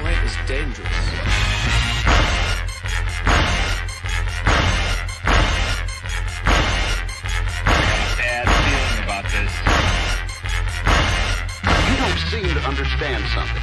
boy is dangerous. Bad feeling about this. You don't seem to understand something.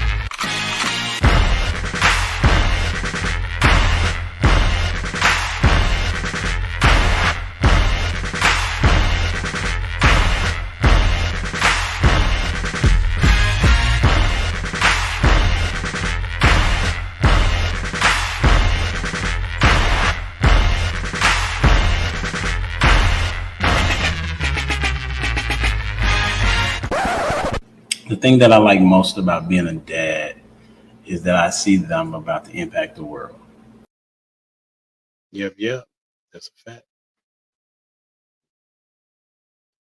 The thing that I like most about being a dad is that I see that I'm about to impact the world. Yep. That's a fact.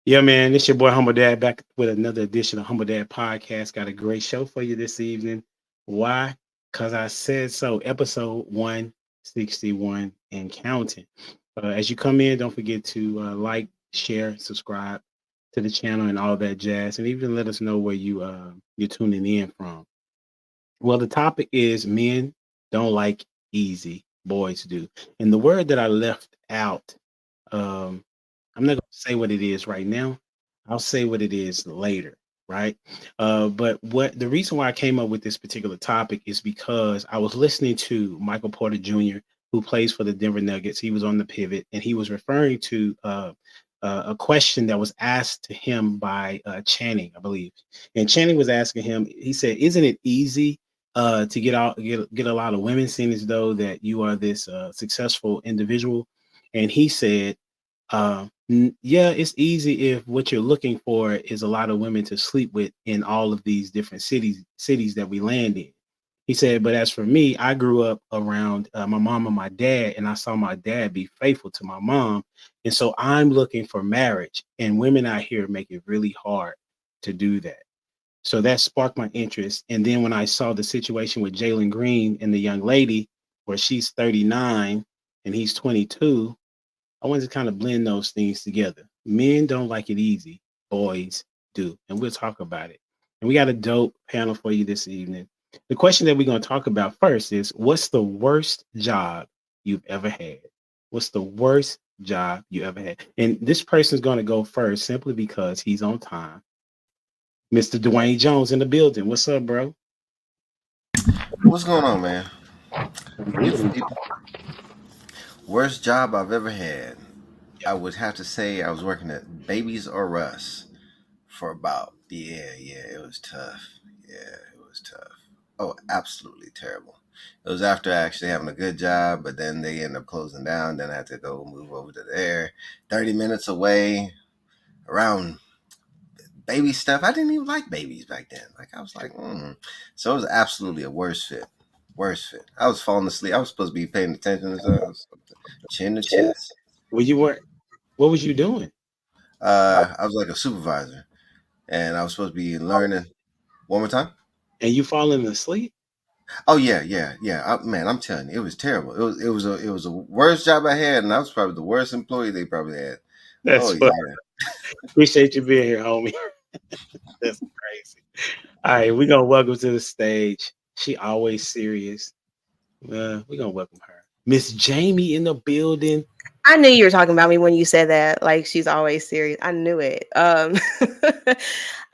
Yeah, man, it's your boy Humble Dad back with another edition of Humble Dad Podcast. Got a great show for you this evening. Why? Because I said so. Episode 161 and counting. As you come in, don't forget to like, share, subscribe to the channel and all that jazz, and even let us know where you're tuning in from. Well, the topic is men don't like easy, boys do. And the word that I left out, I'm not going to say what it is right now. I'll say what it is later, right? But the reason why I came up with this particular topic is because I was listening to Michael Porter Jr., who plays for the Denver Nuggets. He was on the pivot, and he was referring to a question that was asked to him by Channing, I believe. And Channing was asking him, he said, isn't it easy to get a lot of women, seeing as though that you are this successful individual? And he said, yeah, it's easy if what you're looking for is a lot of women to sleep with in all of these different cities that we land in. He said, but as for me, I grew up around my mom and my dad, and I saw my dad be faithful to my mom. And so I'm looking for marriage, and women out here make it really hard to do that. So that sparked my interest. And then when I saw the situation with Jalen Green and the young lady, where she's 39 and he's 22, I wanted to kind of blend those things together. Men don't like it easy, boys do. And we'll talk about it. And we got a dope panel for you this evening. The question that we're going to talk about first is, what's the worst job you've ever had? What's the worst job you ever had? And this person's going to go first simply because he's on time. Mr. Dwayne Jones in the building. What's up, bro? What's going on, man? Beautiful people. Worst job I've ever had. I would have to say I was working at Babies R Us for about, it was tough. Yeah, it was tough. Oh, absolutely terrible. It was after actually having a good job, but then they ended up closing down. Then I had to go move over to there, 30 minutes away, around baby stuff. I didn't even like babies back then. Like, I was like, So it was absolutely a worst fit. I was falling asleep. I was supposed to be paying attention to stuff. Chin to chest. Well, what was you doing? I was like a supervisor, and I was supposed to be learning. One more time. And you falling asleep? Oh yeah. Man, I'm telling you, it was terrible. It was a worst job I had, and I was probably the worst employee they probably had. That's funny. Yeah. Appreciate you being here, homie. That's crazy. All right, we're gonna welcome to the stage. She always serious. We're gonna welcome her. Miss Jamie in the building. I knew you were talking about me when you said that. Like, she's always serious. I knew it.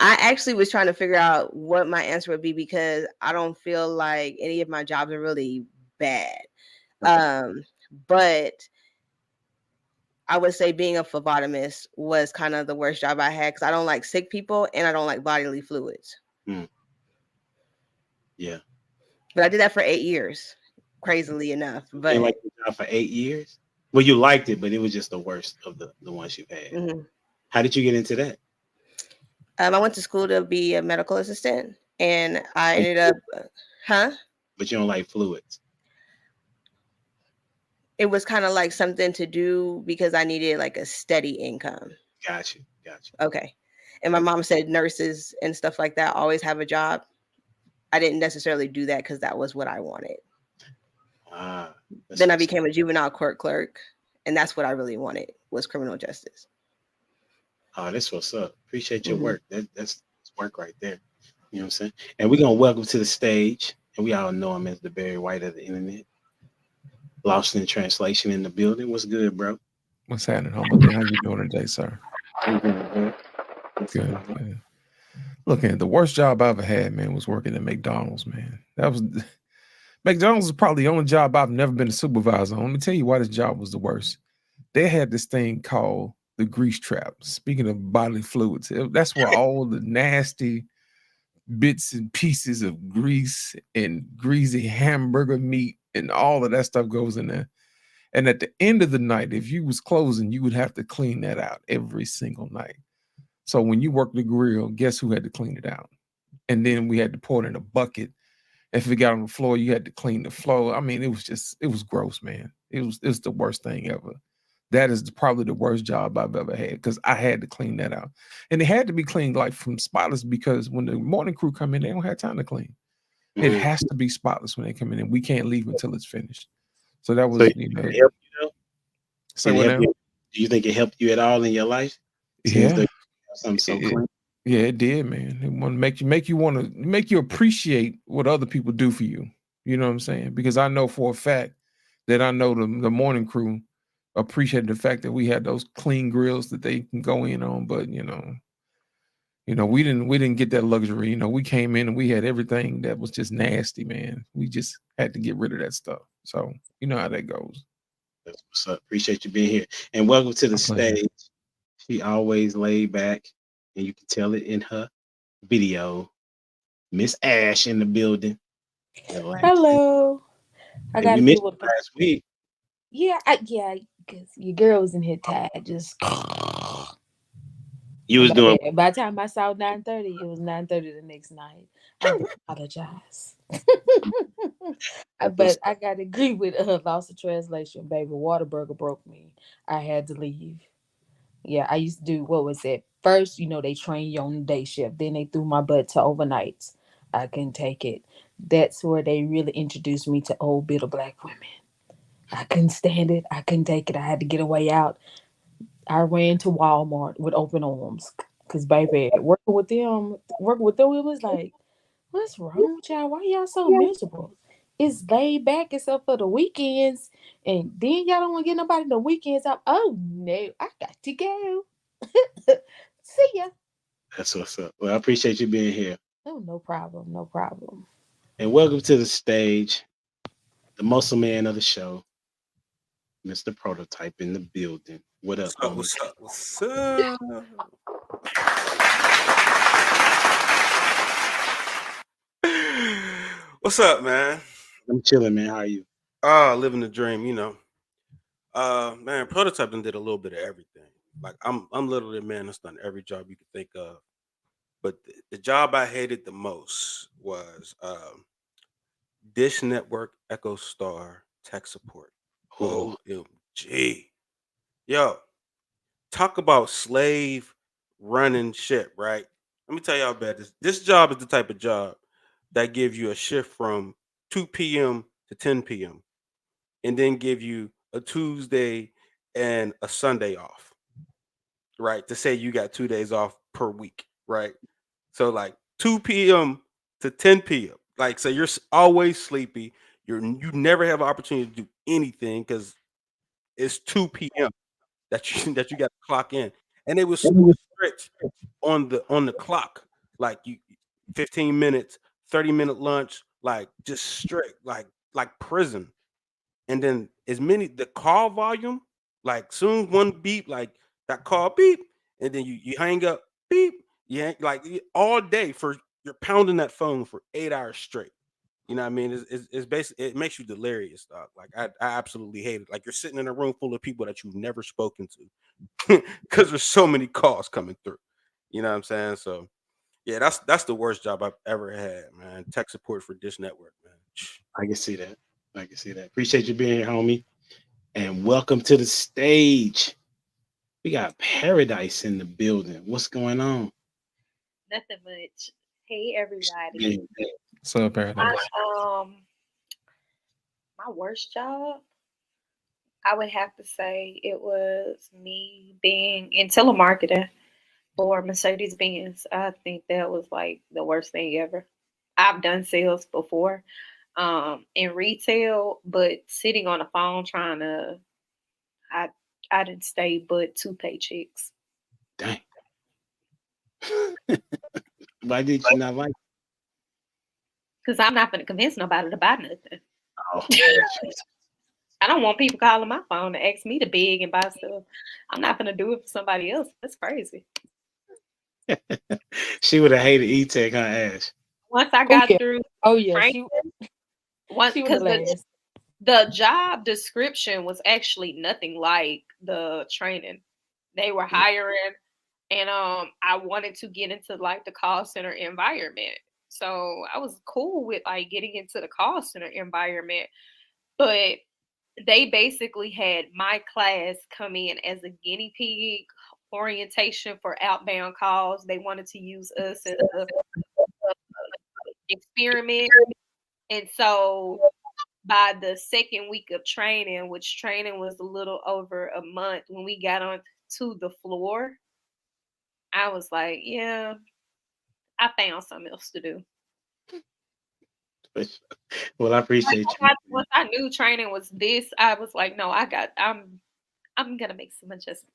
I actually was trying to figure out what my answer would be, because I don't feel like any of my jobs are really bad. But I would say being a phlebotomist was kind of the worst job I had, because I don't like sick people and I don't like bodily fluids. Yeah. But I did that for 8 years, crazily enough. But you liked the job for 8 years? Well, you liked it, but it was just the worst of the ones you've had. Mm-hmm. How did you get into that? I went to school to be a medical assistant, and I ended up, But you don't like fluids? It was kind of like something to do because I needed like a steady income. Gotcha. Okay. And my mom said nurses and stuff like that always have a job. I didn't necessarily do that because that was what I wanted. Then I became a juvenile court clerk, and that's what I really wanted, was criminal justice. Oh, that's what's up. Appreciate your work. That's work right there. You know what I'm saying? And we're going to welcome to the stage and we all know him as the Barry White of the internet. Lost in translation in the building. What's good, bro? What's happening, Humble D? How you doing today, sir? I'm doing good. Good. Good. Look, man, the worst job I ever had, man, was working at McDonald's, man. That was McDonald's is probably the only job I've never been a supervisor on. Let me tell you why this job was the worst. They had this thing called the grease trap. Speaking of bodily fluids, that's where all the nasty bits and pieces of grease and greasy hamburger meat and all of that stuff goes in there. And at the end of the night, if you was closing, you would have to clean that out every single night. So when you worked the grill, guess who had to clean it out? And then we had to pour it in a bucket. If it got on the floor, you had to clean the floor. I mean, it was gross, man. It was the worst thing ever. That is probably the worst job I've ever had because I had to clean that out. And it had to be cleaned like from spotless because when the morning crew come in, they don't have time to clean. It has to be spotless when they come in, and we can't leave until it's finished. So that was, So you know. it helped you, though? Say Did it what help now? you? Do you think it helped you at all in your life? Since Yeah. the- something so clean. Yeah, it did, man. It want to make you appreciate what other people do for you. You know what I'm saying? Because I know for a fact that I know the morning crew appreciated the fact that we had those clean grills that they can go in on. But you know, we didn't get that luxury. You know, we came in and we had everything that was just nasty, man. We just had to get rid of that stuff. So you know how that goes. That's what's up. Appreciate you being here. And welcome to the My pleasure. stage. She always laid back, and you can tell it in her video. Miss Ash in the building. Hello. I And got we to missed deal you with the last week. because your girl was in here tired. Just You was doing by the time I saw 9:30, it was 9:30 the next night. I apologize. But I gotta agree with loss of translation, baby. Whataburger broke me. I had to leave. Yeah, I used to do what was it? First, they train you on the day shift. Then they threw my butt to overnights. I couldn't take it. That's where they really introduced me to old bitter black women. I couldn't stand it. I couldn't take it. I had to get away out. I ran to Walmart with open arms. Cause baby, working with them, it was like, what's wrong with y'all? Why y'all so miserable? It's laid back except for the weekends. And then y'all don't want to get nobody the weekends up. Oh no, I got to go. See ya. That's what's up. Well, I appreciate you being here. Oh, no problem. No problem. And welcome to the stage, the muscle man of the show, Mr. Prototype in the building. What up? What's up? What's up? What's up, man? I'm chilling, man. How are you? Living the dream, man, Prototype done did a little bit of everything. Like I'm literally a man that's done every job you could think of. But the job I hated the most was Dish Network Echo Star tech support. Oh, OMG. Yo, talk about slave running shit, right? Let me tell y'all about this. This job is the type of job that gives you a shift from 2 p.m. to 10 p.m. and then give you a Tuesday and a Sunday off, right? To say you got 2 days off per week, right? So like 2 p.m. to 10 p.m. Like, so you're always sleepy. You never have an opportunity to do anything because it's 2 p.m. that you got to clock in. And it was so strict on the clock. Like you 15 minutes, 30-minute lunch, like just strict, like prison. And then the call volume, like soon one beep, like that call beep, and then you hang up, beep, all day you're pounding that phone for 8 hours straight. You know what I mean? It's basically, it makes you delirious, dog. Like I absolutely hate it. Like you're sitting in a room full of people that you've never spoken to because there's so many calls coming through. You know what I'm saying? So yeah, that's the worst job I've ever had, man. Tech support for Dish Network, man. I can see that. I can see that. Appreciate you being here, homie. And welcome to the stage. We got Paradise in the building. What's going on? Nothing much. Hey everybody. What's up, Paradise? My worst job, I would have to say it was me being in telemarketing for Mercedes Benz. I think that was like the worst thing ever. I've done sales before in retail, but sitting on the phone trying to, I I didn't stay but 2 paychecks. Dang. Why did you not like it? Because I'm not going to convince nobody to buy nothing. Oh, I don't want people calling my phone to ask me to beg and buy stuff. I'm not going to do it for somebody else. That's crazy. she would have hated E-Tech, huh, Ash? Once I Oh got yeah. through Oh yeah. training, She was the because last. the job description was actually nothing like the training. They were hiring, and I wanted to get into like the call center environment. So I was cool with like getting into the call center environment, but they basically had my class come in as a guinea pig orientation for outbound calls. They wanted to use us as a experiment. And so by the second week of training, which training was a little over a month, when we got on to the floor, I was like, yeah, I found something else to do. Well, I Like, appreciate you. once I knew training was this, I was like, no, I'm gonna make some adjustments.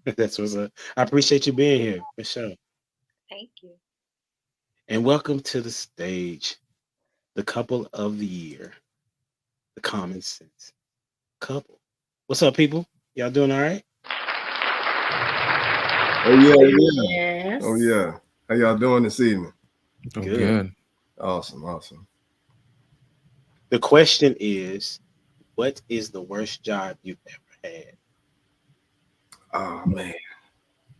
That's what's up. I appreciate you being here, for sure. Thank you. And welcome to the stage, the couple of the year, the common sense couple. What's up, people? Y'all doing all right? Oh yeah. Yes. Oh yeah. How y'all doing this evening? Doing Good. good. Awesome. The question is, what is the worst job you've ever had? Oh man.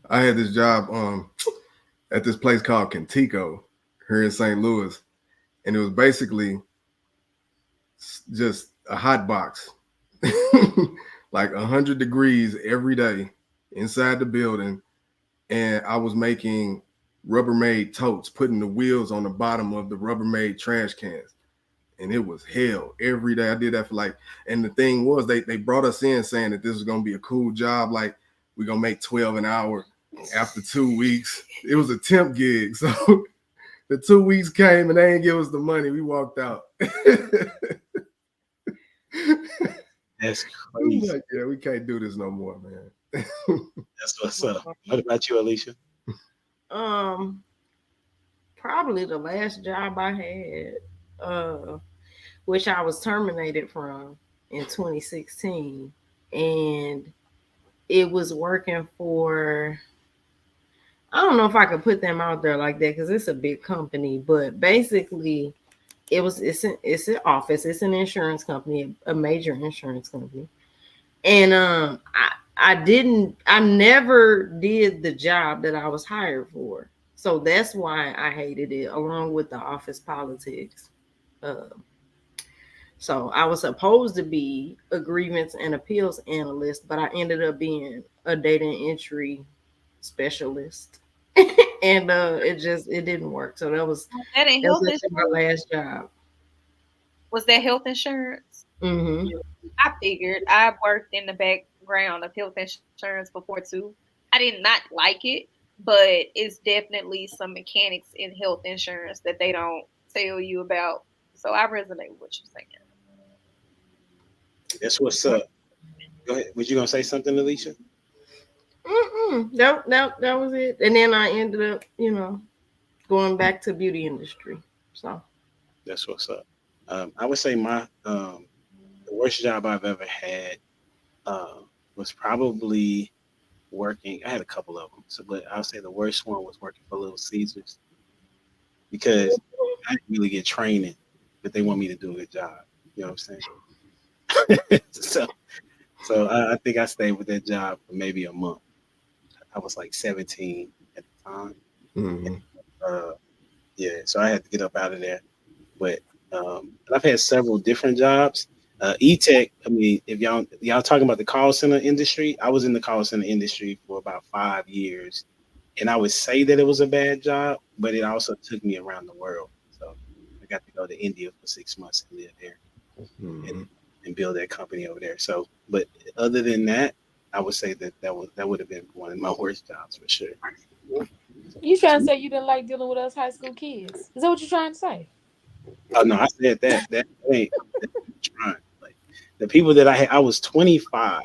I had this job at this place called Contico here in St. Louis. And it was basically just a hot box. Like 100 degrees every day inside the building. And I was making Rubbermaid totes, putting the wheels on the bottom of the Rubbermaid trash cans. And it was hell every day. I did that for and the thing was they brought us in saying that this was going to be a cool job. Like we're going to make 12 an hour after 2 weeks. It was a temp gig. So the 2 weeks came and they didn't give us the money. We walked out. That's crazy. Like, yeah, we can't do this no more, man. That's what's up. What about you, Alicia? Probably the last job I had, which I was terminated from in 2016, and it was working for. I don't know if I could put them out there like that because it's a big company, but basically, it's an office. It's an insurance company, a major insurance company, and I never did the job that I was hired for. So that's why I hated it, along with the office politics. So I was supposed to be a grievance and appeals analyst, but I ended up being a data entry specialist. And it didn't work. So that was That ain't health my insurance. last job. Was that health insurance? Mm-hmm. I figured. I worked in the background of health insurance before too. I did not like it, but it's definitely some mechanics in health insurance that they don't tell you about. So I resonate with what you're saying. That's what's up. Go ahead. Was you gonna say something, Alicia? That was it. And then I ended up, going back to beauty industry. So that's what's up. I would say my the worst job I've ever had was probably working. I had a couple of them, but I'll say the worst one was working for Little Caesars because I didn't really get training, but they want me to do a good job. You know what I'm saying? so I think I stayed with that job for maybe a month. I was like 17 at the time. Mm-hmm. And, so I had to get up out of there. But I've had several different jobs. E-Tech, I mean, if y'all talking about the call center industry, I was in the call center industry for about 5 years. And I would say that it was a bad job, but it also took me around the world. So I got to go to India for 6 months and live there and build that company over there. So, but other than that, I would say that would have been one of my worst jobs for sure. You trying to say you didn't like dealing with us high school kids? Is that what you're trying to say? Oh no, I said that. That ain't trying. Like the people that I was 25,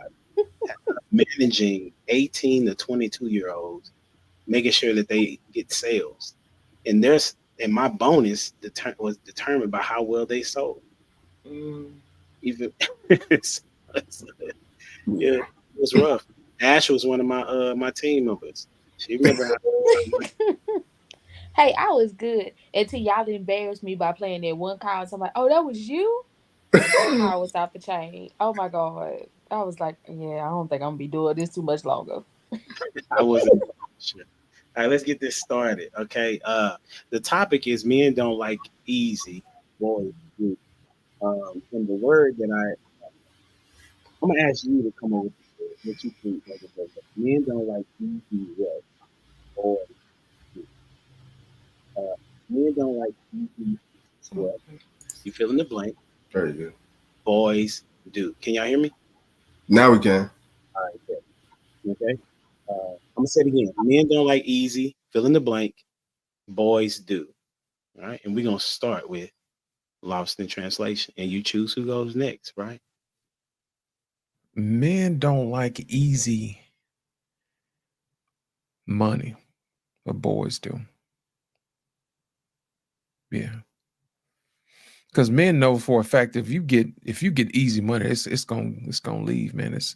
managing 18 to 22-year-olds, making sure that they get sales, and my bonus was determined by how well they sold. Even yeah, it was rough. Ash was one of my team members. She remember how. Hey, I was good until y'all embarrassed me by playing that one card. So I'm like, oh, that was you? I was off the chain. Oh my God. I was like, yeah, I don't think I'm gonna be doing this too much longer. I wasn't sure. All right, let's get this started. Okay. The topic is men don't like easy boys do. And the word that I'm gonna ask you to come over with what you think. Men don't like easy what boys do. Men don't like easy what. You fill in the blank. Very good. Boys do. Can y'all hear me? Now we can. All right. Good. Okay. I'm gonna say it again. Men don't like easy. Fill in the blank. Boys do. All right. And we're gonna start with Lost in Translation. And you choose who goes next, right? Men don't like easy money, but boys do. Yeah. Because men know for a fact if you get easy money, it's gonna leave, man. It's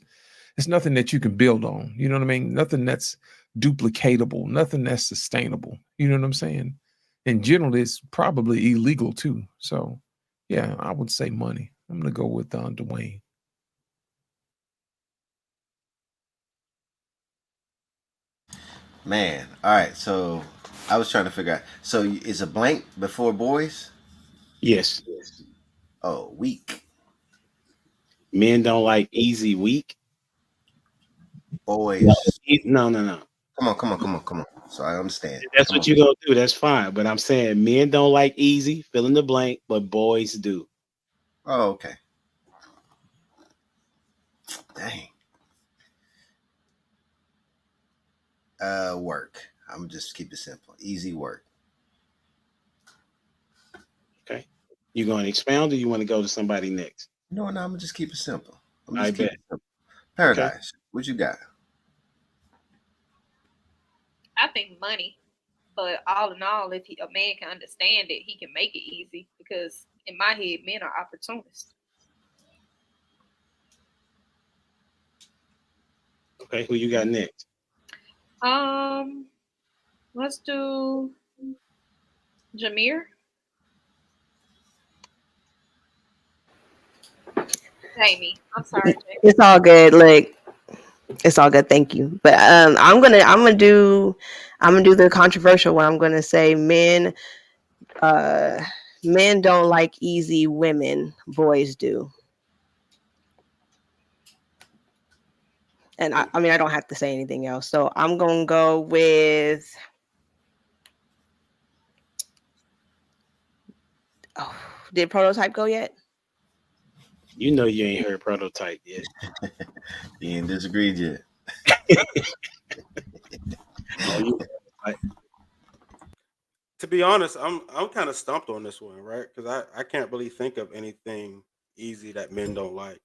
nothing that you can build on. You know what I mean? Nothing that's duplicatable, nothing that's sustainable. You know what I'm saying? In general, it's probably illegal too. So yeah, I would say money. I'm gonna go with Dwayne. Man, all right. So I was trying to figure out. So is a blank before boys? Yes. Oh, weak. Men don't like easy weak. Boys. No. Come on. So I understand. That's what you're gonna do. That's fine. But I'm saying men don't like easy, fill in the blank, but boys do. Oh, okay. Dang. Work. I'm just keep it simple. Easy work. Okay. You going to expound, or you want to go to somebody next? No, I'm gonna just keep it simple. I bet. Paradise. Okay. What you got? I think money, but all in all, if a man can understand it, he can make it easy. Because in my head, men are opportunists. Okay, who you got next? Let's do Jameer. Jamie, I'm sorry, Jamie. It's all good. Like, it's all good. Thank you. But I'm gonna do the controversial one. I'm gonna say men don't like easy women. Boys do. And I mean, I don't have to say anything else. So I'm gonna go with. Oh, did Prototype go yet? You know you ain't heard Prototype yet. You ain't disagreed yet. To be honest, I'm kind of stumped on this one, right? Because I can't really think of anything easy that men don't like.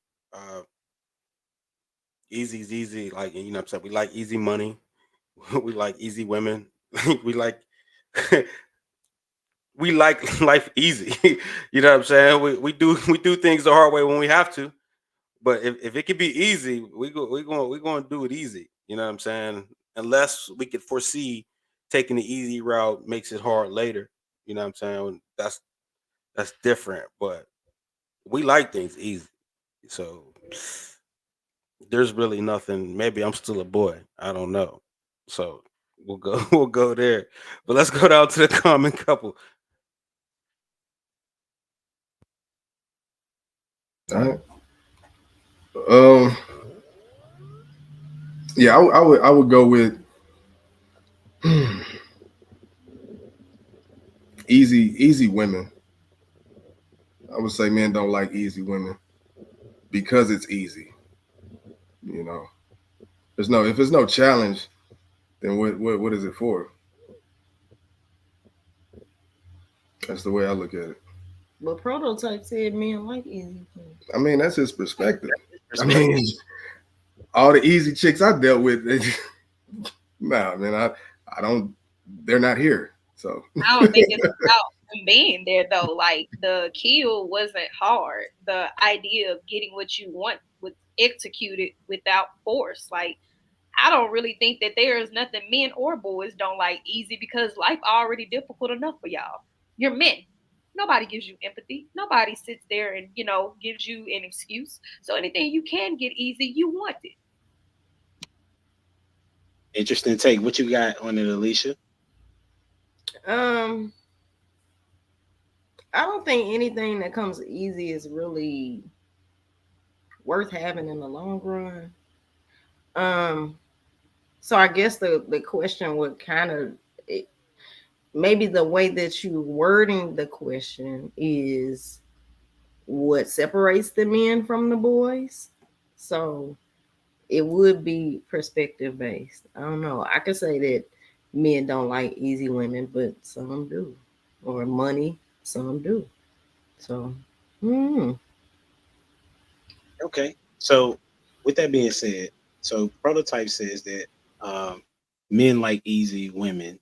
Easy's easy, like, you know what I'm saying? We like easy money. We like easy women. we like we like life easy. You know what I'm saying? We do things the hard way when we have to. But if it could be easy, we're going to do it easy. You know what I'm saying? Unless we could foresee taking the easy route makes it hard later. You know what I'm saying? That's different. But we like things easy. So there's really nothing. Maybe I'm still a boy. I don't know. So we'll go there. But let's go down to the common couple. All right. Yeah, I would go with easy women. I would say men don't like easy women because it's easy. You know, if there's no challenge, then what is it for? That's the way I look at it. But Prototype said men like easy things. I mean, that's his perspective. I mean, all the easy chicks I dealt with, nah, man, I don't. They're not here. So I don't think it's about them being there though. Like the kill wasn't hard. The idea of getting what you want was executed without force. Like I don't really think that there is nothing men or boys don't like easy because life already difficult enough for y'all. You're men. Nobody gives you empathy. Nobody sits there and gives you an excuse. So anything you can get easy, you want it. Interesting take. What you got on it, Alicia? I don't think anything that comes easy is really worth having in the long run. So I guess the question would kind of maybe the way that you wording the question is what separates the men from the boys. So it would be perspective based. I don't know. I could say that men don't like easy women, but some do. Or money, some do. So, Okay. So with that being said, so Prototype says that men like easy women,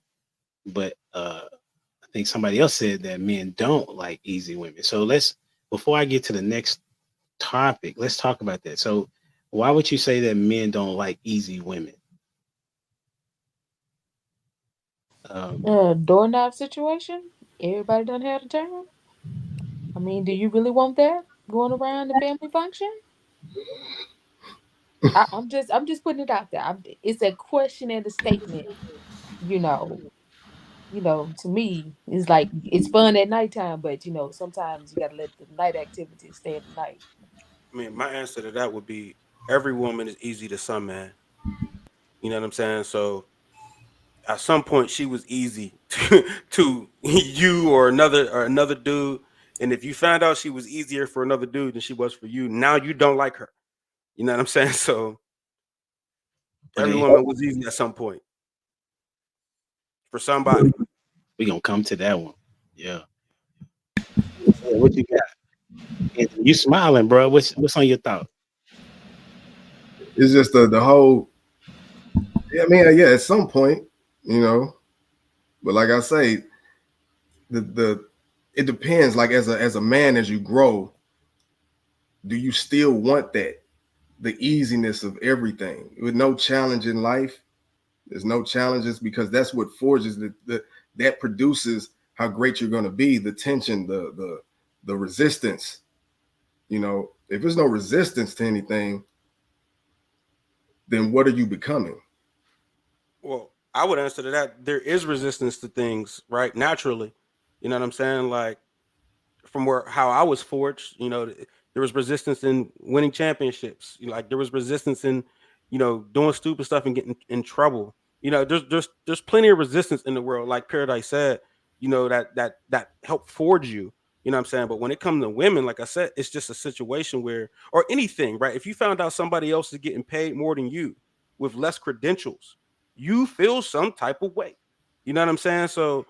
but I think somebody else said that men don't like easy women. So before I get to the next topic, let's talk about that. So why would you say that men don't like easy women? Doorknob situation. Everybody done had a turn. I mean, do you really want that going around the family function? I'm just putting it out there. It's a question and a statement. You know, to me, it's like it's fun at nighttime, but sometimes you gotta let the night activities stay at night. I mean, my answer to that would be every woman is easy to some man. You know what I'm saying? So at some point she was easy to you or another dude. And if you found out she was easier for another dude than she was for you, now you don't like her. You know what I'm saying? So every woman was easy at some point for somebody. We're gonna come to that one. Yeah. What you got? Anthony, you smiling, bro. What's on your thought? it's just the whole. I mean, yeah, at some point, but like I say, it depends. Like as a man, as you grow, do you still want that? The easiness of everything with no challenge in life. There's no challenges because that's what forges that produces how great you're going to be. The tension, the resistance. If there's no resistance to anything, then what are you becoming? Well, I would answer to that. There is resistance to things, right? Naturally. You know what I'm saying? Like from how I was forged, there was resistance in winning championships. Like there was resistance in, doing stupid stuff and getting in trouble. There's plenty of resistance in the world, like Paradise said, that help forge you. You know what I'm saying? But when it comes to women, like I said, it's just a situation where, or anything, right? If you found out somebody else is getting paid more than you with less credentials, you feel some type of way. You know what I'm saying? So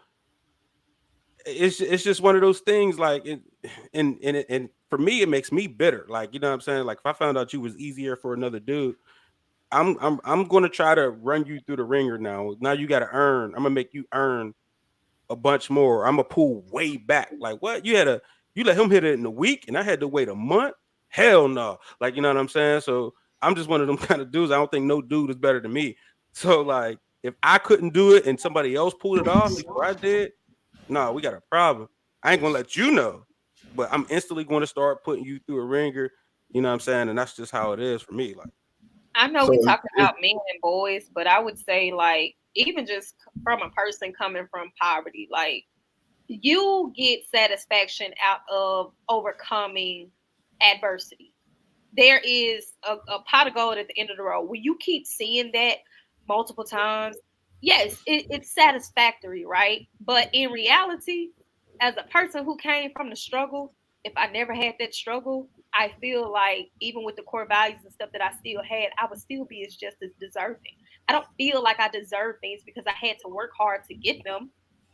it's just one of those things. Like, and for me, it makes me bitter. Like, you know what I'm saying? Like, if I found out you was easier for another dude, I'm going to try to run you through the ringer now. Now you got to earn. I'm gonna make you earn a bunch more. I'm gonna pull way back. Like, what? You let him hit it in a week, and I had to wait a month. Hell no. Like, you know what I'm saying? So I'm just one of them kind of dudes. I don't think no dude is better than me. So like, if I couldn't do it and somebody else pulled it off before I did, no, we got a problem. I ain't gonna let you know, but I'm instantly going to start putting you through a ringer. You know what I'm saying? And that's just how it is for me. Like, I know we talking about men and boys, but I would say like even just from a person coming from poverty, like you get satisfaction out of overcoming adversity. There is a pot of gold at the end of the road. When you keep seeing that multiple times, yes, it's satisfactory, right? But in reality, as a person who came from the struggle, if I never had that struggle, I feel like even with the core values and stuff that I still had, I would still be just as deserving. I don't feel like I deserve things because I had to work hard to get them.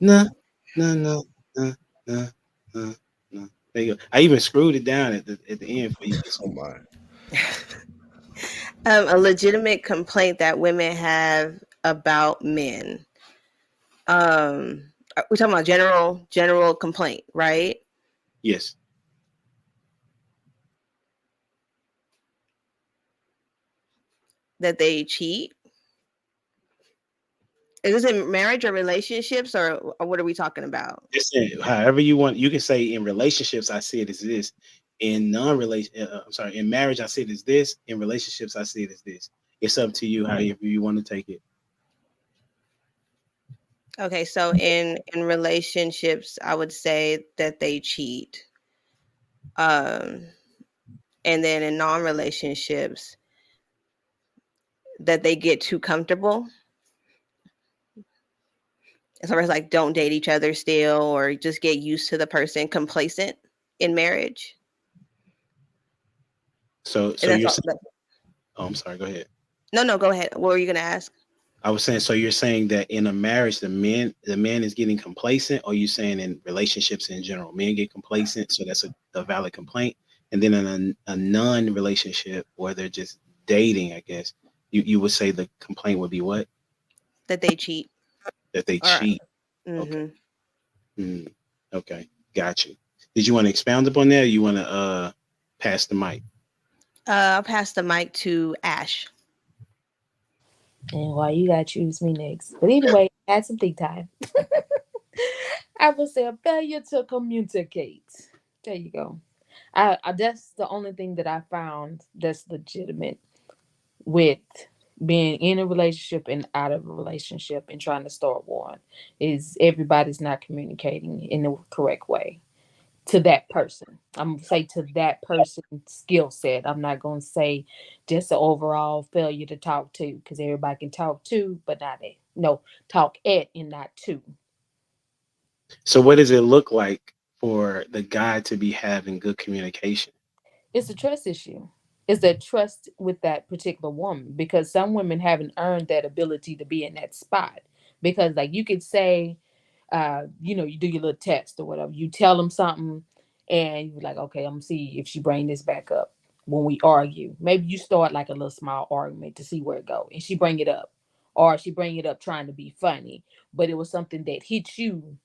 No, no, no, no, no, no, no. There you go. I even screwed it down at the end for you. Oh my. A legitimate complaint that women have about men. We're talking about general complaint, right? Yes. That they cheat. Is this in marriage or relationships, or what are we talking about? Listen, however you want, you can say in relationships, I see it as this. In non-relation, in marriage, I see it as this. In relationships, I see it as this. It's up to you, however you want to take it. Okay, so in relationships, I would say that they cheat. And then in non-relationships, that they get too comfortable. As far as like don't date each other still, or just get used to the person, complacent in marriage. So And that's you're all, saying, oh, I'm sorry, go ahead. no, go ahead. What were you gonna ask? I was saying, so you're saying that in a marriage, the man is getting complacent, or you saying in relationships in general, men get complacent, so that's a valid complaint. And then in a non-relationship where they're just dating, I guess, you would say the complaint would be what? That they cheat. That they cheat. Okay. Okay. Got you. Did you want to expound upon that, or you want to pass the mic? I'll pass the mic to Ash. And why you gotta choose me next? But anyway, add some think time. I would say a failure to communicate. There you go. I that's the only thing that I found that's legitimate with being in a relationship and out of a relationship and trying to start one is everybody's not communicating in the correct way to that person. I'm gonna say to that person's skill set. I'm not gonna say just an overall failure to talk to, because everybody can talk to, but not at. No, talk at and not to. So what does it look like for the guy to be having good communication? It's a trust issue. It's a trust with that particular woman, because some women haven't earned that ability to be in that spot. Because like you could say, you do your little test or whatever. You tell them something, and you're like, okay, I'm gonna see if she bring this back up when we argue. Maybe you start like a little small argument to see where it go, and she bring it up, or she bring it up trying to be funny, but it was something that hit you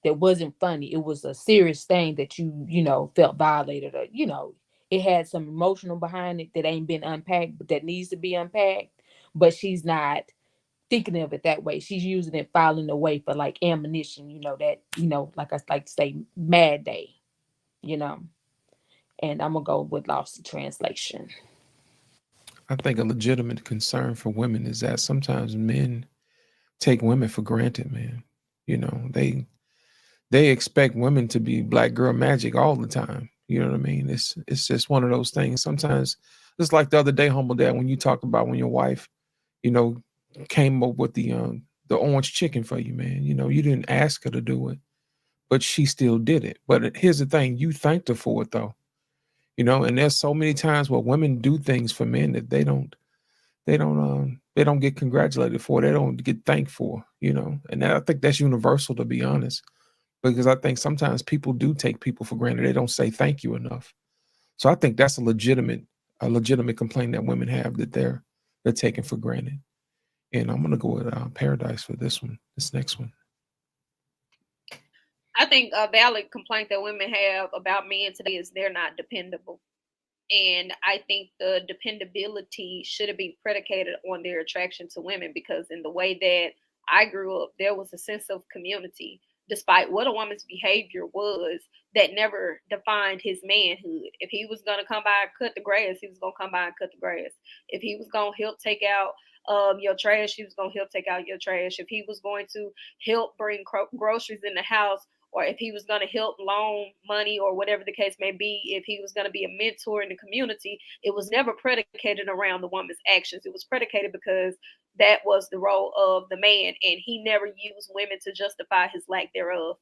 that wasn't funny. It was a serious thing that you felt violated, or it had some emotional behind it that ain't been unpacked, but that needs to be unpacked. But she's not thinking of it that way. She's using it, filing away for like ammunition, like I like to say, mad day, you know. And I'm gonna go with lost in translation. I think a legitimate concern for women is that sometimes men take women for granted, man. They expect women to be black girl magic all the time. You know what I mean? It's just one of those things. Sometimes it's like the other day, humble dad, when you talked about when your wife, came up with the orange chicken for you, man. You didn't ask her to do it, but she still did it. But here's the thing, you thanked her for it though. And there's so many times where women do things for men that they don't get congratulated for. They don't get thanked for, and I think that's universal, to be honest, because I think sometimes people do take people for granted. They don't say thank you enough. So I think that's a legitimate complaint that women have, that they're taken for granted. And I'm gonna go with Paradise for this next one. I think a valid complaint that women have about men today is they're not dependable. And I think the dependability should be predicated on their attraction to women, because in the way that I grew up, there was a sense of community, despite what a woman's behavior was, that never defined his manhood. If he was going to come by and cut the grass, he was going to come by and cut the grass. If he was going to help take out your trash, he was going to help take out your trash. If he was going to help bring groceries in the house, or if he was going to help loan money, or whatever the case may be, if he was going to be a mentor in the community, it was never predicated around the woman's actions. It was predicated because that was the role of the man, and he never used women to justify his lack thereof.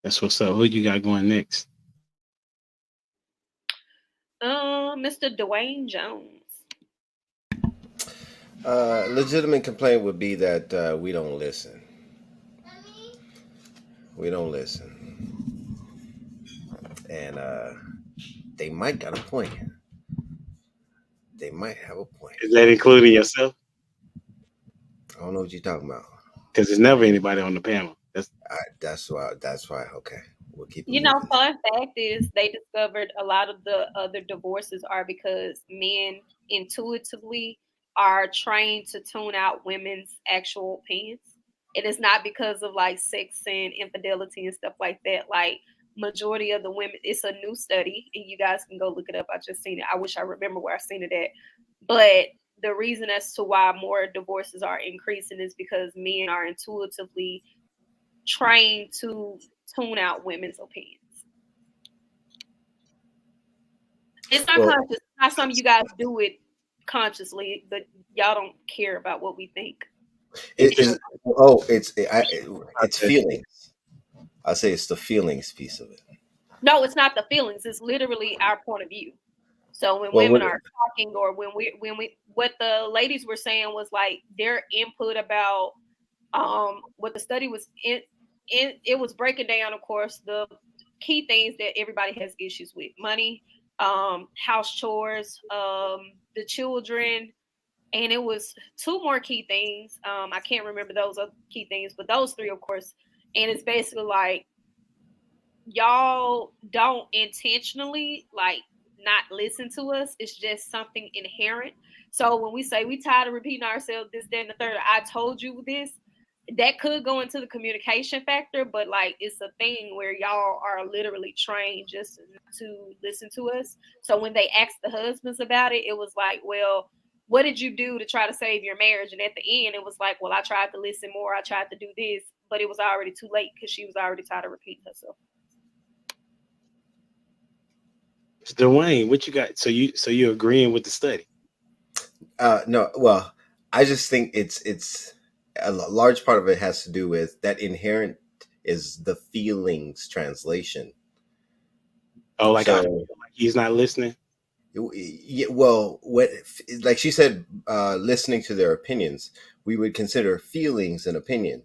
That's what's up. Who you got going next? Mr. Dwayne Jones. Legitimate complaint would be that we don't listen. We don't listen, and they might got a point. They might have a point. Is that including yourself? I don't know what you're talking about. Because there's never anybody on the panel. That's why. Okay, we'll keep. You know, fun fact is they discovered a lot of the other divorces are because men intuitively are trained to tune out women's actual opinions. It is not because of like sex and infidelity and stuff like that. Like majority of the women, it's a new study, and you guys can go look it up. I just seen it. I wish I remember where I seen it at. But the reason as to why more divorces are increasing is because men are intuitively trained to tune out women's opinions. It's not conscious. It's not something you guys do it consciously, but y'all don't care about what we think. It's feelings. I say it's the feelings piece of it. No, it's not the feelings. It's literally our point of view. So when women are talking, or when we, what the ladies were saying was like their input about what the study was in. It was breaking down, of course, the key things that everybody has issues with: money, house chores, the children, and it was two more key things. I can't remember those other key things, but those three, of course. And it's basically like y'all don't intentionally like not listen to us. It's just something inherent. So when we say we tired of repeating ourselves, this, that, and the third, I told you this. That could go into the communication factor, but like it's a thing where y'all are literally trained just to listen to us. So when they asked the husbands about it, it was like, well, what did you do to try to save your marriage? And at the end, it was like, well, I tried to listen more. I tried to do this, but it was already too late because she was already tired of repeating herself. Dwayne, what you got? So you're agreeing with the study? No, well, I just think it's a large part of it has to do with that inherent is the feelings translation. Oh, like he's not listening. Yeah, well, what like she said, listening to their opinions, we would consider feelings an opinion.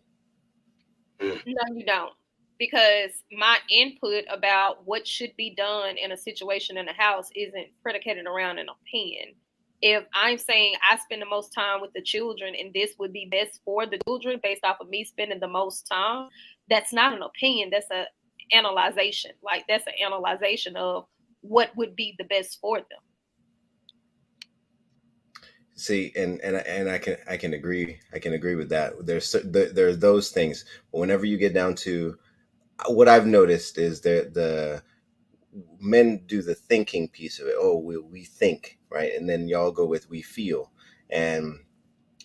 No, you don't. Because my input about what should be done in a situation in a house isn't predicated around an opinion. If I'm saying I spend the most time with the children and this would be best for the children based off of me spending the most time, that's not an opinion. That's an analyzation. Like that's an analyzation of what would be the best for them. See, and I can agree. I can agree with that. There's those things. But whenever you get down to what I've noticed is that the men do the thinking piece of it. Oh, we think, right? And then y'all go with we feel. And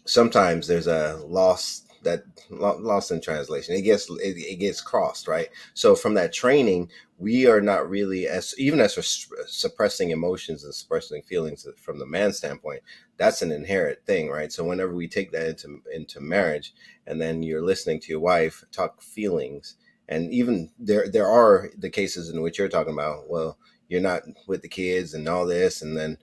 sometimes there's a lost in translation. It gets crossed, right? So from that training, we are not really as for suppressing emotions and suppressing feelings from the man's standpoint. That's an inherent thing, right? So whenever we take that into marriage, and then you're listening to your wife talk feelings. And even there are the cases in which you're talking about, well, you're not with the kids and all this. And then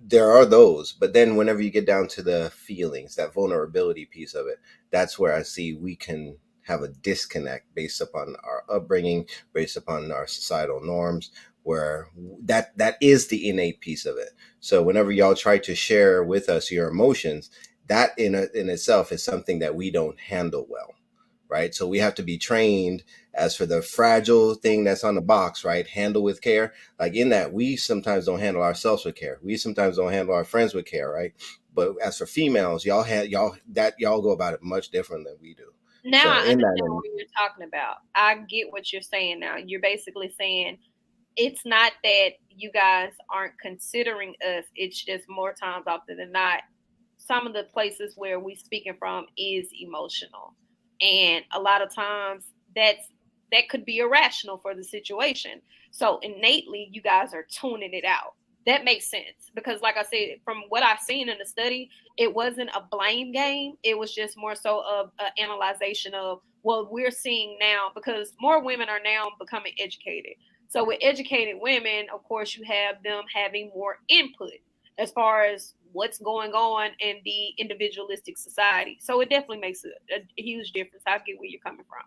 there are those. But then whenever you get down to the feelings, that vulnerability piece of it, that's where I see we can have a disconnect based upon our upbringing, based upon our societal norms, where that is the innate piece of it. So whenever y'all try to share with us your emotions, that in itself is something that we don't handle well. Right. So we have to be trained as for the fragile thing that's on the box, right? Handle with care. Like in that, we sometimes don't handle ourselves with care. We sometimes don't handle our friends with care. Right. But as for females, y'all go about it much different than we do. Now I understand what you're talking about. I get what you're saying now. You're basically saying it's not that you guys aren't considering us. It's just more times often than not, some of the places where we speaking from is emotional. And a lot of times that could be irrational for the situation. So innately, you guys are tuning it out. That makes sense because like I said, from what I've seen in the study, it wasn't a blame game. It was just more so of an analyzation of what we're seeing now because more women are now becoming educated. So with educated women, of course, you have them having more input as far as what's going on in the individualistic society. So it definitely makes a huge difference. I get where you're coming from.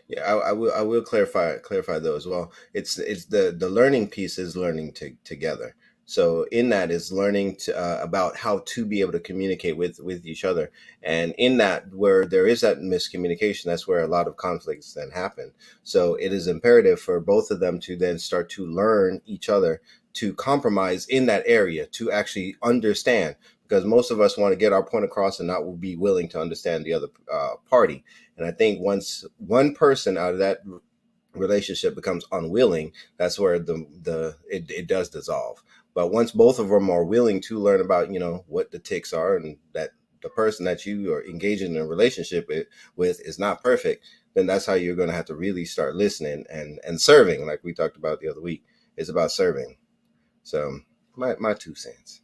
Yeah, I will clarify though as well. It's the learning piece is learning together. So in that is learning to about how to be able to communicate with each other, and in that where there is that miscommunication, that's where a lot of conflicts then happen. So it is imperative for both of them to then start to learn each other, to compromise in that area, to actually understand, because most of us want to get our point across and not be willing to understand the other party. And I think once one person out of that relationship becomes unwilling, that's where it does dissolve. But once both of them are willing to learn about, what the ticks are, and that the person that you are engaging in a relationship with is not perfect, then that's how you're going to have to really start listening and serving, like we talked about the other week. It's about serving. So my 2 cents.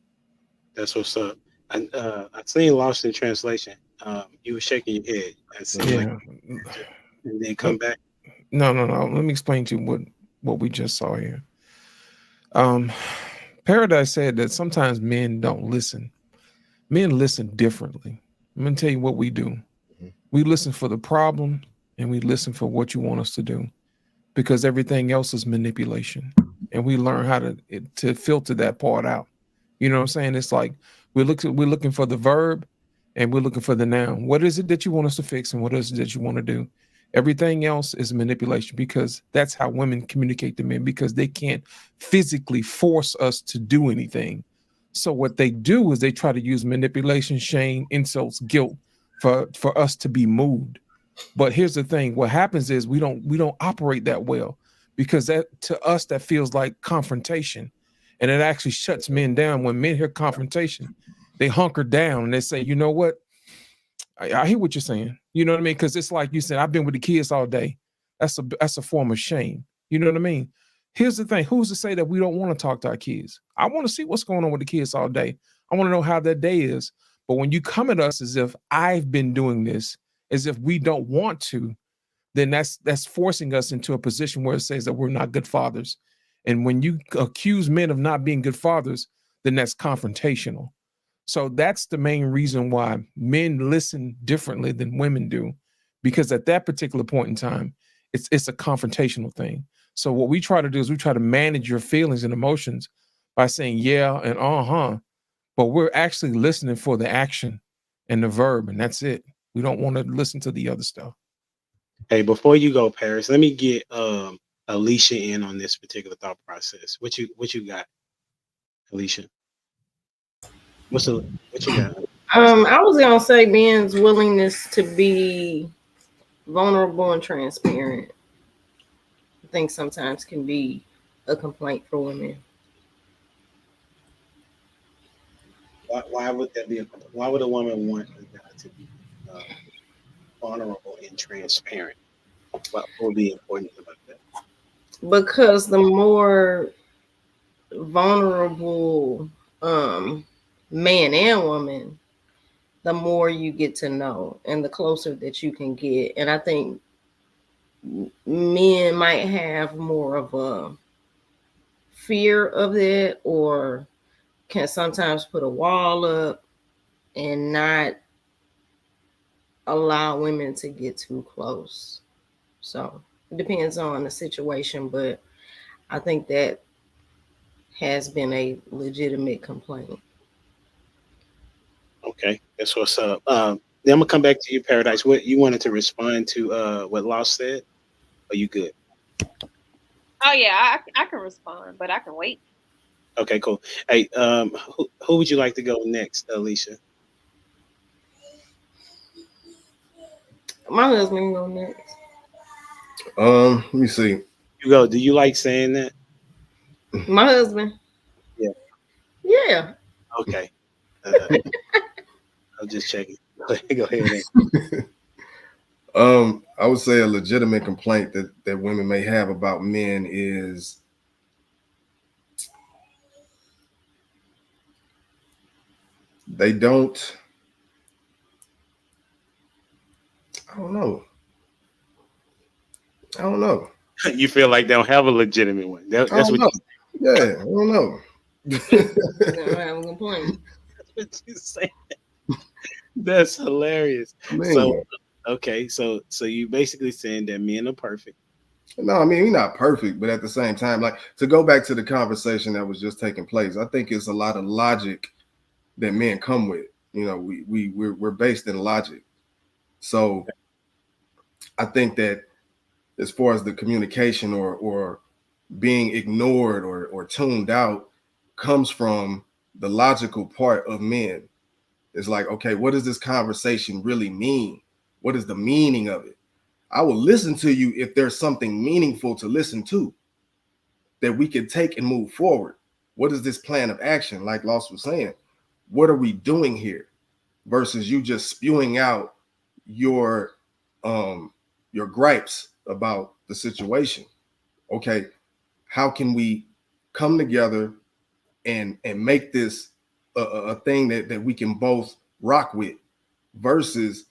That's what's up. I seen Lost in Translation. You were shaking your head. I see, Yeah. and then come back. No. Let me explain to you what we just saw here. Paradise said that sometimes men don't listen. Men listen differently. I'm going to tell you what we do. Mm-hmm. We listen for the problem, and we listen for what you want us to do, because everything else is manipulation. And we learn how to filter that part out. You know what I'm saying? It's like we're looking for the verb, and we're looking for the noun. What is it that you want us to fix, and what is it that you want to do? Everything else is manipulation, because that's how women communicate to men, because they can't physically force us to do anything. So what they do is they try to use manipulation, shame, insults, guilt for us to be moved. But here's the thing: what happens is we don't operate that well, because that to us that feels like confrontation, and it actually shuts men down. When men hear confrontation, they hunker down and they say, you know what? I hear what you're saying. You know what I mean? Because it's like you said, I've been with the kids all day. That's a form of shame. You know what I mean? Here's the thing. Who's to say that we don't want to talk to our kids? I want to see what's going on with the kids all day. I want to know how their day is. But when you come at us as if I've been doing this, as if we don't want to, then that's forcing us into a position where it says that we're not good fathers. And when you accuse men of not being good fathers, then that's confrontational. So that's the main reason why men listen differently than women do, because at that particular point in time, it's a confrontational thing. So what we try to do is we try to manage your feelings and emotions by saying yeah and but we're actually listening for the action and the verb, and that's it. We don't want to listen to the other stuff. Hey, before you go, Paris, let me get Alicia in on this particular thought process. What you got, Alicia? What you got? I was gonna say men's willingness to be vulnerable and transparent, I think sometimes can be a complaint for women. Why would that be? Why would a woman want a guy to be vulnerable and transparent? What would be important about that? Because the more vulnerable man and woman, the more you get to know and the closer that you can get. And I think men might have more of a fear of that, or can sometimes put a wall up and not allow women to get too close. So it depends on the situation, but I think that has been a legitimate complaint. Okay, that's what's up. Then I'm gonna come back to you, Paradise. What you wanted to respond to what Lost said? Are you good? Oh yeah, I can respond, but I can wait. Okay, cool. Hey, who would you like to go next, Alicia? My husband go next. Let me see. You go. Do you like saying that? My husband. Yeah. Yeah. Okay. I'm just checking. Go ahead. I would say a legitimate complaint that women may have about men is they don't. I don't know. You feel like they don't have a legitimate one. That's what. Yeah, I don't know. I don't have a complaint. what you say. That's hilarious. I mean, So okay, so you basically saying that men are perfect. no, I mean, he's not perfect, but at the same time, like to go back to the conversation that was just taking place, I think it's a lot of logic that men come with. You know, we're based in logic. So I think that as far as the communication or being ignored or tuned out comes from the logical part of men. It's like, okay, what does this conversation really mean? What is the meaning of it? I will listen to you if there's something meaningful to listen to that we can take and move forward. What is this plan of action? Like Lost was saying, what are we doing here? Versus you just spewing out your gripes about the situation. Okay, how can we come together and make this a thing that we can both rock with? Versus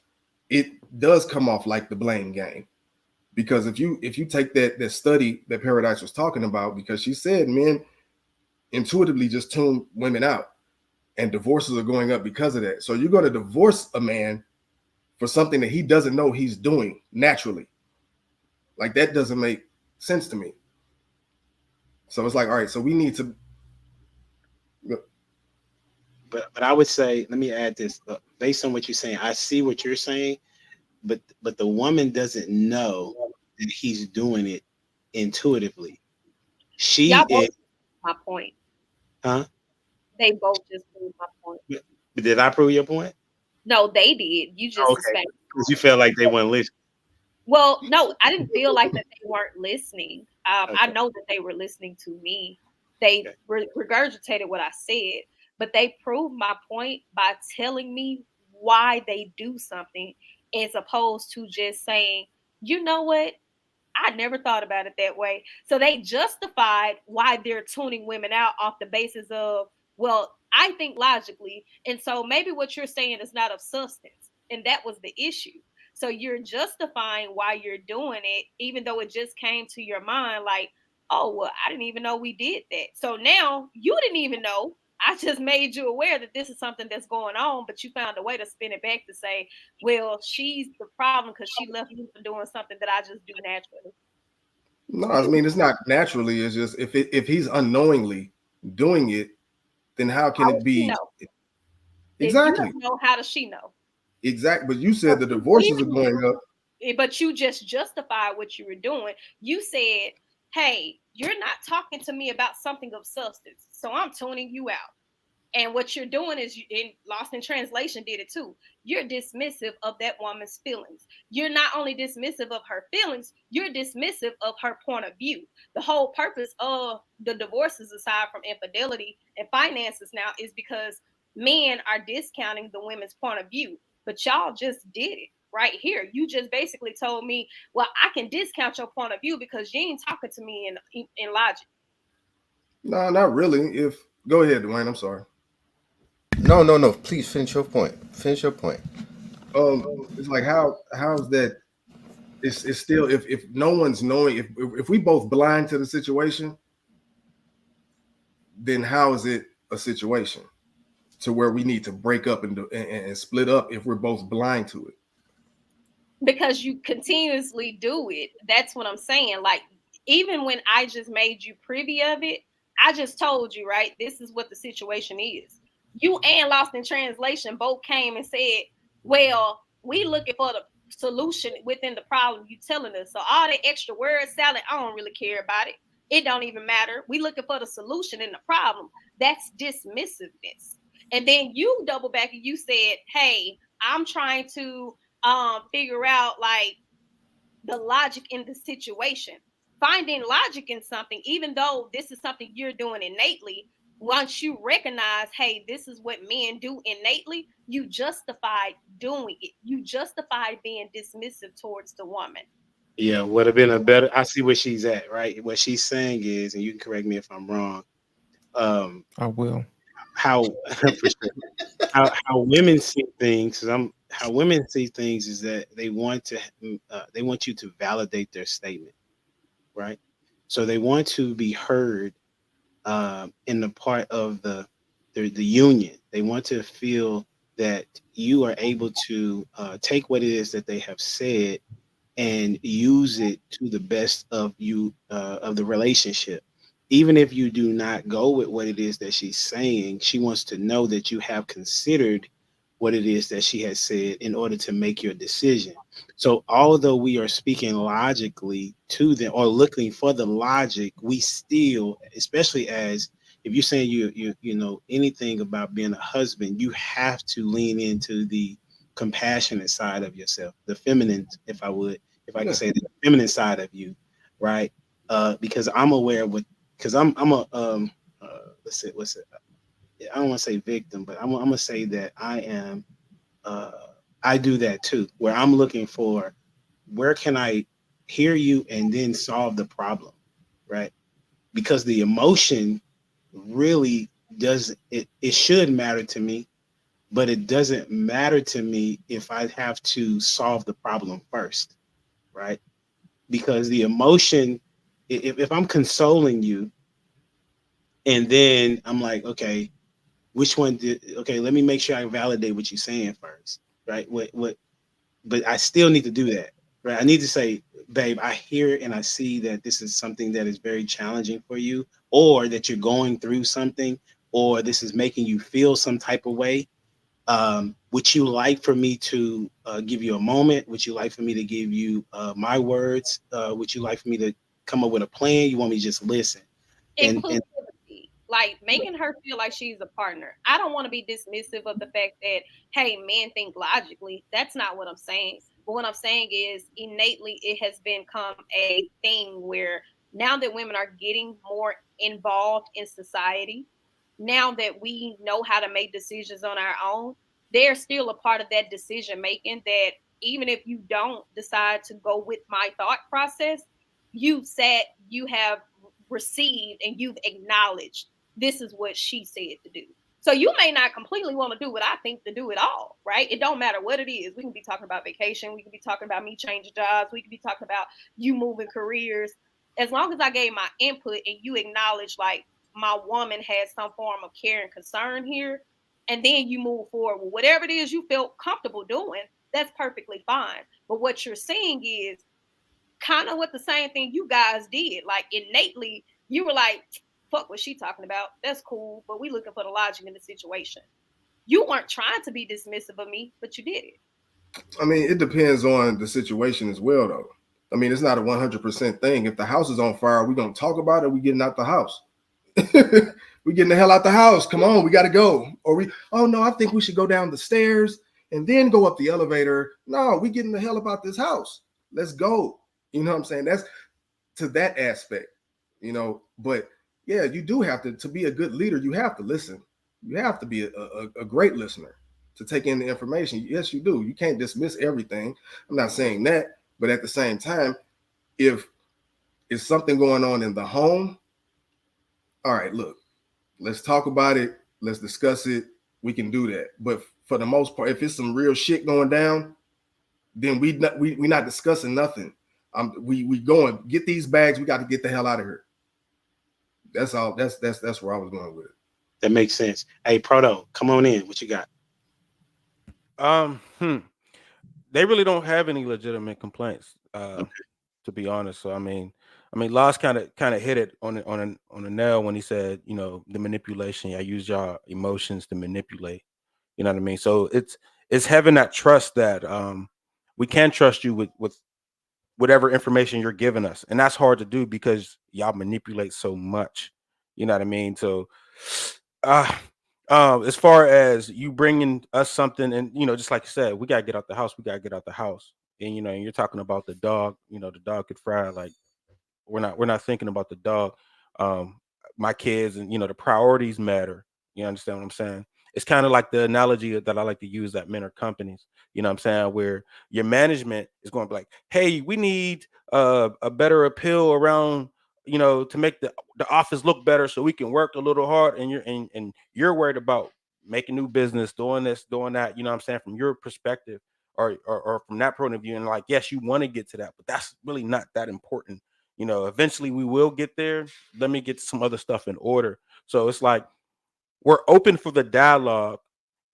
it does come off like the blame game. Because if you take that study that Paradise was talking about, because she said men intuitively just tune women out and divorces are going up because of that. So you're going to divorce a man for something that he doesn't know he's doing naturally. Like that doesn't make sense to me. So it's like, all right, so we need to. But I would say, let me add this. Based on what you're saying, I see what you're saying, but the woman doesn't know that he's doing it intuitively. She Y'all both is. my point. Huh? They both just proved my point. Did I prove your point? No, they did. You just Okay. Because you felt like they weren't listening. Well, no, I didn't feel like that they weren't listening. I Okay. know that they were listening to me. They regurgitated what I said, but they proved my point by telling me why they do something as opposed to just saying, you know what? I never thought about it that way. So they justified why they're tuning women out off the basis of, well, I think logically. And so maybe what you're saying is not of substance. And that was the issue. So you're justifying why you're doing it, even though it just came to your mind like, oh, well, I didn't even know we did that. So now you didn't even know. I just made you aware that this is something that's going on, but you found a way to spin it back to say, well, she's the problem because she left me for doing something that I just do naturally. No, I mean, it's not naturally. It's just if he's unknowingly doing it, then how can it be? Exactly. If you don't know, how does she know? Exactly. But you said the divorces are going up. But you just justified what you were doing. You said, hey, you're not talking to me about something of substance, so I'm tuning you out. And what you're doing is, Lost in Translation did it too. You're dismissive of that woman's feelings. You're not only dismissive of her feelings, you're dismissive of her point of view. The whole purpose of the divorces, aside from infidelity and finances now, is because men are discounting the women's point of view. But y'all just did it right here. You just basically told me, well, I can discount your point of view because you ain't talking to me in logic. No, not really. Go ahead, Dwayne. I'm sorry. No. Please finish your point. Finish your point. It's like how's that? It's still if no one's knowing, if we both blind to the situation, then how is it a situation to where we need to break up and split up if we're both blind to it? Because you continuously do it. That's what I'm saying. Like, even when I just made you privy of it, I just told you, right? This is what the situation is. You and Lost in Translation both came and said, well, we looking for the solution within the problem you telling us. So all the extra word salad, I don't really care about it. It don't even matter. We looking for the solution in the problem. That's dismissiveness. And then you double back and you said, hey, I'm trying to figure out like the logic in the situation. Finding logic in something, even though this is something you're doing innately, once you recognize, hey, this is what men do innately, you justified doing it. You justified being dismissive towards the woman. Yeah, would have been a better. I see where she's at, right? What she's saying is, and you can correct me if I'm wrong. I will. How women see things. How women see things is that they want you to validate their statement, right? So they want to be heard in the part of the the union. They want to feel that you are able to take what it is that they have said and use it to the best of you of the relationship. Even if you do not go with what it is that she's saying, she wants to know that you have considered what it is that she has said in order to make your decision. So although we are speaking logically to them or looking for the logic, we still, especially as if you're saying you know anything about being a husband, you have to lean into the compassionate side of yourself, the feminine, if I could say the feminine side of you, right? Because I'm aware of what, because I'm a let's say what's it? I don't want to say victim, but I'm gonna say that I am. Uh, I do that too, where I'm looking for where can I hear you and then solve the problem, right? Because the emotion really does it. It should matter to me, but it doesn't matter to me if I have to solve the problem first, right? Because the emotion, if I'm consoling you and then I'm like, okay, which one did, okay, let me make sure I validate what you're saying first, right? But I still need to do that, right? I need to say, babe, I hear and I see that this is something that is very challenging for you, or that you're going through something, or this is making you feel some type of way. Would you like for me to give you a moment? Would you like for me to give you my words? Would you like for me to come up with a plan? You want me to just listen? And Inclusivity, like making her feel like she's a partner. I don't want to be dismissive of the fact that, hey, men think logically. That's not what I'm saying. But what I'm saying is innately it has become a thing where now that women are getting more involved in society, now that we know how to make decisions on our own, they're still a part of that decision making, that even if you don't decide to go with my thought process, you have received and you've acknowledged this is what she said to do. So you may not completely want to do what I think to do at all, right? It don't matter what it is. We can be talking about vacation. We can be talking about me changing jobs. We can be talking about you moving careers. As long as I gave my input and you acknowledge like my woman has some form of care and concern here, and then you move forward with whatever it is you feel comfortable doing, that's perfectly fine. But what you're saying is kind of what the same thing you guys did. Like innately, you were like, fuck what she talking about. That's cool, but we looking for the logic in the situation. You weren't trying to be dismissive of me, but you did it. I mean, it depends on the situation as well, though. I mean, it's not a 100% thing. If the house is on fire, we gonna talk about it. We getting out the house. We getting the hell out the house. Come on, we got to go. Or oh no, I think we should go down the stairs and then go up the elevator. No, we getting the hell about this house. Let's go. You know what I'm saying? That's to that aspect, you know. But yeah, you do have to be a good leader. You have to listen. You have to be a great listener to take in the information. Yes, you do. You can't dismiss everything. I'm not saying that, but at the same time, if it's something going on in the home, all right, look, let's talk about it. Let's discuss it. We can do that. But for the most part, if it's some real shit going down, then we not discussing nothing. We going get these bags. We got to get the hell out of here. That's all. That's where I was going with it. That makes sense. Hey, Proto, come on in. What you got? They really don't have any legitimate complaints, to be honest. So I mean, Loss kind of hit it on a nail when he said, you know, the manipulation. I use y'all emotions to manipulate. You know what I mean? So it's having that trust that we can trust you with whatever information you're giving us, and that's hard to do because y'all manipulate so much. You know what I mean? So, as far as you bringing us something, and you know, just like you said, we gotta get out the house. We gotta get out the house, and you know, and you're talking about the dog. You know, the dog could fry. Like we're not thinking about the dog. My kids, and you know, the priorities matter. You understand what I'm saying? It's kind of like the analogy that I like to use, that men are companies. You know what I'm saying? Where your management is going to be like, hey, we need a better appeal around, you know, to make the office look better so we can work a little hard. And you're worried about making new business, doing this, doing that, you know what I'm saying, from your perspective or from that point of view. And like, yes, you want to get to that, but that's really not that important. You know, eventually we will get there. Let me get some other stuff in order. So it's like, we're open for the dialogue,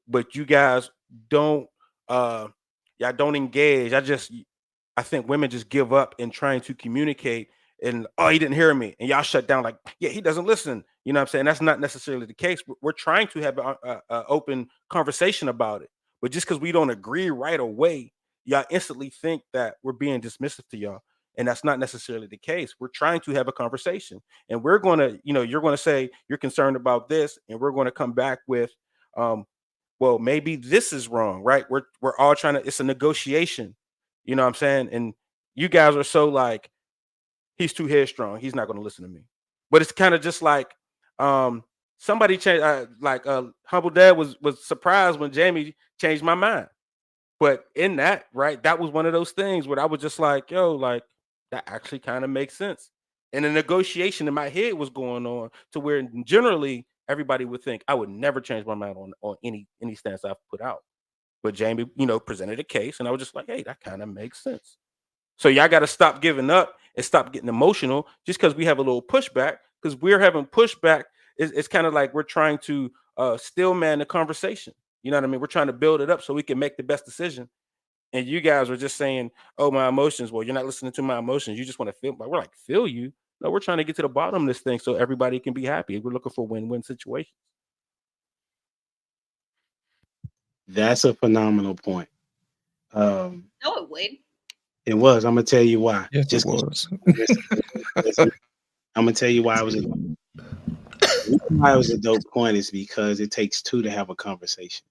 but you guys don't y'all don't engage. I think women just give up in trying to communicate, and oh, he didn't hear me, and y'all shut down like, yeah, he doesn't listen. You know what I'm saying? That's not necessarily the case. We're trying to have an open conversation about it, but just because we don't agree right away, y'all instantly think that we're being dismissive to y'all, and that's not necessarily the case. We're trying to have a conversation, and we're going to, you're going to say you're concerned about this, and we're going to come back with, well, maybe this is wrong, right? We're all trying to. It's a negotiation, you know what I'm saying? And you guys are so like, he's too headstrong. He's not going to listen to me. But it's kind of just like, somebody changed. Humble Dad was surprised when Jamie changed my mind. But in that, right, that was one of those things where I was just like, yo, like that actually kind of makes sense. And the negotiation in my head was going on to where generally everybody would think I would never change my mind on any stance I've put out. But Jamie, presented a case, and I was just like, hey, that kind of makes sense. So y'all got to stop giving up and stop getting emotional just because we have a little pushback, because we're having pushback. It's kind of like we're trying to still man the conversation. You know what I mean? We're trying to build it up so we can make the best decision. And you guys are just saying, oh, my emotions. Well, you're not listening to my emotions. You just want to feel. We're like, feel you. No, we're trying to get to the bottom of this thing so everybody can be happy. We're looking for win-win situations. That's a phenomenal point. No, it wouldn't. It was. I'm gonna tell you why. Yes, Just it was. I'm gonna tell you why it was a dope point is because it takes two to have a conversation,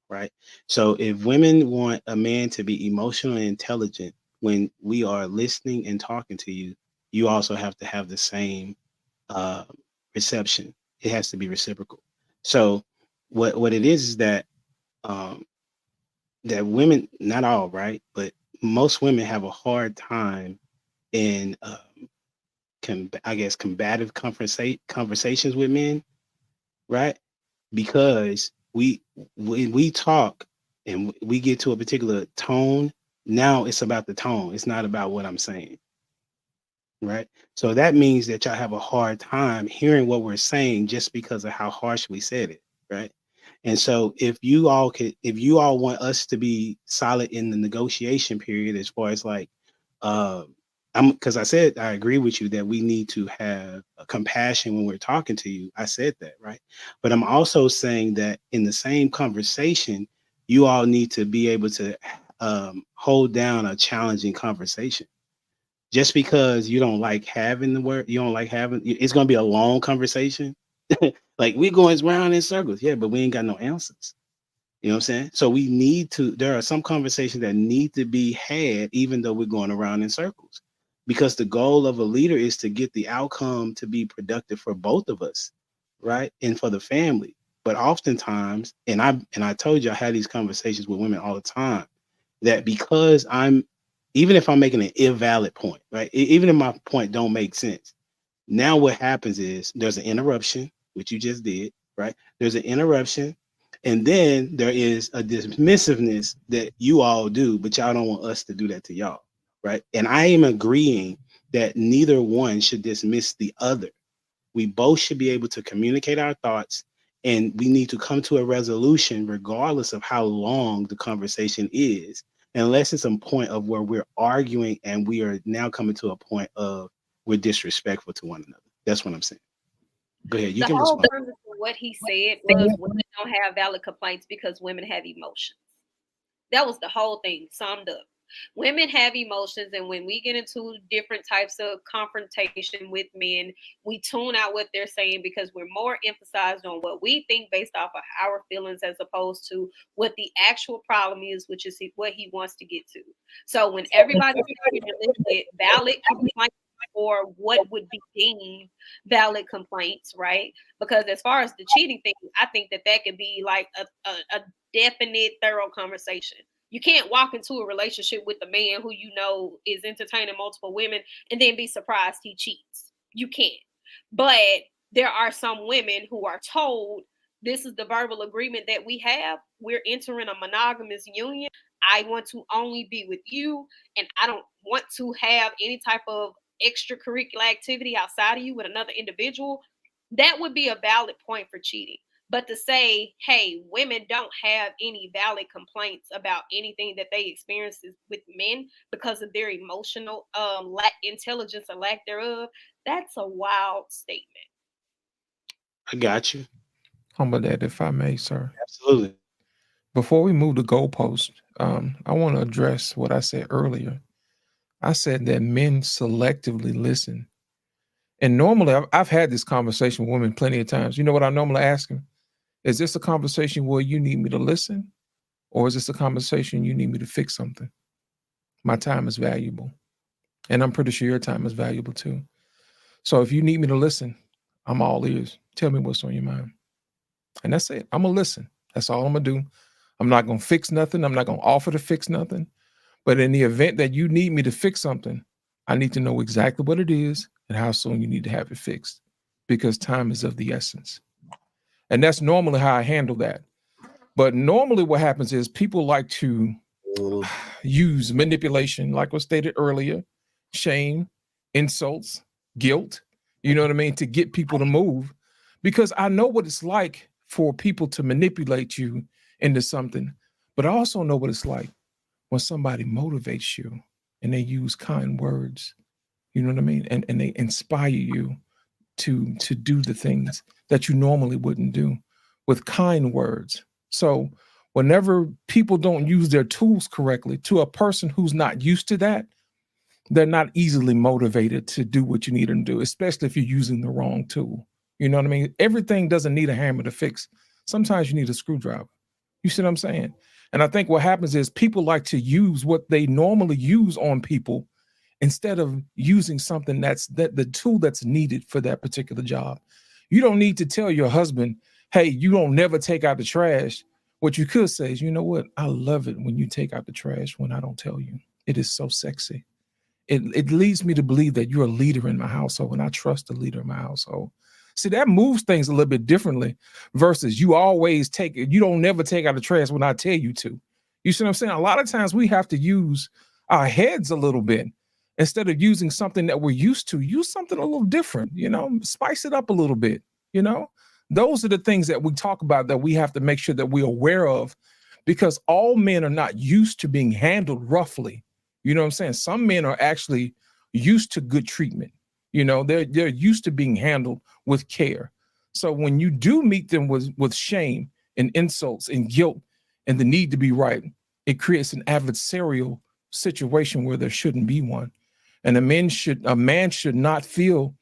right? So if women want a man to be emotionally intelligent when we are listening and talking to you, you also have to have the same reception. It has to be reciprocal. So what it is that that women, not all, right, but most women have a hard time in combative conversations with men, right? Because when we talk and we get to a particular tone, now it's about the tone. It's not about what I'm saying, right? So that means that y'all have a hard time hearing what we're saying just because of how harsh we said it, right? And so if you all want us to be solid in the negotiation period, as far as like, because I said I agree with you that we need to have a compassion when we're talking to you. I said that, right? But I'm also saying that in the same conversation, you all need to be able to hold down a challenging conversation. Just because you don't like having it's going to be a long conversation. Like we're going round in circles. Yeah, but we ain't got no answers. You know what I'm saying? So there are some conversations that need to be had, even though we're going around in circles, because the goal of a leader is to get the outcome to be productive for both of us, right? And for the family. But oftentimes, and I told you I had these conversations with women all the time, that because even if I'm making an invalid point, right? Even if my point don't make sense, now what happens is there's an interruption, which you just did, right? There's an interruption, and then there is a dismissiveness that you all do, but y'all don't want us to do that to y'all, right? And I am agreeing that neither one should dismiss the other. We both should be able to communicate our thoughts, and we need to come to a resolution regardless of how long the conversation is, unless it's a point of where we're arguing and we are now coming to a point of we're disrespectful to one another. That's what I'm saying. Go ahead. You The can whole respond. premise of what he said was women don't have valid complaints because women have emotions. That was the whole thing summed up. Women have emotions, and when we get into different types of confrontation with men, we tune out what they're saying because we're more emphasized on what we think based off of our feelings as opposed to what the actual problem is, which is what he wants to get to. So when everybody's valid complaints or what would be deemed valid complaints, right? Because as far as the cheating thing, I think that could be like a definite, thorough conversation. You can't walk into a relationship with a man who you know is entertaining multiple women and then be surprised he cheats. You can't. But there are some women who are told this is the verbal agreement that we have. We're entering a monogamous union. I want to only be with you, and I don't want to have any type of extracurricular activity outside of you with another individual. that would be a valid point for cheating. But to say, hey, women don't have any valid complaints about anything that they experience with men because of their emotional intelligence or lack thereof, that's a wild statement. I got you. Humble that, if I may, sir. Absolutely. Before we move to goalpost, I want to address what I said earlier. I said that men selectively listen. And normally, I've had this conversation with women plenty of times. You know what I normally ask them? Is this a conversation where you need me to listen? Or is this a conversation you need me to fix something? My time is valuable. And I'm pretty sure your time is valuable too. So if you need me to listen, I'm all ears. Tell me what's on your mind. And that's it. I'm going to listen. That's all I'm going to do. I'm not going to fix nothing. I'm not going to offer to fix nothing. But in the event that you need me to fix something, I need to know exactly what it is and how soon you need to have it fixed, because time is of the essence. And that's normally how I handle that. But normally what happens is people like to use manipulation, like was stated earlier, shame, insults, guilt, you know what I mean, to get people to move. Because I know what it's like for people to manipulate you into something, but I also know what it's like when somebody motivates you and they use kind words, you know what I mean? And they inspire you to do the things that you normally wouldn't do with kind words. So whenever people don't use their tools correctly, to a person who's not used to that, they're not easily motivated to do what you need them to do, especially if you're using the wrong tool. You know what I mean? Everything doesn't need a hammer to fix. Sometimes you need a screwdriver. You see what I'm saying? And I think what happens is people like to use what they normally use on people instead of using something that's the tool that's needed for that particular job. You don't need to tell your husband, hey, you don't never take out the trash. What you could say is, you know what? I love it when you take out the trash when I don't tell you. It is so sexy. It leads me to believe that you're a leader in my household, and I trust the leader in my household. See, that moves things a little bit differently versus you always take it. You don't never take out the trash when I tell you to. You see what I'm saying? A lot of times we have to use our heads a little bit. Instead of using something that we're used to, use something a little different, you know, spice it up a little bit, you know. Those are the things that we talk about that we have to make sure that we're aware of, because all men are not used to being handled roughly. You know what I'm saying? Some men are actually used to good treatment. You know, they're used to being handled with care. So when you do meet them with shame and insults and guilt and the need to be right, it creates an adversarial situation where there shouldn't be one. And a man should not feel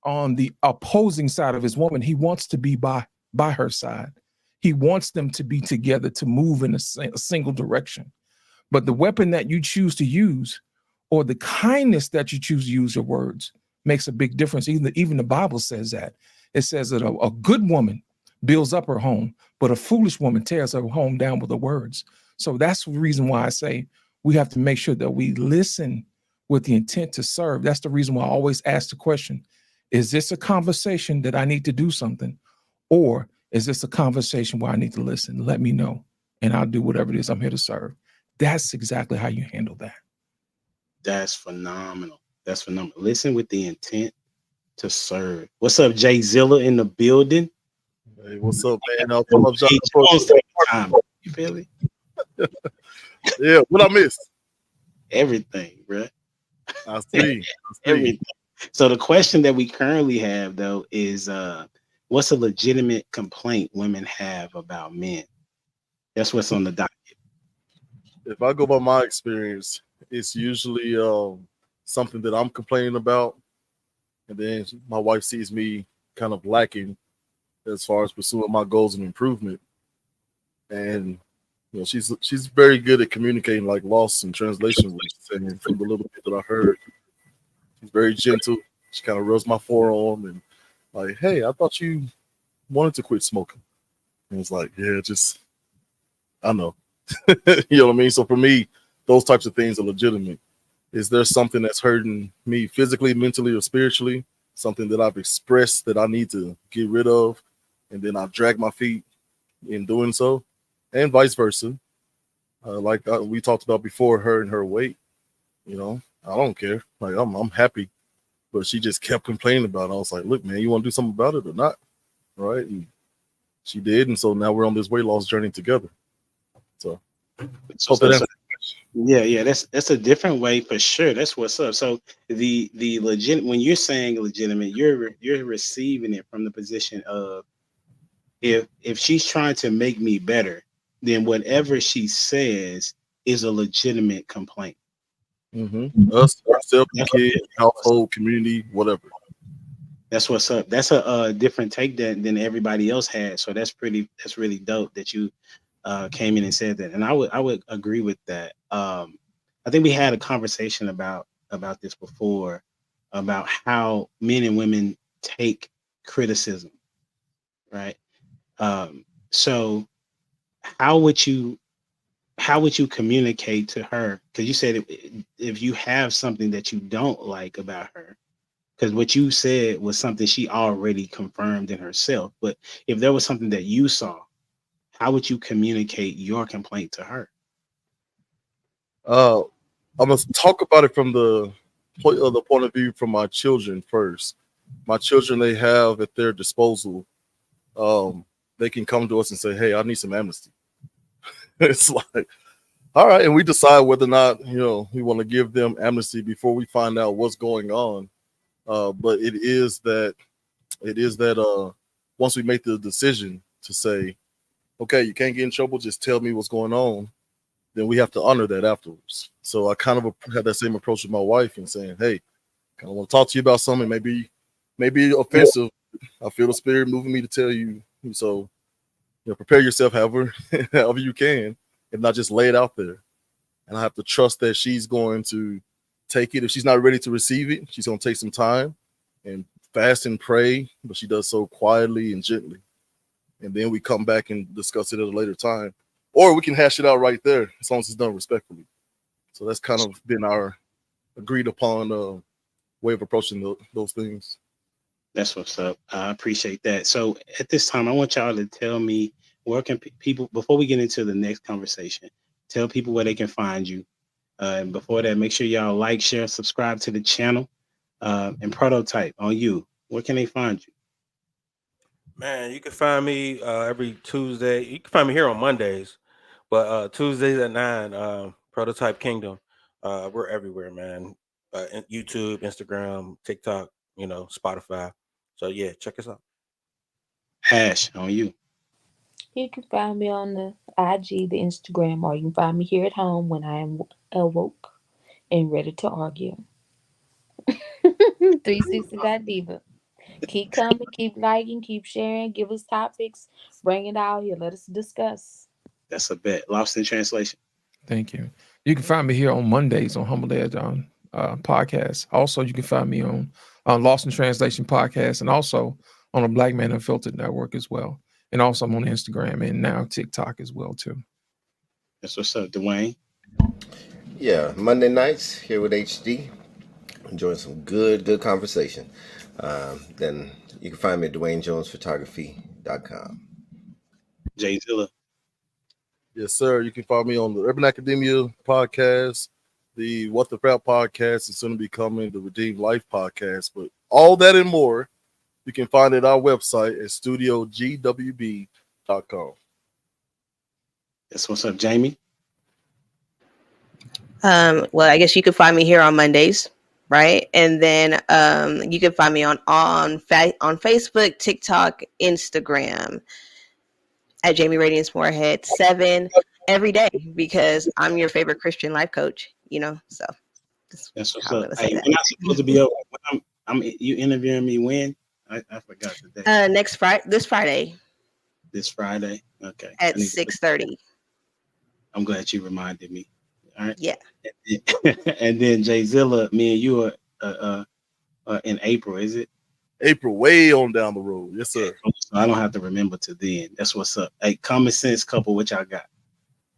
on the opposing side of his woman. He wants to be by her side. He wants them to be together to move in a single direction. But the weapon that you choose to use, or the kindness that you choose to use your words, makes a big difference. Even the Bible says that. It says that a good woman builds up her home, but a foolish woman tears her home down with her words. So that's the reason why I say we have to make sure that we listen with the intent to serve. That's the reason why I always ask the question, is this a conversation that I need to do something? Or is this a conversation where I need to listen? Let me know, and I'll do whatever it is I'm here to serve. That's exactly how you handle that. That's phenomenal. That's phenomenal. Listen with the intent to serve. What's up, Jay Zilla in the building? Hey, what's up, man? I'll come up, you feel me? Yeah, what I missed? Everything, bro. I see. Everything. So the question that we currently have, though, is what's a legitimate complaint women have about men? That's what's on the docket. If I go by my experience, it's usually something that I'm complaining about, and then my wife sees me kind of lacking as far as pursuing my goals and improvement. And you know, she's very good at communicating, like lost in translation words. And from the little bit that I heard, she's very gentle. She kind of rubs my forearm and like, hey, I thought you wanted to quit smoking. And it's like, yeah, just I know. You know what I mean? So for me, those types of things are legitimate. Is there something that's hurting me physically, mentally, or spiritually? Something that I've expressed that I need to get rid of, and then I drag my feet in doing so, and vice versa. We talked about before, her and her weight. You know, I don't care. Like I'm happy, but she just kept complaining about it. I was like, look, man, you want to do something about it or not? Right? And she did, and so now we're on this weight loss journey together. So, hope that answers. Yeah, that's a different way for sure. That's what's up. So the legit, when you're saying legitimate, you're receiving it from the position of if she's trying to make me better, then whatever she says is a legitimate complaint. Us, ourselves, the kid, household, community, whatever. That's what's up. That's a different take than everybody else had. So that's really dope that you came in and said that. And I would agree with that. I think we had a conversation about this before, about how men and women take criticism, right? So how would you communicate to her? Because you said if you have something that you don't like about her, because what you said was something she already confirmed in herself. But if there was something that you saw, how would you communicate your complaint to her? I must talk about it from the point of view from my children first. My children, they have at their disposal, they can come to us and say, hey, I need some amnesty. It's like, all right. And we decide whether or not, we want to give them amnesty before we find out what's going on. But it is that once we make the decision to say, okay, you can't get in trouble, just tell me what's going on, then we have to honor that afterwards. So I kind of had that same approach with my wife and saying, hey, kind of want to talk to you about something, maybe offensive. I feel the spirit moving me to tell you. So, prepare yourself however you can, and not just lay it out there. And I have to trust that she's going to take it. If she's not ready to receive it, she's going to take some time and fast and pray, but she does so quietly and gently. And then we come back and discuss it at a later time. Or we can hash it out right there, as long as it's done respectfully. So that's kind of been our agreed upon way of approaching those things. That's what's up. I appreciate that. So at this time, I want y'all to tell me where can people, before we get into the next conversation, tell people where they can find you. And before that, make sure y'all like, share, subscribe to the channel, and Prototype on you. Where can they find you? Man, you can find me every Tuesday. You can find me here on Mondays, but Tuesdays at 9, Prototype Kingdom. We're everywhere, man. YouTube, Instagram, TikTok, Spotify. So yeah, check us out. Ash, on you. You can find me on the IG, the Instagram, or you can find me here at home when I am awoke and ready to argue. 360 Diva. Keep coming, keep liking, keep sharing, give us topics, bring it out here, let us discuss. That's a bet. Lost in translation. Thank you. You can find me here on Mondays on Humble Edge on podcast. Also, you can find me on Lost in Translation podcast, and also on a Black Man Unfiltered network as well. And also I'm on Instagram and now TikTok as well too. That's what's up, Dwayne. Yeah, Monday nights here with HD. Enjoying some good conversation. Then you can find me at DwayneJonesPhotography.com. Jay Zilla. Yes, sir. You can find me on the Urban Academia podcast, the What the Rap podcast, and soon to be coming the Redeemed Life podcast. But all that and more, you can find at our website at studiogwb.com. That's what's up, Jamie. Well, I guess you can find me here on Mondays, right? And then you can find me on Facebook, TikTok, Instagram at Jamie Radiance Moorhead 7 every day, because I'm your favorite Christian life coach, so that's what's up. Hey, we're not supposed to be over. You interviewing me when? I forgot the day. This Friday. This Friday? Okay. At 6:30. I'm glad you reminded me. All right. Yeah. And then Jay Zilla, me and you are in April, is it? April, way on down the road. Yes, sir. So I don't have to remember to then. That's what's up. Hey, Common Sense Couple, what y'all got?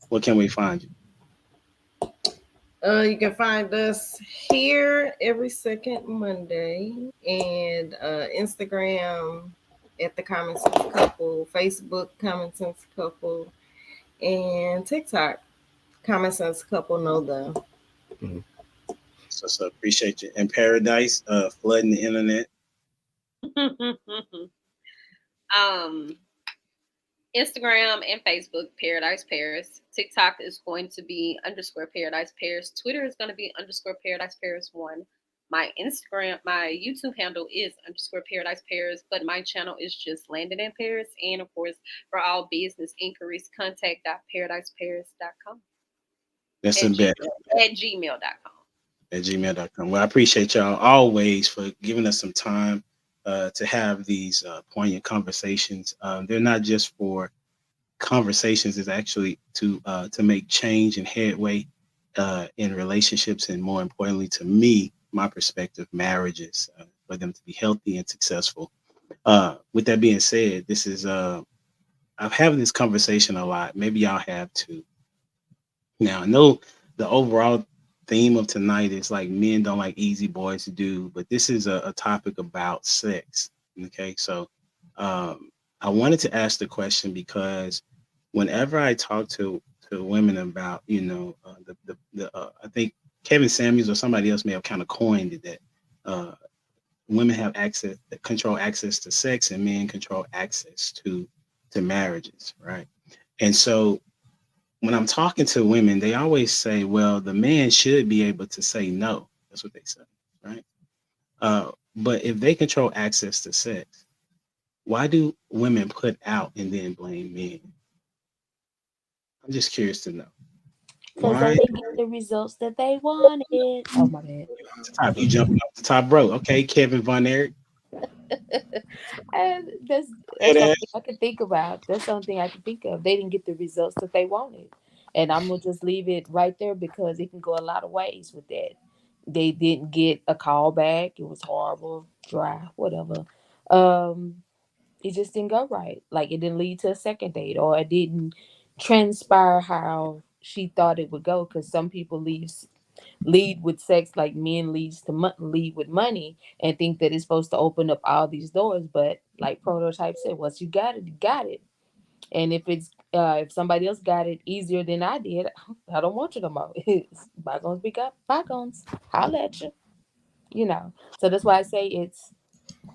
Where can we find you? You can find us here every second Monday, and Instagram at the Common Sense Couple, Facebook Common Sense Couple, and TikTok Common Sense Couple. Know them. So appreciate you. And Paradise, flooding the internet. Instagram and Facebook, Paradise Paris. TikTok is going to be _Paradise Paris. Twitter is going to be _Paradise Paris 1. My YouTube handle is _Paradise Paris, but my channel is just Landed in Paris. And of course, for all business inquiries, contact.paradiseparis.com. That's in bed. At gmail.com. At gmail.com. Well, I appreciate y'all always for giving us some time to have these poignant conversations. They're not just for conversations; it's actually to make change and headway in relationships, and more importantly, to me, my perspective, marriages, for them to be healthy and successful. With that being said, this is I'm having this conversation a lot. Maybe y'all have too. Now, I know the overall theme of tonight is like men don't like easy, boys do, but this is a topic about sex. Okay, so I wanted to ask the question because whenever I talk to women about, I think Kevin Samuels or somebody else may have kind of coined it that women have control access to sex, and men control access to marriages, right? And so when I'm talking to women, they always say, well, the man should be able to say no. That's what they say, right? But if they control access to sex, why do women put out and then blame men? I'm just curious to know. Because they didn't get the results that they wanted. Oh, my bad. You jumping off the top, bro. Okay, Kevin Von Erich. And that's something I can think about. That's something I can think of. They didn't get the results that they wanted. And I'm going to just leave it right there because it can go a lot of ways with that. They didn't get a call back. It was horrible, dry, whatever. It just didn't go right. Like, it didn't lead to a second date, or it didn't transpire how she thought it would go, because some people lead with sex like men lead with money and think that it's supposed to open up all these doors. But like Prototype said, once you got it, you got it. And if it's if somebody else got it easier than I did, I don't want you no more. Bygones be bygones. Holla at you. So that's why I say it's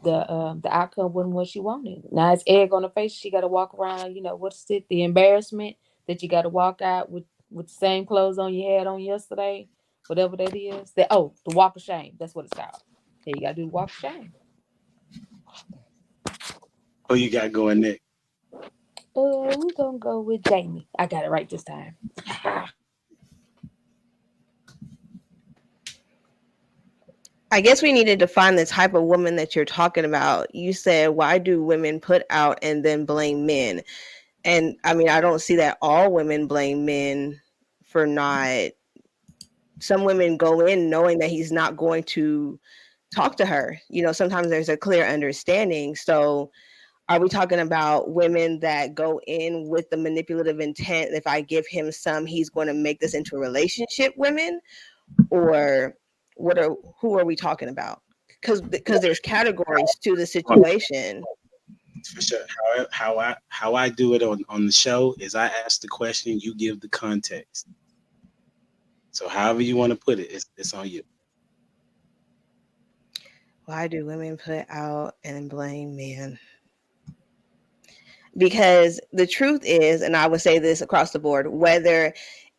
the outcome wasn't what she wanted. Now it's egg on her face. She got to walk around. What's it? The embarrassment that you got to walk out with the same clothes on you had on yesterday, whatever that is. The walk of shame. That's what it's called. Yeah, you got to do the walk of shame. Who you got going next? We're gonna go with Jamie. I got it right this time. I guess we need to define the type of woman that you're talking about. You said, why do women put out and then blame men? And I mean, I don't see that all women blame men for not. Some women go in knowing that he's not going to talk to her. Sometimes there's a clear understanding. So are we talking about women that go in with the manipulative intent? If I give him some, he's going to make this into a relationship, women? Or who are we talking about? Because there's categories to the situation. For sure. How I do it on the show is I ask the question, you give the context. So however you want to put it, it's on you. Why do women put out and blame men? Because the truth is, and I would say this across the board, whether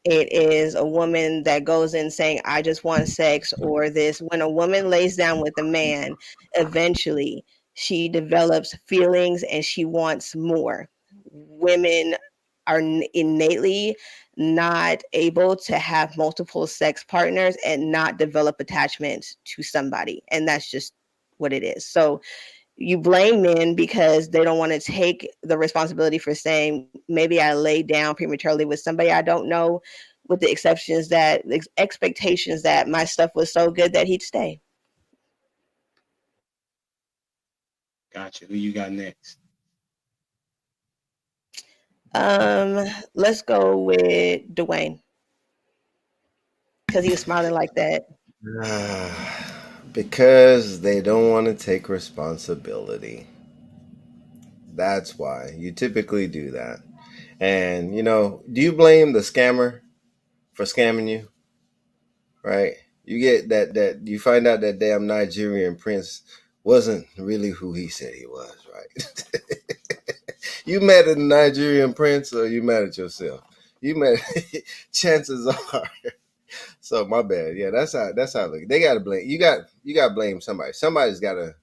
it is a woman that goes in saying, I just want sex, or this, when a woman lays down with a man, eventually she develops feelings and she wants more. Women are innately not able to have multiple sex partners and not develop attachment to somebody. And that's just what it is. So you blame men because they don't want to take the responsibility for saying, maybe I laid down prematurely with somebody I don't know, with the expectations that my stuff was so good that he'd stay. Gotcha. Who you got next? Let's go with Dwayne, because he was smiling like that. Because they don't want to take responsibility. That's why you typically do that. And do you blame the scammer for scamming you? Right? You get that you find out that damn Nigerian prince wasn't really who he said he was, right? You mad at the Nigerian prince or you mad at yourself? You mad chances are. So my bad. Yeah, that's how I look. They gotta blame you got to blame somebody. Somebody's gotta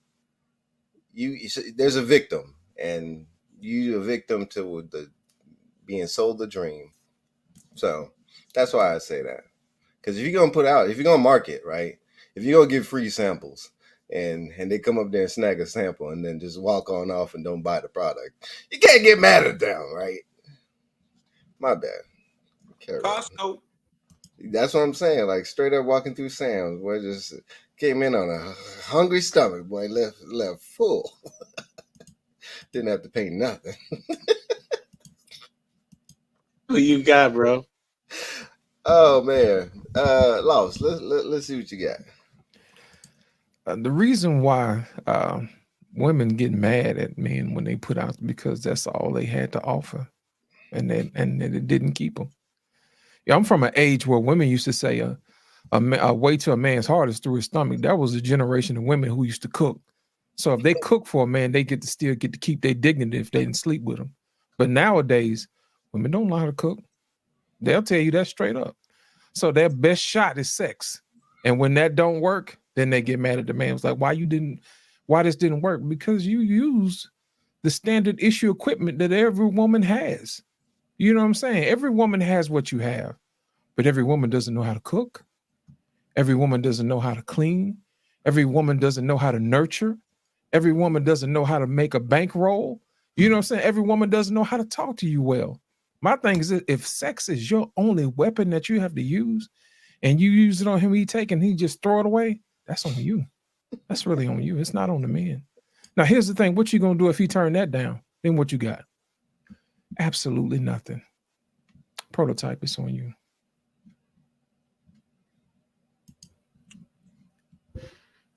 there's a victim and you a victim to the being sold the dream. So that's why I say that. Because if you're gonna put out, if you're gonna market, right? If you're gonna give free samples and they come up there and snag a sample and then just walk on off and don't buy the product, you can't get mad at them, right? My bad. Costco. That's what I'm saying. Like straight up walking through Sam's, boy, just came in on a hungry stomach, boy, left full. Didn't have to pay nothing. Who you got, bro? Oh man, Lost. Let's see what you got. The reason why women get mad at men when they put out because that's all they had to offer, and it didn't keep them. Yeah, I'm from an age where women used to say a way to a man's heart is through his stomach. That was a generation of women who used to cook. So if they cook for a man, they still get to keep their dignity if they didn't sleep with him. But nowadays, women don't know how to cook. They'll tell you that straight up. So their best shot is sex. And when that don't work, then they get mad at the man. It's like, why this didn't work? Because you use the standard issue equipment that every woman has. You know what I'm saying? Every woman has what you have, but every woman doesn't know how to cook. Every woman doesn't know how to clean. Every woman doesn't know how to nurture. Every woman doesn't know how to make a bankroll. You know what I'm saying? Every woman doesn't know how to talk to you well. My thing is that if sex is your only weapon that you have to use and you use it on him, he just throw it away, that's on you. That's really on you. It's not on the man. Now, here's the thing. What you going to do if he turn that down? Then what you got? Absolutely nothing. Prototype is on you.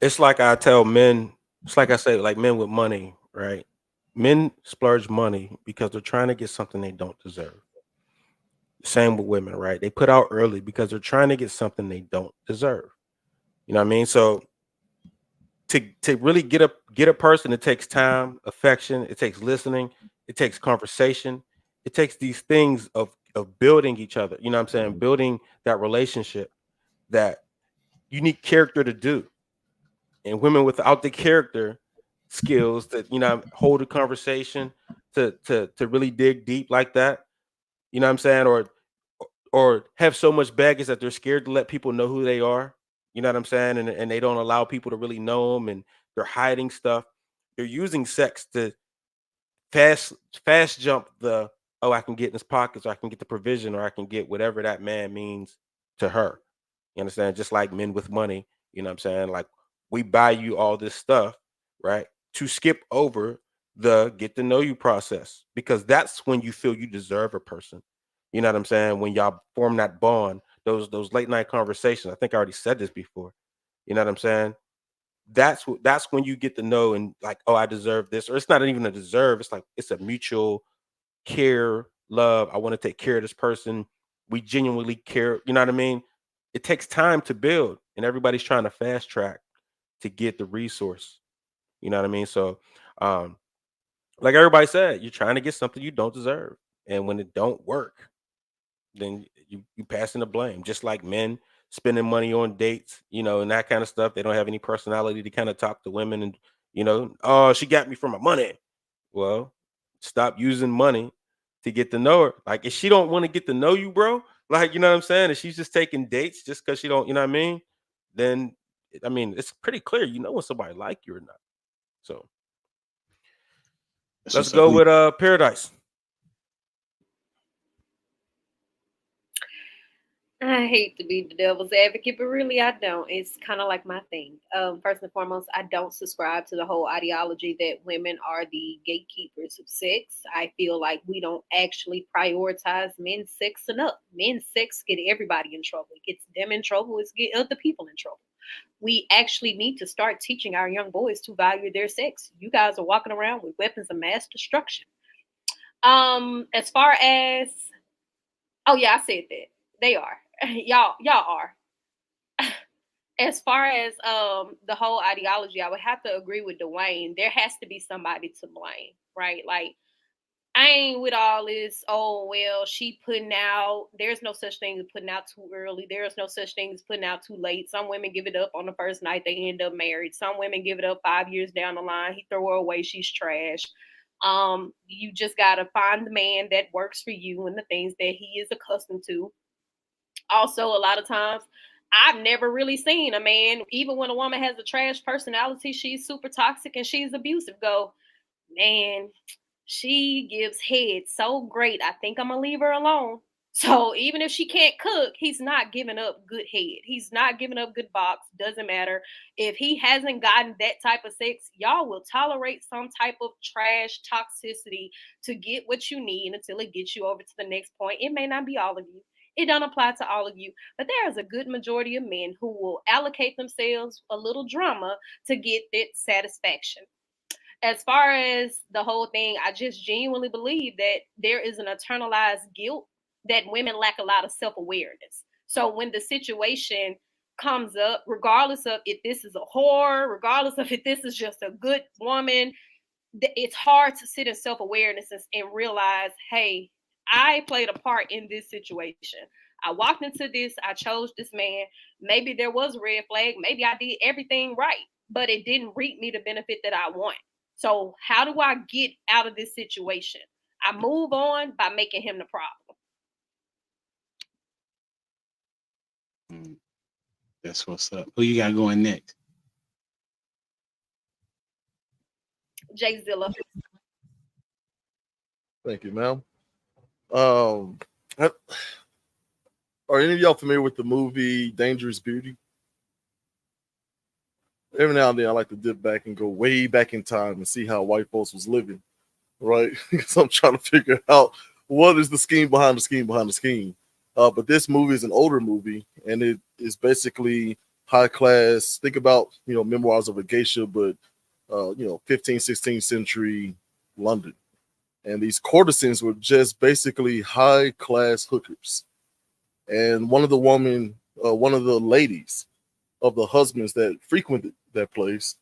It's like I tell men, it's like I say, like men with money, right? Men splurge money because they're trying to get something they don't deserve. Same with women, right? They put out early because they're trying to get something they don't deserve. You know what I mean? So to really get a person, it takes time, affection, it takes listening, it takes conversation, it takes these things of building each other. You know what I'm saying? Building that relationship that you need character to do. And women without the character skills that, you know, hold a conversation to really dig deep like that, you know what I'm saying? Or have so much baggage that they're scared to let people know who they are. You know what I'm saying? And they don't allow people to really know them, and they're hiding stuff. They're using sex to fast jump the, oh, I can get in his pockets, or I can get the provision, or I can get whatever that man means to her. You understand? Just like men with money, you know what I'm saying? Like, we buy you all this stuff, right? To skip over the get to know you process, because that's when you feel you deserve a person. You know what I'm saying? When y'all form that bond, those late night conversations. I think I already said this before. You know what I'm saying? That's when you get to know and like, oh, I deserve this, or it's not even a deserve. It's like it's a mutual care, love. I want to take care of this person. We genuinely care. You know what I mean? It takes time to build, and everybody's trying to fast track to get the resource. You know what I mean? So, like everybody said, you're trying to get something you don't deserve, and when it don't work, then you passing the blame. Just like men spending money on dates, you know, and that kind of stuff. They don't have any personality to kind of talk to women, and you know, oh, she got me for my money. Well, stop using money to get to know her. Like, if she don't want to get to know you, bro, like, you know what I'm saying? If she's just taking dates just because she don't, you know what I mean? Then, I mean, it's pretty clear, you know, when somebody like you or not. So let's go with Paradise. I hate to be the devil's advocate, but really I don't. It's kind of like my thing. First and foremost, I don't subscribe to the whole ideology that women are the gatekeepers of sex. I feel like we don't actually prioritize men's sex enough. Men's sex get everybody in trouble. It gets them in trouble. It's get other people in trouble. We actually need to start teaching our young boys to value their sex. You guys are walking around with weapons of mass destruction. As far as, oh yeah, I said that. They are. Y'all are. As far as the whole ideology, I would have to agree with Dwayne. There has to be somebody to blame, right? Like, I ain't with all this, oh, well, she putting out, there's no such thing as putting out too early. There's no such thing as putting out too late. Some women give it up on the first night, they end up married. Some women give it up 5 years down the line. He throw her away, she's trash. You just got to find the man that works for you and the things that he is accustomed to. Also, a lot of times, I've never really seen a man, even when a woman has a trash personality, she's super toxic and she's abusive, go, man, she gives head so great. I think I'm gonna leave her alone. So even if she can't cook, he's not giving up good head. He's not giving up good box. Doesn't matter. If he hasn't gotten that type of sex, y'all will tolerate some type of trash toxicity to get what you need until it gets you over to the next point. It may not be all of you. It don't apply to all of you, but there is a good majority of men who will allocate themselves a little drama to get that satisfaction. As far as the whole thing, I just genuinely believe that there is an internalized guilt that women lack a lot of self-awareness. So when the situation comes up, regardless of if this is a whore, regardless of if this is just a good woman, it's hard to sit in self-awareness and realize, hey, I played a part in this situation. I walked into this, I chose this man. Maybe there was a red flag, maybe I did everything right, but it didn't reap me the benefit that I want. So how do I get out of this situation? I move on by making him the problem. That's what's up. Who you got going next? Jay Zilla. Thank you, ma'am. Are any of y'all familiar with the movie Dangerous Beauty? Every now and then I like to dip back and go way back in time and see how white folks was living, right? Because I'm trying to figure out what is the scheme behind the scheme behind the scheme. But this movie is an older movie, and it is basically high class. Think about, Memoirs of a Geisha, but 15th, 16th century London. And these courtesans were just basically high class hookers. And one of the ladies of the husbands that frequented that place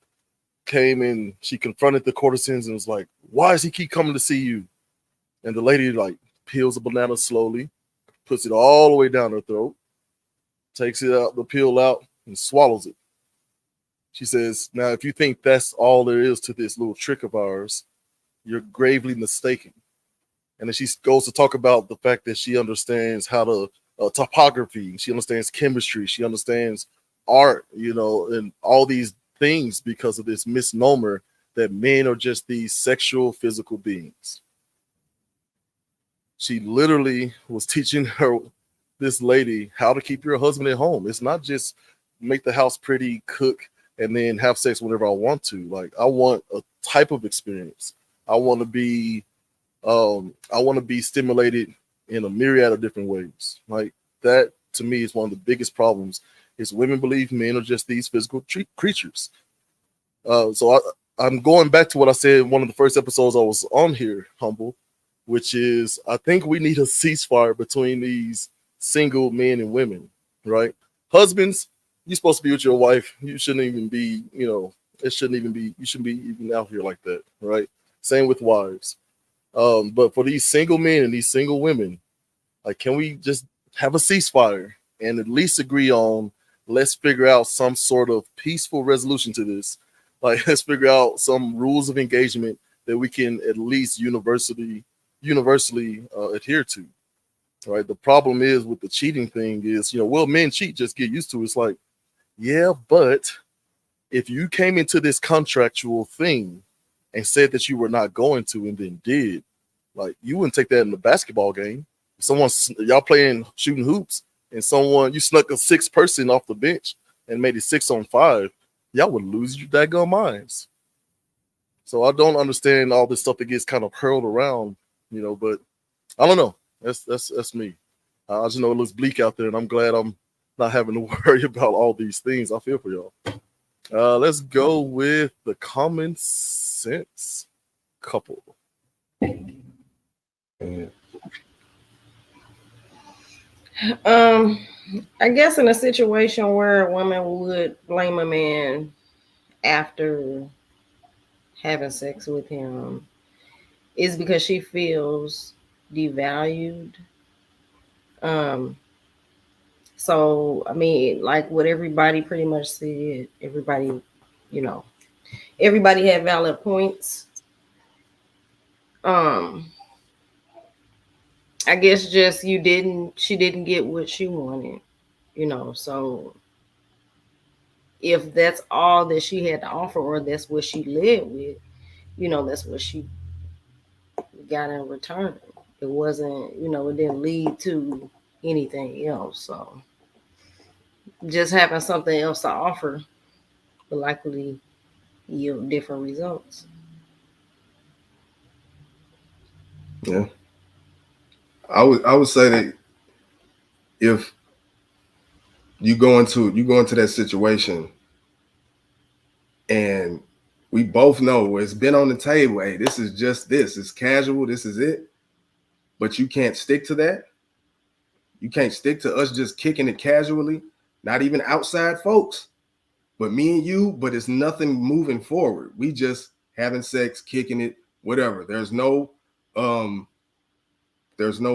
came in. She confronted the courtesans and was like, "Why does he keep coming to see you?" And the lady like peels a banana slowly, puts it all the way down her throat, takes it out, the peel out, and swallows it. She says, "Now, if you think that's all there is to this little trick of ours, you're gravely mistaken." And then she goes to talk about the fact that she understands how to topography, she understands chemistry, she understands art, and all these things because of this misnomer that men are just these sexual, physical beings. She literally was teaching this lady how to keep your husband at home. It's not just make the house pretty, cook, and then have sex whenever I want to. Like, I want a type of experience. I want to be stimulated in a myriad of different ways. Like, that to me is one of the biggest problems, is women believe men are just these physical creatures. So I'm going back to what I said in one of the first episodes I was on here, Humble, which is I think we need a ceasefire between these single men and women, right? Husbands, you're supposed to be with your wife. You shouldn't even be, you shouldn't be even out here like that, right? Same with wives. But for these single men and these single women, like, can we just have a ceasefire and at least agree on, let's figure out some sort of peaceful resolution to this. Like, let's figure out some rules of engagement that we can at least universally adhere to. Right. The problem is with the cheating thing is, men cheat, just get used to it. It's like, yeah, but if you came into this contractual thing and said that you were not going to and then did, like, you wouldn't take that in the basketball game. Y'all playing shooting hoops and you snuck a 6th person off the bench and made it 6-on-5, y'all would lose your daggone minds. So I don't understand all this stuff that gets kind of hurled around, but I don't know. That's me. I just know it looks bleak out there, and I'm glad I'm not having to worry about all these things. I feel for y'all. Let's go with the common sense couple. I guess in a situation where a woman would blame a man after having sex with him is because she feels devalued. So I mean, like what everybody pretty much said, everybody, you know, everybody had valid points. I guess just she didn't get what she wanted, you know. So if that's all that she had to offer, or that's what she led with, you know, that's what she got in return. It wasn't, you know, it didn't lead to anything else. So just having something else to offer will likely yield different results. Yeah. I would say that if you go into that situation and we both know it's been on the table, hey, this is just this, it's casual, this is it, but you can't stick to that. You can't stick to us just kicking it casually, not even outside folks, but me and you, but it's nothing moving forward. We just having sex, kicking it, whatever. There's no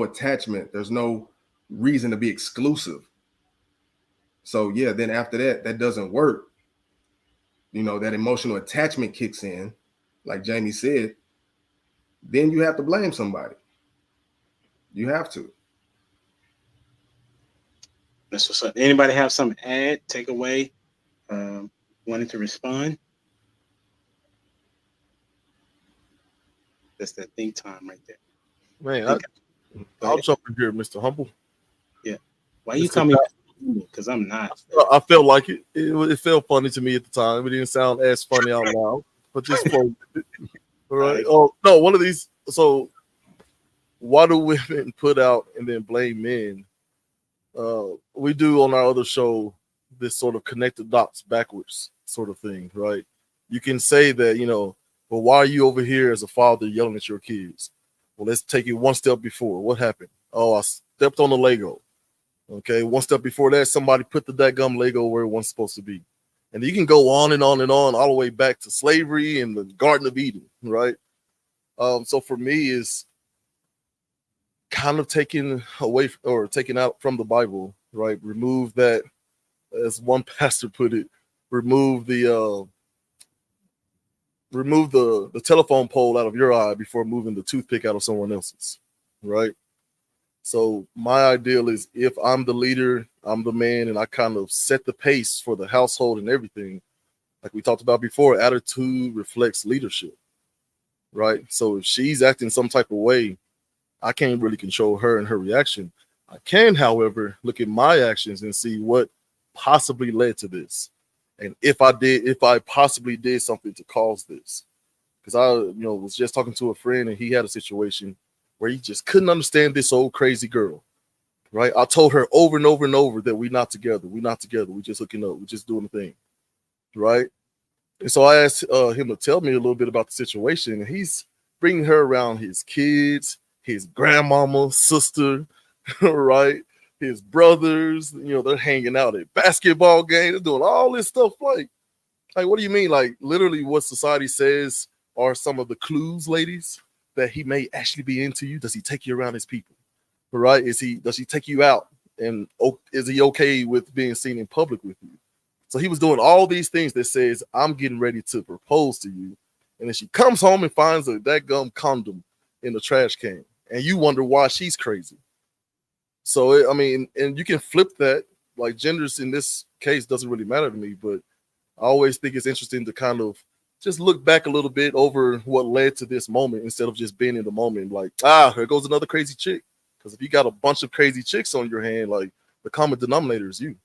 attachment. There's no reason to be exclusive. So yeah, then after that doesn't work. You know, that emotional attachment kicks in, like Jamie said, then you have to blame somebody. You have to. That's what's up. Anybody have something to add, take away, wanted to respond? That's that think time right there. Man, I'll jump in here, Mr. Humble. Yeah. Why you call me? Because I'm not. I felt like it. It felt funny to me at the time. It didn't sound as funny out loud, but just flow with it. All right. Oh no, one of these. So, why do women put out and then blame men? We do on our other show this sort of connect the dots backwards sort of thing, right? You can say that, you know, well, why are you over here as a father yelling at your kids? Well, let's take it one step before. What happened? Oh, I stepped on the Lego. Okay, one step before that, somebody put the dadgum Lego where it wasn't supposed to be. And you can go on and on and on, all the way back to slavery and the Garden of Eden, right? So for me, is kind of taken away or taken out from the Bible, right? Remove that, as one pastor put it, remove the telephone pole out of your eye before moving the toothpick out of someone else's, right? So my ideal is, if I'm the leader, I'm the man, and I kind of set the pace for the household and everything. Like we talked about before, attitude reflects leadership, right? So if she's acting some type of way, I can't really control her and her reaction. I can, however, look at my actions and see what possibly led to this. And if I possibly did something to cause this. Because I, was just talking to a friend and he had a situation where he just couldn't understand this old crazy girl, right? I told her over and over and over that we're not together. We're not together. We're just hooking up. We're just doing the thing, right? And so I asked him to tell me a little bit about the situation. And he's bringing her around his kids, his grandmama, sister, right? His brothers, they're hanging out at basketball games, they're doing all this stuff. Like, what do you mean? Like, literally what society says are some of the clues, ladies, that he may actually be into you. Does he take you around his people? Right? Does he take you out? And is he okay with being seen in public with you? So he was doing all these things that says, I'm getting ready to propose to you. And then she comes home and finds a dadgum condom in the trash can. And you wonder why she's crazy. So, and you can flip that. Like, genders in this case doesn't really matter to me, but I always think it's interesting to kind of just look back a little bit over what led to this moment instead of just being in the moment. Like, here goes another crazy chick. Because if you got a bunch of crazy chicks on your hand, like, the common denominator is you.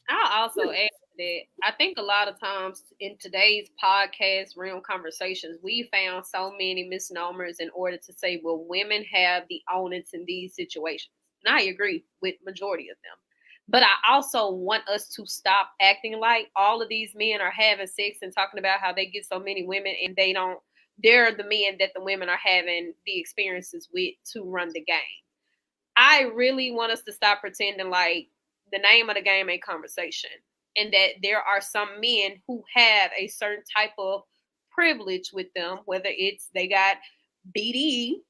I'll also add that I think a lot of times in today's podcast realm conversations, we found so many misnomers in order to say, well, women have the onus in these situations. And I agree with majority of them. But I also want us to stop acting like all of these men are having sex and talking about how they get so many women and they're the men that the women are having the experiences with to run the game. I really want us to stop pretending like the name of the game ain't conversation, and that there are some men who have a certain type of privilege with them, whether it's they got BDE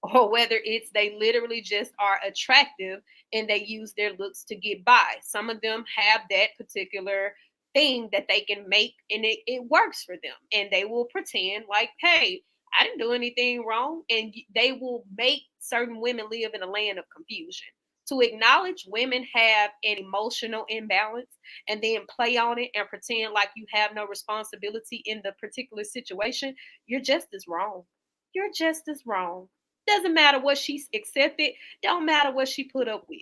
or whether it's they literally just are attractive and they use their looks to get by. Some of them have that particular thing that they can make, and it works for them, and they will pretend like, hey, I didn't do anything wrong, and they will make certain women live in a land of confusion. To acknowledge women have an emotional imbalance and then play on it and pretend like you have no responsibility in the particular situation, you're just as wrong. You're just as wrong. Doesn't matter what she's accepted, don't matter what she put up with.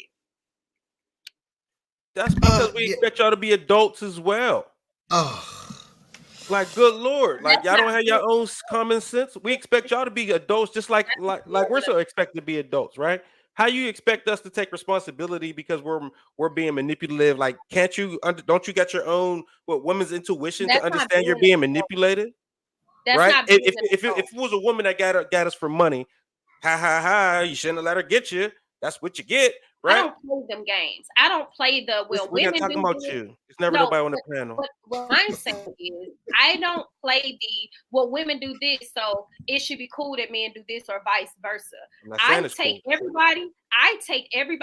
That's because we expect y'all to be adults as well. Like, good Lord, like y'all don't have your own common sense. We expect y'all to be adults, just like we're so expected to be adults, right? How you expect us to take responsibility because we're being manipulative? Like, don't you got your own women's intuition to understand you're being manipulated? That's right? not If it was a woman that got us for money, you shouldn't have let her get you. That's what you get, right? I don't play them games. I don't play the We're women not talking do about this. you. It's never nobody on the panel. What I'm saying is, I don't play women do this, so it should be cool that men do this, or vice versa. I take everybody.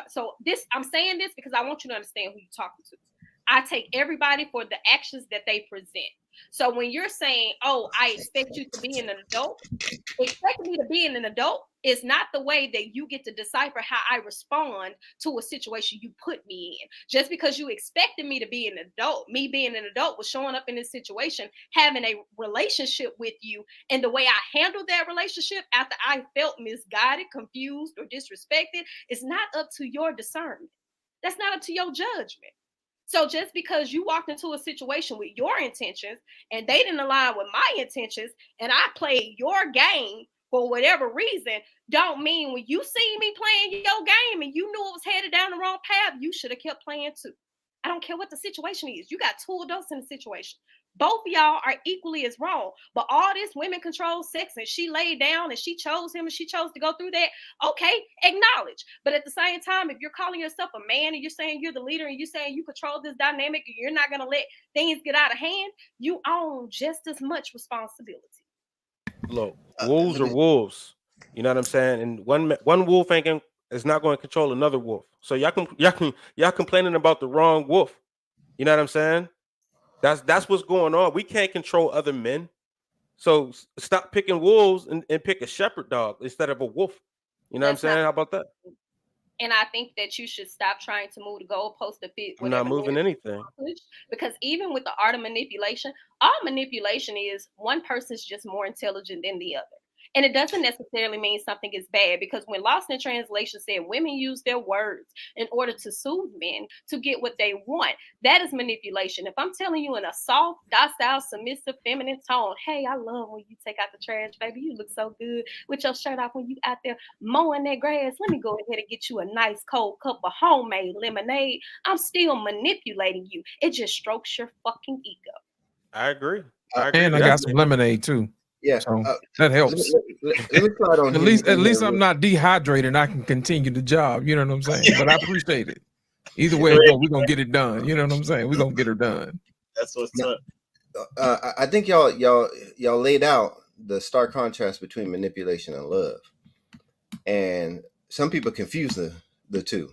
So I'm saying this because I want you to understand who you're talking to. I take everybody for the actions that they present. So when you're saying, oh, I expect you to be an adult, expecting me to be an adult is not the way that you get to decipher how I respond to a situation you put me in. Just because you expected me to be an adult, me being an adult was showing up in this situation, having a relationship with you, and the way I handled that relationship after I felt misguided, confused, or disrespected is not up to your discernment. That's not up to your judgment. So just because you walked into a situation with your intentions and they didn't align with my intentions, and I played your game for whatever reason, don't mean when you see me playing your game and you knew it was headed down the wrong path, you should have kept playing too. I don't care what the situation is. You got two adults in the situation. Both of y'all are equally as wrong. But all this women control sex, and she laid down and she chose him and she chose to go through that. Okay, acknowledge. But at the same time, if you're calling yourself a man and you're saying you're the leader and you're saying you control this dynamic and you're not going to let things get out of hand, you own just as much responsibility. Look, wolves are wolves. You know what I'm saying? And one wolf is not going to control another wolf. So y'all complaining about the wrong wolf. You know what I'm saying? That's what's going on. We can't control other men. So stop picking wolves and pick a shepherd dog instead of a wolf. You know what I'm saying? How about that? And I think that you should stop trying to move the goalpost to fit. I'm not moving anything. Because even with the art of manipulation, all manipulation is one person's just more intelligent than the other. And it doesn't necessarily mean something is bad, because when Lost in Translation said women use their words in order to soothe men to get what they want, that is manipulation. If I'm telling you in a soft, docile, submissive, feminine tone, hey, I love when you take out the trash, baby. You look so good with your shirt off when you out there mowing that grass. Let me go ahead and get you a nice cold cup of homemade lemonade. I'm still manipulating you. It just strokes your fucking ego. I agree. And I got some lemonade too. Yeah, so that helps. Let me start on at least I'm not dehydrated and I can continue the job. You know what I'm saying? But I appreciate it. Either way, we're gonna get it done. You know what I'm saying? We're gonna get her done. That's what's up. I think y'all laid out the stark contrast between manipulation and love, and some people confuse the two.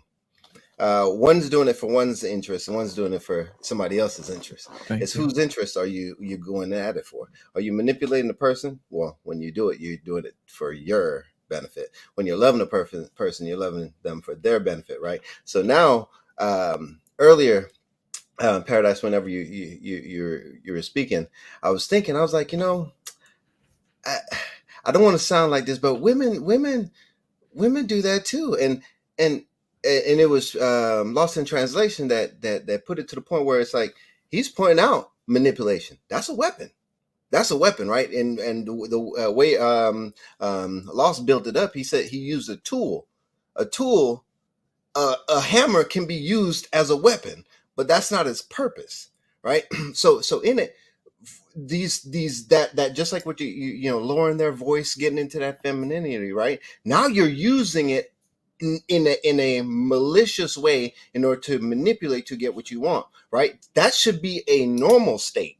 One's doing it for one's interest, and one's doing it for somebody else's interest. It's whose interest are you going at it for? Are you manipulating the person? Well, when you do it, you're doing it for your benefit. When you're loving a person, you're loving them for their benefit, right? So now, earlier, Paradise, whenever you were speaking, I was thinking, I was like, I don't want to sound like this, but women do that too, and it was Lost in Translation that put it to the point where it's like he's pointing out manipulation. That's a weapon. That's a weapon, right? And the way Lost built it up, he said he used a tool. A hammer can be used as a weapon, but that's not its purpose, right? So in it, that just like what you lowering their voice, getting into that femininity, right? Now you're using it in a malicious way in order to manipulate to get what you want, right? That should be a normal state.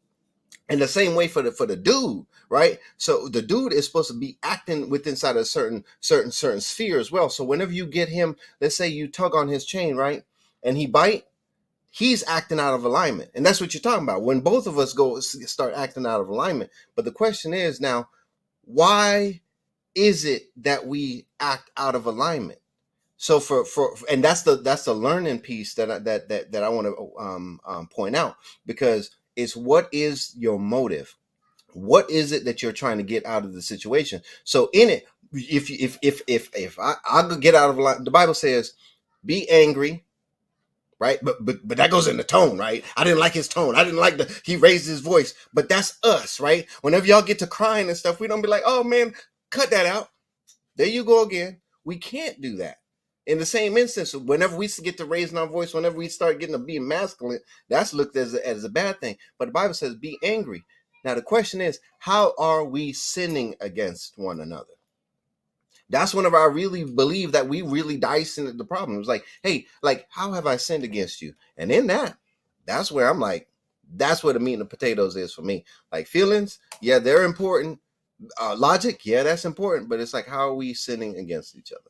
And the same way for the dude, right? So the dude is supposed to be acting within inside a certain sphere as well. So whenever you get him, let's say you tug on his chain, right, and he bite, he's acting out of alignment, and that's what you're talking about. When both of us start acting out of alignment. But the question is now, why is it that we act out of alignment? So for and that's the learning piece that I want to point out, because it's what is your motive? What is it that you're trying to get out of the situation? So in it, if I could get out of line, the Bible says, be angry, right? But that goes in the tone, right? I didn't like his tone. I didn't like he raised his voice. But that's us, right? Whenever y'all get to crying and stuff, we don't be like, oh man, cut that out. There you go again. We can't do that. In the same instance, whenever we get to raising our voice, whenever we start getting to be masculine, that's looked as a bad thing. But the Bible says, be angry. Now, the question is, how are we sinning against one another? That's whenever I really believe that we really dice into the problem. It's like, hey, like, how have I sinned against you? And in that's where I'm like, that's where the meat and the potatoes is for me. Like, feelings, yeah, they're important. Logic, yeah, that's important. But it's like, how are we sinning against each other?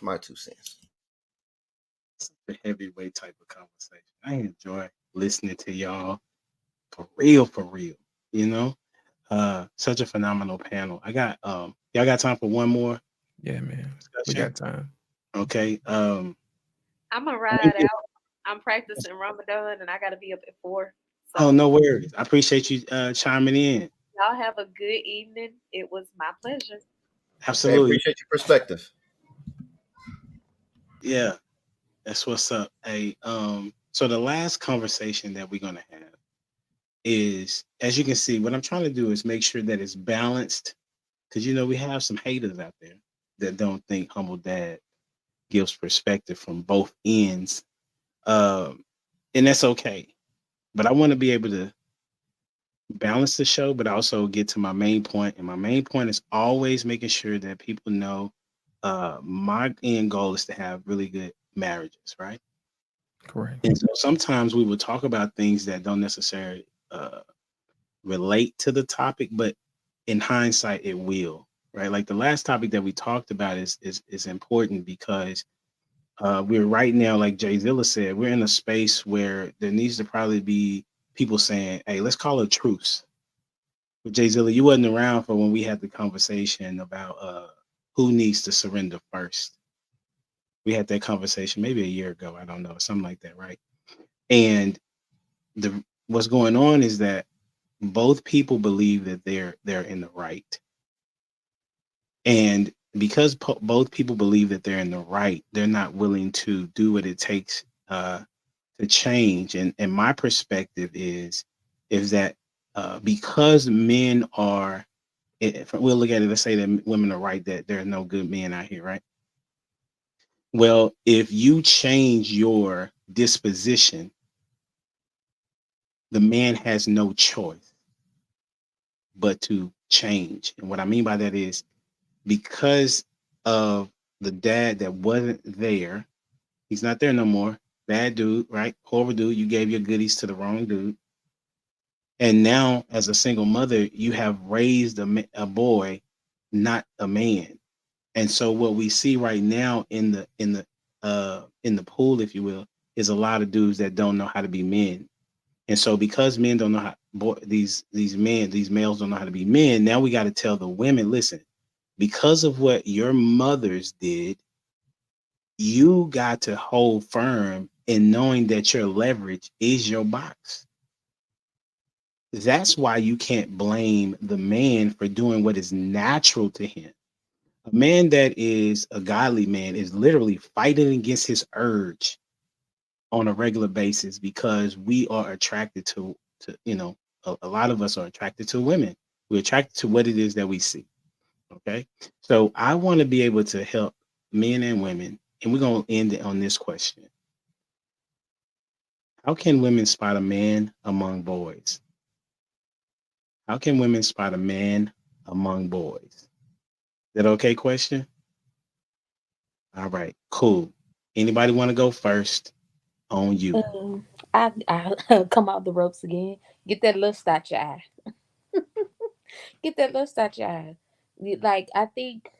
My 2 cents. It's a heavyweight type of conversation. I enjoy listening to y'all for real, you know. Such a phenomenal panel. I got y'all got time for one more? Yeah, man. We discussion? got time. Okay. I'm gonna ride out. I'm practicing Ramadan and I gotta be up at 4. So Oh, no worries. I appreciate you chiming in. y'all have a good evening. It was my pleasure. I Absolutely. appreciate your perspective. Yeah, that's what's up. Hey, so the last conversation that we're gonna have is, as you can see, what I'm trying to do is make sure that it's balanced, because we have some haters out there that don't think Humble Dad gives perspective from both ends, and that's okay. But I want to be able to balance the show, but also get to my main point. And my main point is always making sure that people know my end goal is to have really good marriages, right? Correct. And so sometimes we will talk about things that don't necessarily relate to the topic, but in hindsight, it will, right? Like the last topic that we talked about is important because we're right now, like Jay Zilla said, we're in a space where there needs to probably be people saying, hey, let's call a truce. But Jay Zilla, you wasn't around for when we had the conversation about who needs to surrender first. We had that conversation maybe a year ago. I don't know, something like that, right? And what's going on is that both people believe that they're in the right. And because both people believe that they're in the right, they're not willing to do what it takes to change. And my perspective is that because men are, we'll look at it, let's say that women are right, that there are no good men out here, right? Well, if you change your disposition, the man has no choice but to change. And what I mean by that is, because of the dad that wasn't there, he's not there no more. Bad dude, right? Horrible dude. You gave your goodies to the wrong dude. And now, as a single mother, you have raised a boy, not a man. And so, what we see right now in the pool, if you will, is a lot of dudes that don't know how to be men. And so, because men don't know how, these males don't know how to be men. Now we got to tell the women, listen, because of what your mothers did, you got to hold firm in knowing that your leverage is your box. That's why you can't blame the man for doing what is natural to him. A man that is a godly man is literally fighting against his urge on a regular basis, because we are attracted to a lot of us are attracted to women. We're attracted to what it is that we see. Okay. So I want to be able to help men and women, and we're going to end it on this question. How can women spot a man among boys? How can women spot a man among boys? Is that okay question? All right, cool. Anybody want to go first? On you. I come out the ropes again. Get that lust out your eye. Get that lust out your eye. Like I think,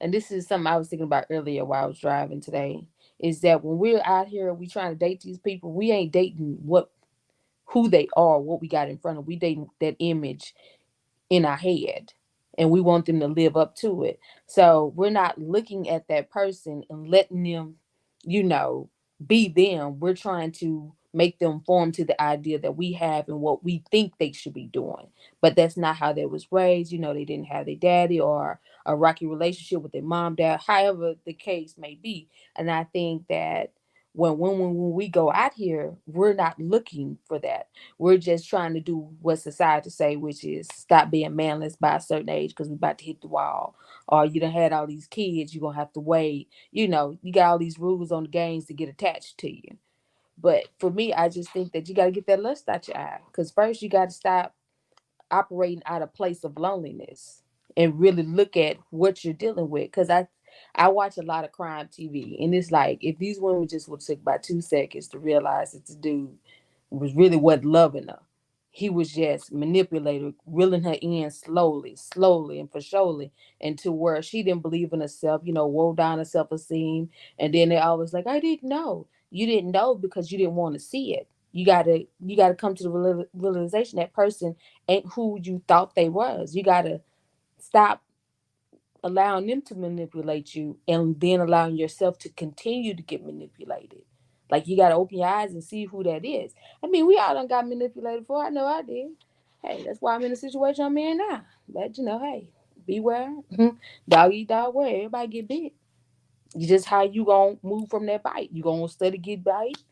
and this is something I was thinking about earlier while I was driving today, is that when we're out here, we trying to date these people. We ain't dating who they are, what we got in front of. We dating that image in our head, and we want them to live up to it. So we're not looking at that person and letting them, be them. We're trying to make them form to the idea that we have and what we think they should be doing. But that's not how they was raised. They didn't have their daddy or a rocky relationship with their mom, dad, however the case may be. And I think that when we go out here, we're not looking for that. We're just trying to do what society say, which is stop being manless by a certain age because we're about to hit the wall. Or you done had all these kids, you're gonna have to wait. You got all these rules on the games to get attached to you. But for me, I just think that you got to get that lust out your eye. Because first you got to stop operating out of place of loneliness and really look at what you're dealing with. Because I watch a lot of crime TV, and it's like if these women just would take about 2 seconds to realize that the dude was really wasn't loving her. He was just manipulating, reeling her in slowly, and for surely, into where she didn't believe in herself, woe down her self-esteem. And then they always like, I didn't know. You didn't know because you didn't want to see it. You gotta come to the realization that person ain't who you thought they was. You gotta stop allowing them to manipulate you and then allowing yourself to continue to get manipulated. Like you got to open your eyes and see who that is. I mean, we all done got manipulated before. I know I did. Hey, that's why I'm in the situation I'm in now. But hey, beware. Dog eat dog world. Everybody get bit. You just how you gonna move from that bite. You gonna study get bite,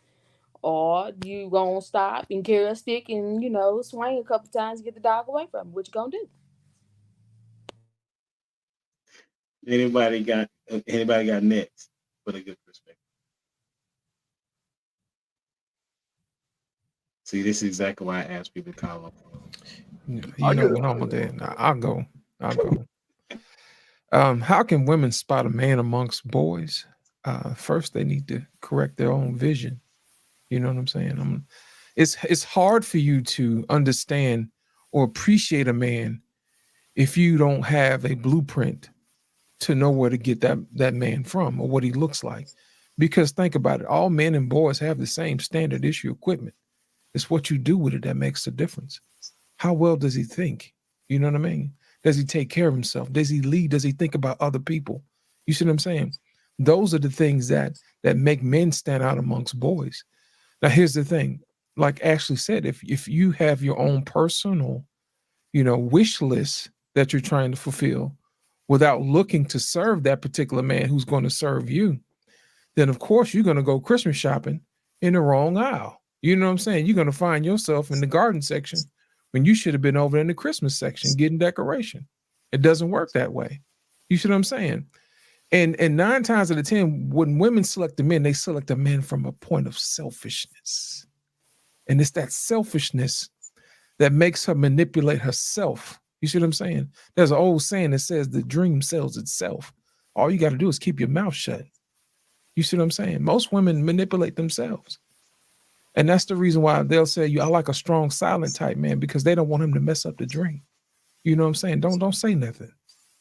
or you gonna stop and carry a stick and swing a couple times to get the dog away from him. What you gonna do? Anybody got next with a good perspective? See, this is exactly why I ask people to call up. What I'm gonna do? I'll go. How can women spot a man amongst boys? First, they need to correct their own vision. You know what I'm saying? It's hard for you to understand or appreciate a man if you don't have a blueprint to know where to get that man from or what he looks like. Because think about it, all men and boys have the same standard issue equipment. It's what you do with it that makes the difference. How well does he think? You know what I mean? Does he take care of himself? Does he lead? Does he think about other people? You see what I'm saying? Those are the things that make men stand out amongst boys. Now, here's the thing. Like Ashley said, if you have your own personal, wish list that you're trying to fulfill without looking to serve that particular man who's going to serve you, then of course you're going to go Christmas shopping in the wrong aisle. You know what I'm saying? You're going to find yourself in the garden section when you should have been over in the Christmas section getting decoration. It doesn't work that way. You see what I'm saying? And 9 times out of 10, when women select the men, they select the men from a point of selfishness. And it's that selfishness that makes her manipulate herself. You see what I'm saying? There's an old saying that says the dream sells itself. All you got to do is keep your mouth shut. You see what I'm saying? Most women manipulate themselves. And that's the reason why they'll say, I like a strong, silent type man, because they don't want him to mess up the dream. You know what I'm saying? Don't say nothing.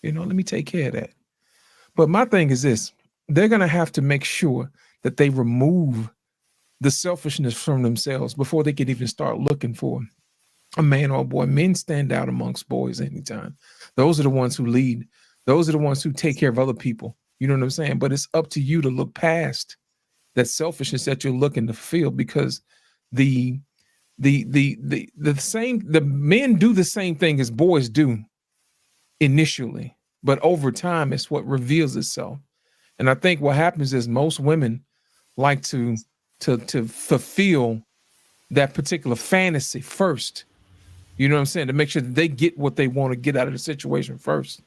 Let me take care of that. But my thing is this, they're going to have to make sure that they remove the selfishness from themselves before they can even start looking for a man or a boy. Men stand out amongst boys anytime. Those are the ones who lead. Those are the ones who take care of other people. You know what I'm saying? But it's up to you to look past that selfishness that you're looking to feel, because the men do the same thing as boys do initially, but over time it's what reveals itself. And I think what happens is most women like to fulfill that particular fantasy first. You know what I'm saying? To make sure that they get what they want to get out of the situation first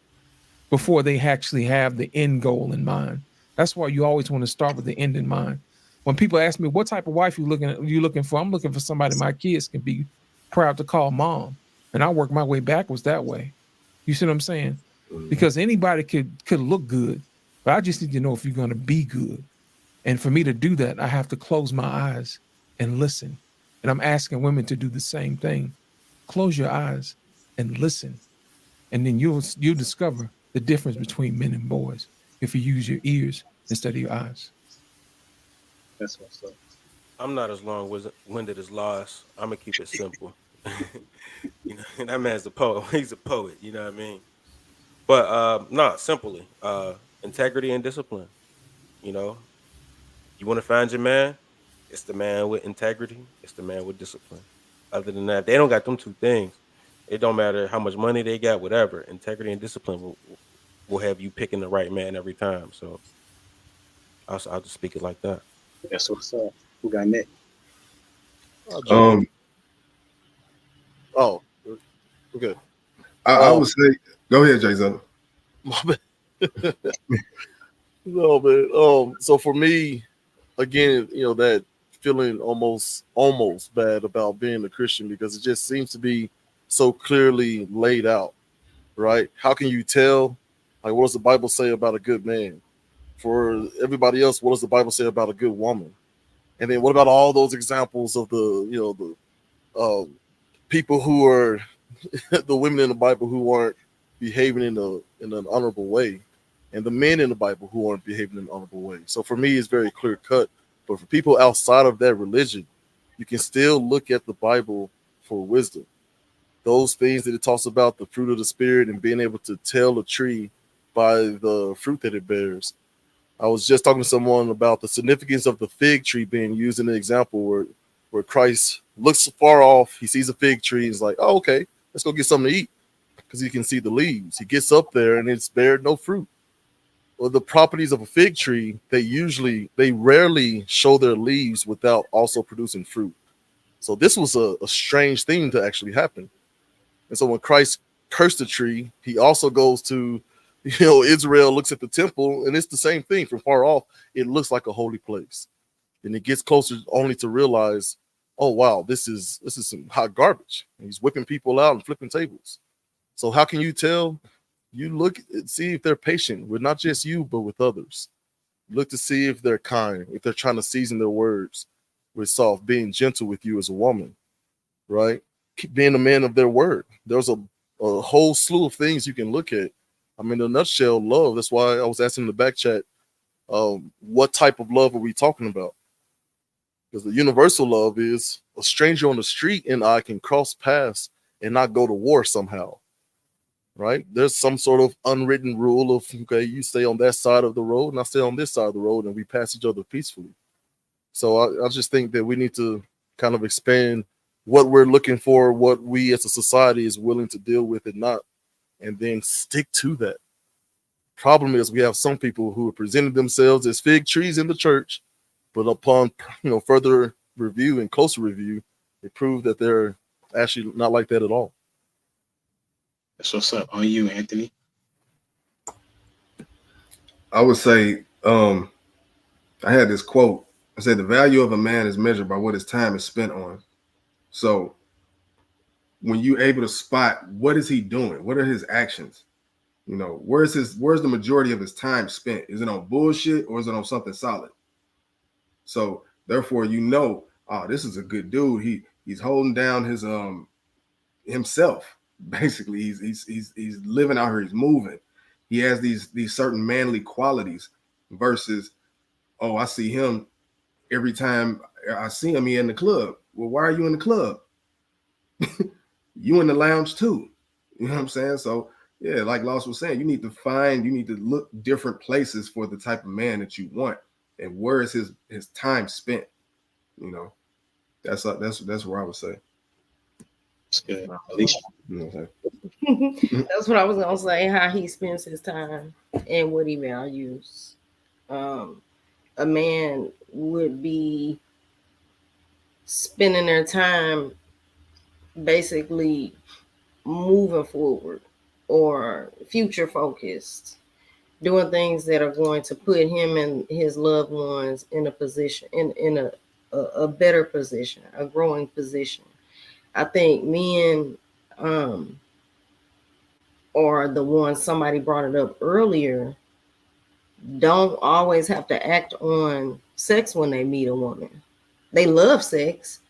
before they actually have the end goal in mind. That's why you always want to start with the end in mind. When people ask me, what type of wife you looking for? I'm looking for somebody my kids can be proud to call mom. And I work my way backwards that way. You see what I'm saying? Because anybody could look good, But I just need to know if you're going to be good. And for me to do that, I have to close my eyes and listen. And I'm asking women to do the same thing. Close your eyes and listen. And then you'll discover the difference between men and boys if you use your ears instead of your eyes. That's what's up. I'm not as long-winded as Lost. I'm gonna keep it simple. You know, that man's a poet. He's a poet. You know what I mean? But no, simply, integrity and discipline. You know, you want to find your man. It's the man with integrity. It's the man with discipline. Other than that, if they don't got them two things, it don't matter how much money they got. Whatever, integrity and discipline will have you picking the right man every time. So I'll just speak it like that. That's what's up. Who got next? Oh, okay. I would say, go ahead, Jason. My bad. No, man. So for me, again, you know, that feeling almost bad about being a Christian because it just seems to be so clearly laid out, right? How can you tell? Like, what does the Bible say about a good man? For everybody else, what does the Bible say about a good woman? And then what about all those examples of the people who are the women in the Bible who aren't behaving in an honorable way, and the men in the Bible who aren't behaving in an honorable way? So for me, it's very clear cut. But for people outside of that religion, you can still look at the Bible for wisdom. Those things that it talks about, the fruit of the Spirit and being able to tell a tree by the fruit that it bears. I was just talking to someone about the significance of the fig tree being used in an example where Christ looks far off, he sees a fig tree, he's like, oh, okay, let's go get something to eat, because he can see the leaves. He gets up there and it's bared no fruit. Well, the properties of a fig tree, they rarely show their leaves without also producing fruit. So this was a strange thing to actually happen. And so when Christ cursed the tree, he also goes to, Israel looks at the temple, and it's the same thing. From far off, it looks like a holy place. And it gets closer only to realize, oh wow, this is some hot garbage. And he's whipping people out and flipping tables. So how can you tell? You look and see if they're patient with not just you, but with others. Look to see if they're kind, if they're trying to season their words with soft, being gentle with you as a woman, right? Keep being a man of their word. There's a whole slew of things you can look at. I mean, in a nutshell, love. That's why I was asking in the back chat, what type of love are we talking about? Because the universal love is a stranger on the street and I can cross paths and not go to war somehow, right? There's some sort of unwritten rule of, okay, you stay on that side of the road and I stay on this side of the road and we pass each other peacefully. So I just think that we need to kind of expand what we're looking for, what we as a society is willing to deal with and not, and then stick to that. Problem is we have some people who have presented themselves as fig trees in the church, but upon further review and closer review, it proved that they're actually not like that at all. That's what's up. On you, Anthony. I would say, I had this quote. I said, the value of a man is measured by what his time is spent on. So when you're able to spot what is he doing, what are his actions, where's the majority of his time spent? Is it on bullshit or is it on something solid? So therefore, oh, this is a good dude. He's holding down his himself. Basically, he's living out here. He's moving. He has these certain manly qualities. Versus, oh, I see him every time I see him. He in the club. Well, why are you in the club? You in the lounge too. You know what I'm saying? So yeah, like Lost was saying, you need to look different places for the type of man that you want, and where is his time spent. That's where I would say. That's good. Alicia. That's what I was gonna say. How he spends his time and what he values. A man would be spending their time basically moving forward or future focused, doing things that are going to put him and his loved ones in a position, in a better position, a growing position. I think men are the ones, somebody brought it up earlier, don't always have to act on sex when they meet a woman. They love sex,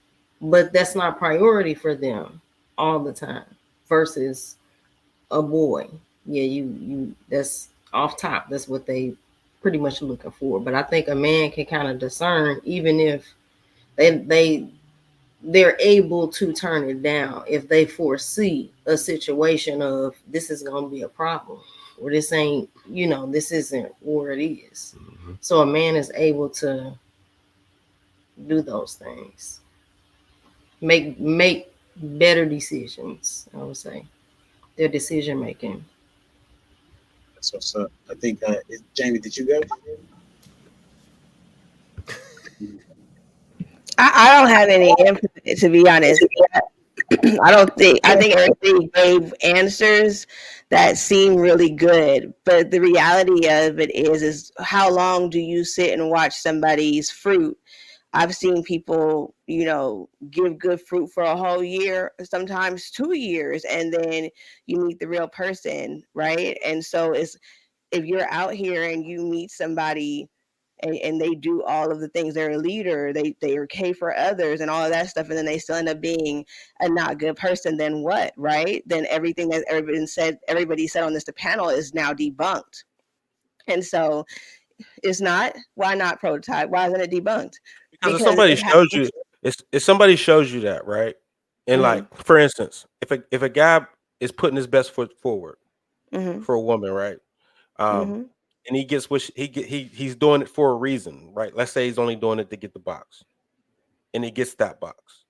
but that's not priority for them all the time versus a boy. Yeah, you that's off top. That's what they pretty much looking for. But I think a man can kind of discern, even if they're able to turn it down if they foresee a situation of this is going to be a problem, or this ain't, this isn't where it is. So a man is able to do those things, make better decisions. I would say their decision making. That's what's up. I think Jamie, did you go? I don't have any input, to be honest. I think everything gave answers that seem really good, but the reality of it is how long do you sit and watch somebody's fruit? I've seen people, give good fruit for a whole year, sometimes 2 years, and then you meet the real person, right? And so if you're out here and you meet somebody and they do all of the things, they're a leader, they are okay for others and all of that stuff, and then they still end up being a not good person, then what, right? Then everything that everybody said on this panel is now debunked. And so it's not, why not prototype? Why isn't it debunked? Because if somebody shows you, if somebody shows you that, right? And like, for instance, if a guy is putting his best foot forward for a woman, right? And he gets he's doing it for a reason, right? Let's say he's only doing it to get the box, and he gets that box.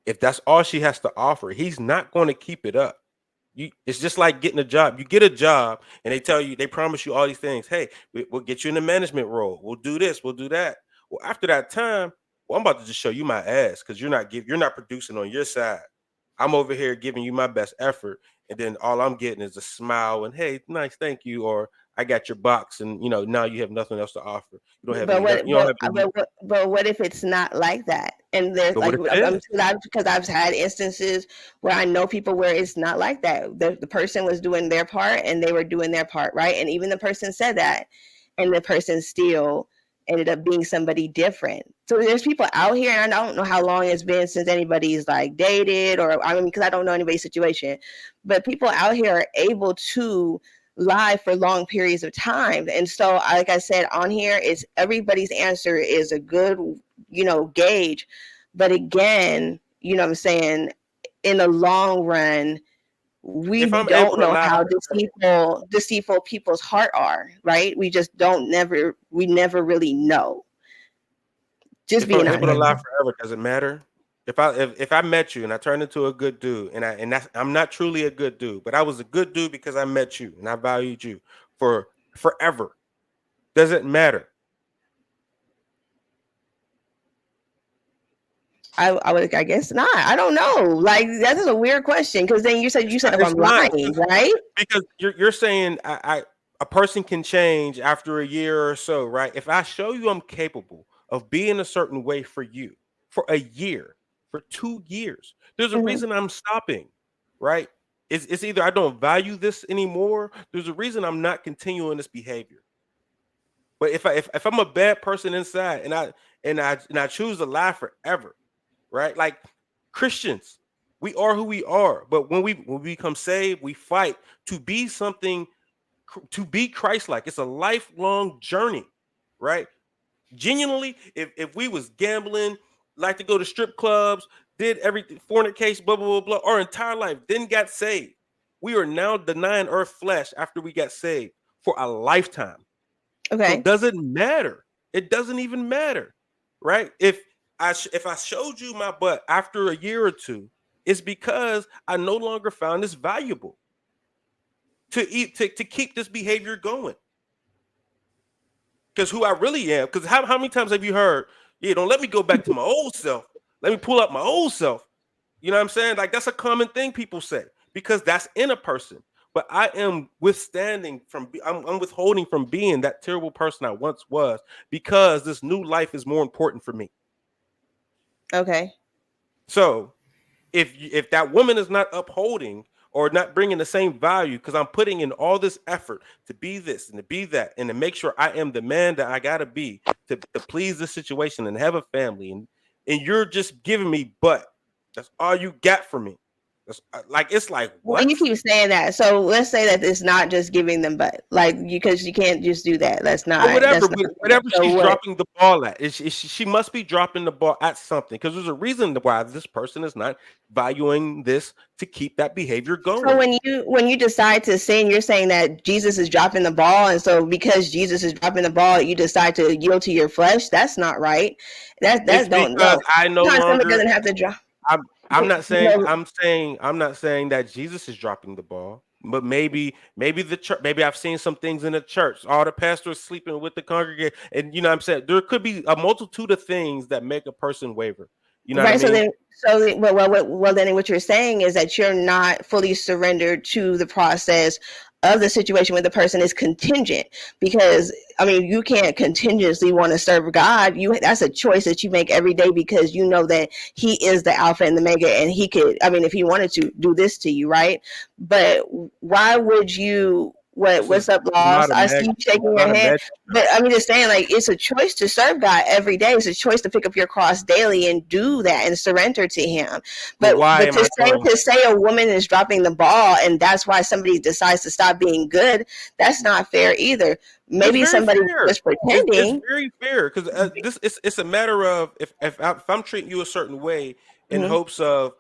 If that's all she has to offer, he's not going to keep it up. It's just like getting a job. You get a job, and they promise you all these things. Hey, we'll get you in the management role. We'll do this. We'll do that. Well, after that time, I'm about to just show you my ass because you're not producing on your side. I'm over here giving you my best effort, and then all I'm getting is a smile and hey, nice, thank you, or I got your box, and now you have nothing else to offer. You don't have. But what if it's not like that? And there's because I've had instances where I know people where it's not like that. The person was doing their part and they were doing their part, right? And even the person said that, and the person still ended up being somebody different. So there's people out here, and I don't know how long it's been since anybody's like dated, or because I don't know anybody's situation, but people out here are able to lie for long periods of time. And so, like I said on here, it's everybody's answer is a good, gauge. But again, what I'm saying, in the long run, we don't know how deceitful people's heart are, right? We just never really know. Just being able to lie forever doesn't matter. If I met you and I turned into a good dude, and I'm not truly a good dude, but I was a good dude because I met you and I valued you for forever, doesn't matter. I guess not. I don't know. Like, that is a weird question, because then you said if I'm lying, right? Because you're saying a person can change after a year or so, right? If I show you I'm capable of being a certain way for you for a year, for 2 years, there's a reason I'm stopping, right? It's either I don't value this anymore. There's a reason I'm not continuing this behavior. But if I'm a bad person inside and I choose to lie forever, right? Like Christians, we are who we are. But when we become saved, we fight to be something, to be Christ-like. It's a lifelong journey, right? Genuinely, if we was gambling, like to go to strip clubs, did everything, fornication, blah, blah, blah, blah, our entire life, then got saved. We are now denying our flesh after we got saved for a lifetime. Okay. So it doesn't matter. It doesn't even matter, right? If I showed you my butt after a year or two, it's because I no longer found this valuable to keep this behavior going. Because who I really am, because how many times have you heard, yeah, don't let me go back to my old self. Let me pull up my old self. You know what I'm saying? Like, that's a common thing people say, because that's in a person. But I am withholding from being that terrible person I once was, because this new life is more important for me. Okay. So if that woman is not upholding or not bringing the same value because I'm putting in all this effort to be this and to be that and to make sure I am the man that I gotta be to please the situation and have a family, and you're just giving me butt. That's all you got for me. That's it's like Well, what? you keep saying that. So let's say that it's not just giving them butt, like because you can't just do that. That's not. Or whatever, That's not. whatever So she's what? dropping the ball at. She must be dropping the ball at something because there's a reason why this person is not valuing this to keep that behavior going. So when you decide to sin, you're saying that Jesus is dropping the ball, and so because Jesus is dropping the ball, you decide to yield to your flesh. That's not right. That's don't because know. I no Sometimes somebody longer. doesn't have to drop. I'm not saying. No. I'm not saying that Jesus is dropping the ball. But maybe the church, maybe I've seen some things in the church. All the pastors sleeping with the congregation, and you know what I'm saying there could be a multitude of things that make a person waver. You know Right. what I mean? Well, then what you're saying is that you're not fully surrendered to the process of the situation when the person is contingent, because I mean you can't continuously want to serve God. That's a choice that you make every day because you know that He is the Alpha and the Omega, and He could, I mean, if He wanted to do this to you, right? But why would you? What's up, Lost? I see you shaking your head. But I'm just saying, like, it's a choice to serve God every day. It's a choice to pick up your cross daily and do that and surrender to Him. But to say a woman is dropping the ball and that's why somebody decides to stop being good, that's not fair either. Maybe somebody was pretending. It's very fair because it's a matter of if I'm treating you a certain way in hopes of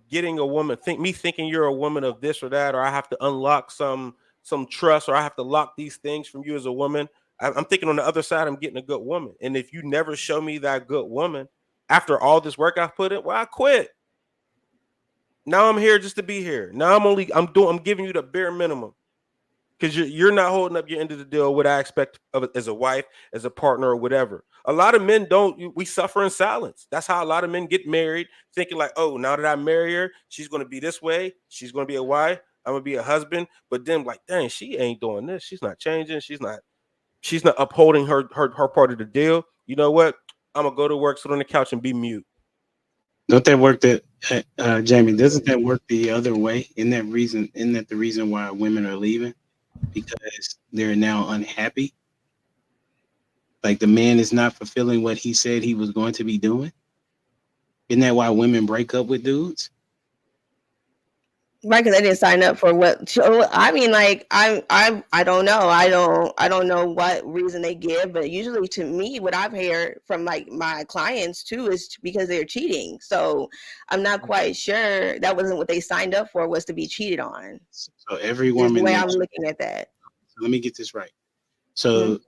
getting a woman thinking you're a woman of this or that, or I have to unlock some trust, or I have to lock these things from you as a woman. I'm thinking on the other side, I'm getting a good woman. And if you never show me that good woman after all this work I've put in, well, I quit. Now I'm here just to be here. Now I'm giving you the bare minimum because you're not holding up your end of the deal. What I expect of it as a wife, as a partner, or whatever. A lot of men we suffer in silence. That's how a lot of men get married, thinking like, oh, now that I marry her, she's going to be this way. She's going to be a wife. I'm gonna be a husband, but then like, dang, she ain't doing this. She's not changing. She's not upholding her part of the deal. You know what? I'm gonna go to work, sit on the couch, and be mute. Don't that work? Jamie, doesn't that work the other way? Isn't that the reason why women are leaving? Because they're now unhappy. Like the man is not fulfilling what he said he was going to be doing. Isn't that why women break up with dudes? Right, because I didn't sign up for what. So, I mean, like I don't know. I don't know what reason they give, but usually to me, what I've heard from like my clients too is because they're cheating. So I'm not quite sure that wasn't what they signed up for, was to be cheated on. So every woman. The way I'm looking at that. So let me get this right. So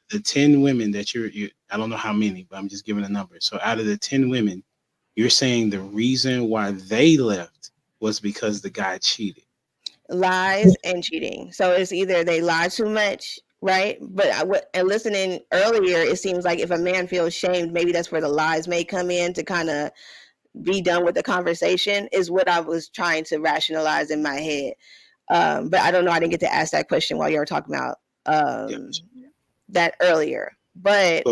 the 10 women that you I don't know how many, but I'm just giving a number. So out of the 10 women, you're saying the reason why they left was because the guy cheated. Lies and cheating. So it's either they lie too much, right? But and listening earlier, it seems like if a man feels shamed, maybe that's where the lies may come in to kind of be done with the conversation, is what I was trying to rationalize in my head. But I don't know. I didn't get to ask that question while you were talking about that earlier. But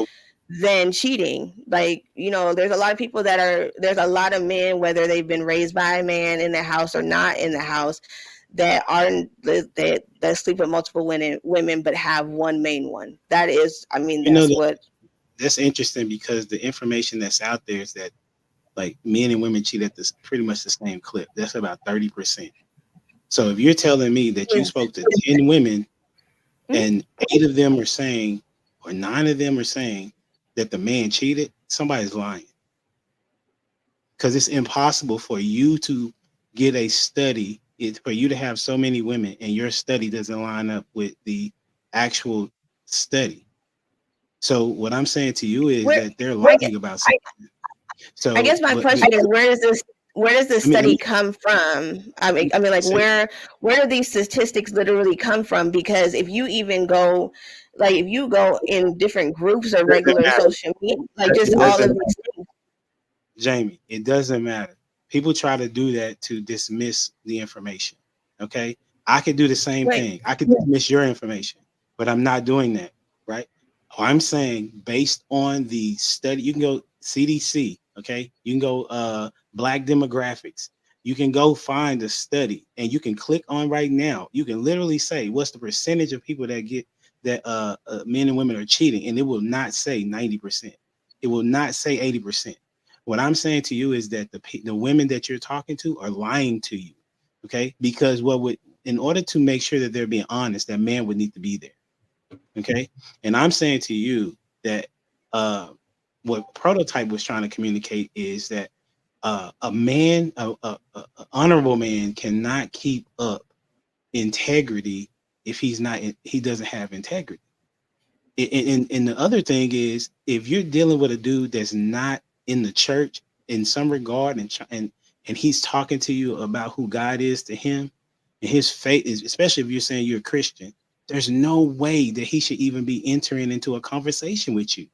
then cheating, like, there's a lot of people there's a lot of men, whether they've been raised by a man in the house or not in the house, that sleep with multiple women but have one main one. That is, I mean, that's interesting, because the information that's out there is that like men and women cheat at this pretty much the same clip. That's about 30%. So if you're telling me that you spoke to 10 women and 8 of them are saying, or 9 of them are saying that the man cheated, somebody's lying. Because it's impossible for you to get a study, for you to have so many women and your study doesn't line up with the actual study. So what I'm saying to you is that they're lying about something. So I guess my question is, where does this study come from? I mean, like, where do these statistics literally come from? Because if you even go, like, if you go in different groups or regular social media, like just all of these things. Jamie, it doesn't matter. People try to do that to dismiss the information. Okay, I could do the same thing. I could dismiss your information, but I'm not doing that, right? I'm saying based on the study, you can go CDC. Okay, you can go Black demographics. You can go find a study and you can click on right now. You can literally say what's the percentage of people that get that men and women are cheating, and it will not say 90%. It will not say 80%. What I'm saying to you is that the women that you're talking to are lying to you, okay? Because in order to make sure that they're being honest, that man would need to be there, okay? And I'm saying to you that what Prototype was trying to communicate is that a man, a honorable man, cannot keep up integrity if he doesn't have integrity. And the other thing is, if you're dealing with a dude that's not in the church in some regard, and he's talking to you about who God is to him, and his faith is, especially if you're saying you're a Christian, there's no way that he should even be entering into a conversation with you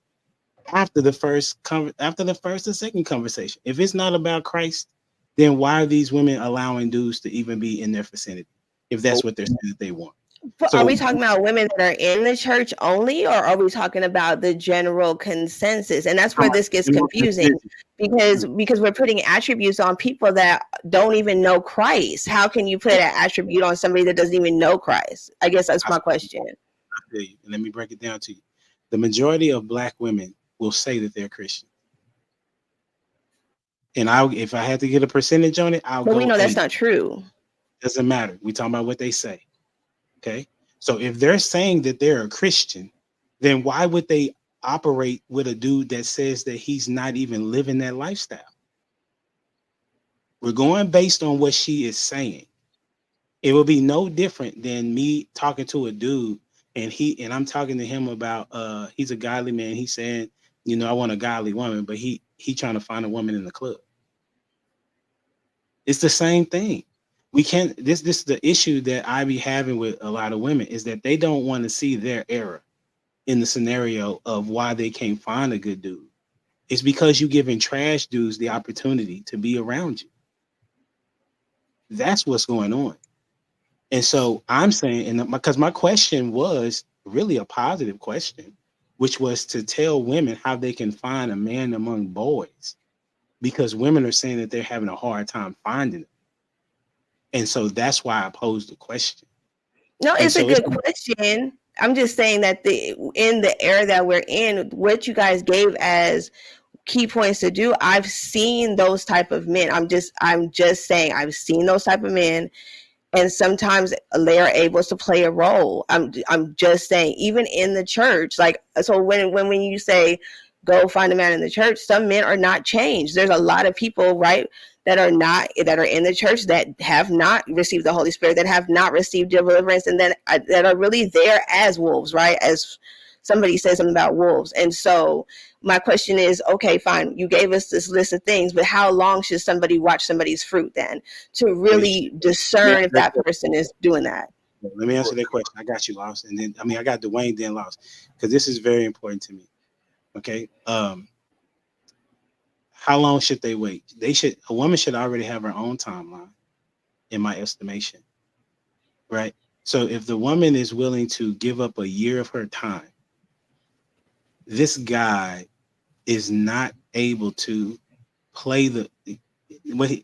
after the first or second conversation. If it's not about Christ, then why are these women allowing dudes to even be in their vicinity if that's what they're saying that they want? But are we talking about women that are in the church only, or are we talking about the general consensus? And that's where this gets confusing, because we're putting attributes on people that don't even know Christ. How can you put an attribute on somebody that doesn't even know Christ? I guess that's my question. And let me break it down to you. The majority of Black women will say that they're Christian. And if I had to get a percentage on it, But we know that's not true. Doesn't matter. We talking about what they say. Okay. So if they're saying that they're a Christian, then why would they operate with a dude that says that he's not even living that lifestyle? We're going based on what she is saying. It will be no different than me talking to a dude and I'm talking to him about he's a godly man. He's saying, I want a godly woman, but he trying to find a woman in the club. It's the same thing. We can't, this is the issue that I be having with a lot of women, is that they don't want to see their error in the scenario of why they can't find a good dude. It's because you're giving trash dudes the opportunity to be around you. That's what's going on. And so I'm saying, and because my question was really a positive question, which was to tell women how they can find a man among boys, because women are saying that they're having a hard time finding it. And so that's why I posed the question. No, it's a good question. I'm just saying that in the era that we're in, what you guys gave as key points to do, I've seen those type of men. I'm just saying I've seen those type of men, and sometimes they are able to play a role. I'm just saying, even in the church, like, so when you say go find a man in the church, some men are not changed. There's a lot of people, right, that are in the church that have not received the Holy Spirit, that have not received deliverance, and that are really there as wolves, right? As somebody said something about wolves. And so my question is, okay, fine, you gave us this list of things, but how long should somebody watch somebody's fruit then to really discern if that person is doing that? Let me answer that question. I got you, Lost. And then, I got Dwayne, then Lost, because this is very important to me. Okay. How long should they wait? A woman should already have her own timeline, in my estimation. Right? So if the woman is willing to give up a year of her time, this guy is not able to play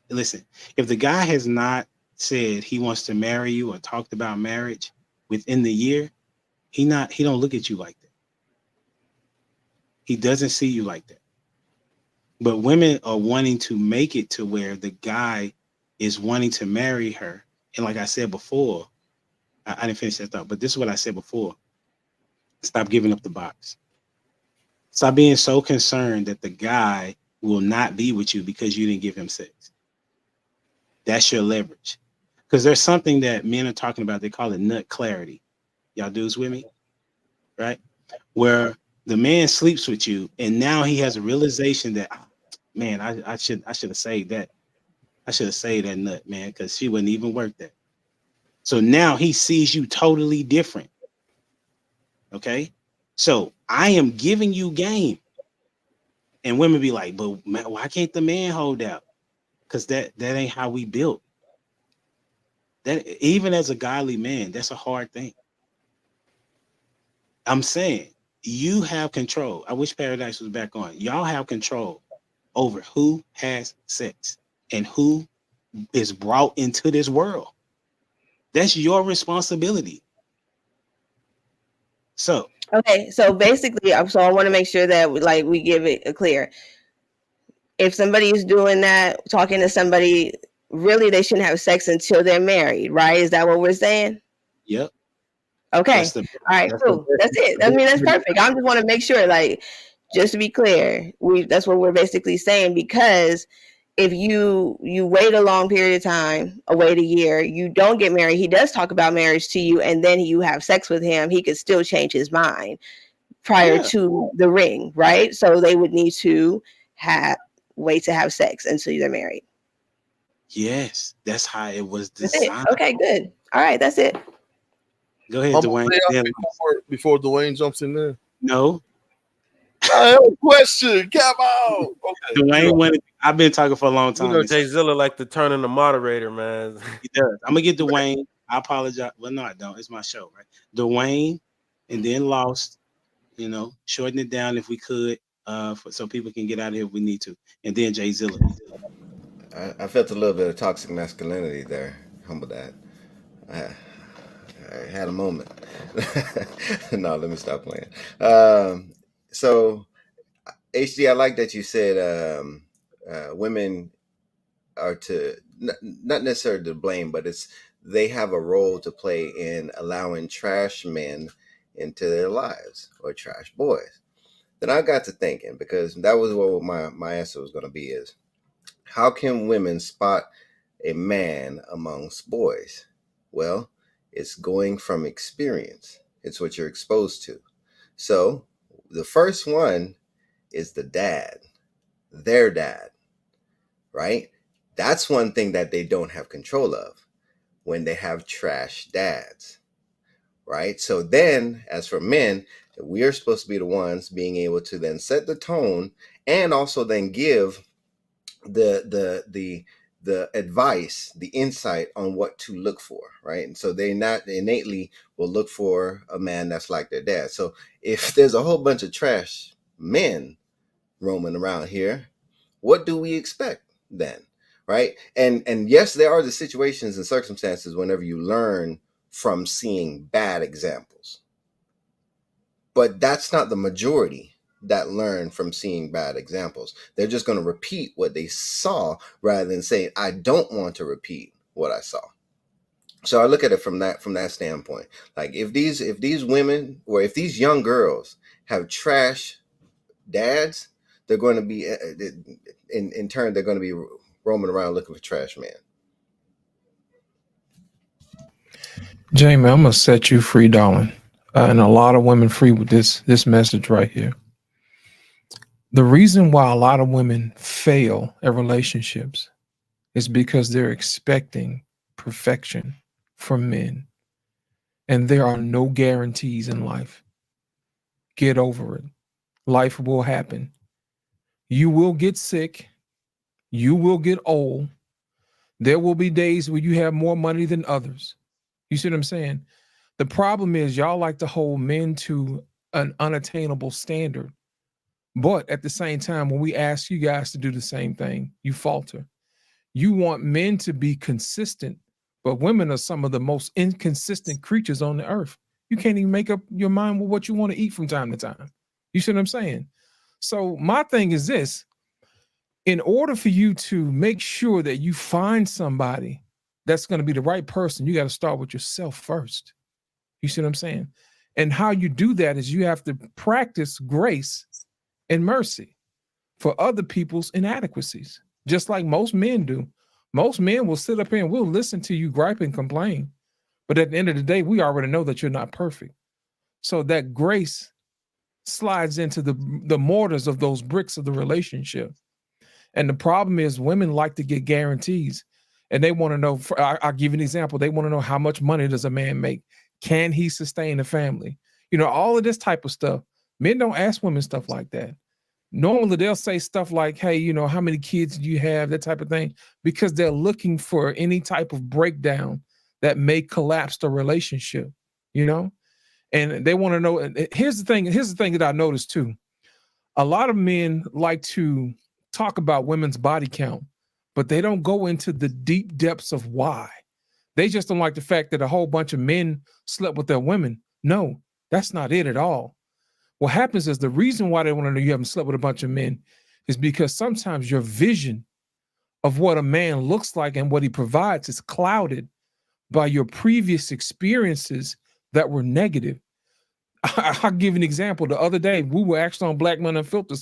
listen, if the guy has not said he wants to marry you or talked about marriage within the year, he don't look at you like that. He doesn't see you like that. But women are wanting to make it to where the guy is wanting to marry her. And like I said before, I didn't finish that thought, but this is what I said before. Stop giving up the box. Stop being so concerned that the guy will not be with you because you didn't give him sex. That's your leverage. Because there's something that men are talking about. They call it nut clarity. Y'all dudes with me? Right? Where the man sleeps with you and now he has a realization that, man, I should have saved that. I should have saved that nut, man, because she wouldn't even work that. So now he sees you totally different. Okay? So I am giving you game. And women be like, but man, why can't the man hold out? Because that ain't how we built. That even as a godly man, that's a hard thing. I'm saying you have control. I wish Paradise was back on. Y'all have control over who has sex and who is brought into this world. That's your responsibility. So Okay, so basically, so I want to make sure that we give it a clear. If somebody is doing that, talking to somebody, really they shouldn't have sex until they're married, right? Is that what we're saying? Yep. Okay. All right, cool. That's it. I mean, that's perfect. I just want to make sure, just to be clear, that's what we're basically saying, because if you wait a long period of time, wait a year, you don't get married, he does talk about marriage to you, and then you have sex with him, he could still change his mind prior to the ring, right? So they would need to wait to have sex until they're married. Yes, that's how it was That's it. designed. Okay, good. All right, that's it. Go ahead, Dwayne. Before Dwayne jumps in there. No. I have a question. Come on. Okay. Dwayne, I've been talking for a long time. You know, Jay Zilla like to turn in the moderator, man. He does. I'm gonna get Dwayne. I apologize. Well, no, I don't. It's my show, right? Dwayne, and then Lost. You know, shorten it down if we could, so people can get out of here if we need to. And then Jay Zilla. I felt a little bit of toxic masculinity there. Humble that. I had a moment. No, let me stop playing. So, HD, I like that you said women are not necessarily to blame, but they have a role to play in allowing trash men into their lives, or trash boys. Then I got to thinking, because that was what my answer was going to be, is how can women spot a man amongst boys? Well, it's going from experience. It's what you're exposed to. So the first one is the dad, their dad, right? That's one thing that they don't have control of when they have trash dads, right? So then, as for men, we are supposed to be the ones being able to then set the tone, and also then give the advice, the insight on what to look for, right? And so they not innately will look for a man that's like their dad. So if there's a whole bunch of trash men roaming around here, what do we expect then, right? And yes, there are the situations and circumstances whenever you learn from seeing bad examples, but that's not the majority that learn from seeing bad examples. They're just going to repeat what they saw rather than saying, I don't want to repeat what I saw. So I look at it from that standpoint. Like if these women, or if these young girls have trash dads, they're going to be in turn, they're going to be roaming around looking for trash men. Jamie, I'm gonna set you free, darling, and a lot of women free with this message right here. The reason why a lot of women fail at relationships is because they're expecting perfection from men, and there are no guarantees in life. Get over it. Life will happen. You will get sick. You will get old. There will be days where you have more money than others. You see what I'm saying? The problem is y'all like to hold men to an unattainable standard. But at the same time, when we ask you guys to do the same thing, you falter. You want men to be consistent, but women are some of the most inconsistent creatures on the earth. You can't even make up your mind with what you want to eat from time to time. You see what I'm saying? So my thing is this: in order for you to make sure that you find somebody that's going to be the right person, you got to start with yourself first. You see what I'm saying? And how you do that is you have to practice grace and mercy for other people's inadequacies, just like most men do. Most men will sit up here and we'll listen to you gripe and complain. But at the end of the day, we already know that you're not perfect. So that grace slides into the mortars of those bricks of the relationship. And the problem is women like to get guarantees. And they want to know, I'll give you an example. They want to know, how much money does a man make? Can he sustain a family? You know, all of this type of stuff. Men don't ask women stuff like that. Normally they'll say stuff like, hey, you know, how many kids do you have? That type of thing, because they're looking for any type of breakdown that may collapse the relationship, you know? And they want to know, here's the thing that I noticed too. A lot of men like to talk about women's body count but they don't go into the deep depths of why. They just don't like the fact that a whole bunch of men slept with their women. No, that's not it at all. What happens is the reason why they want to know you haven't slept with a bunch of men is because sometimes your vision of what a man looks like and what he provides is clouded by your previous experiences that were negative. I'll give an example. The other day, we were actually on Black Men Unfiltered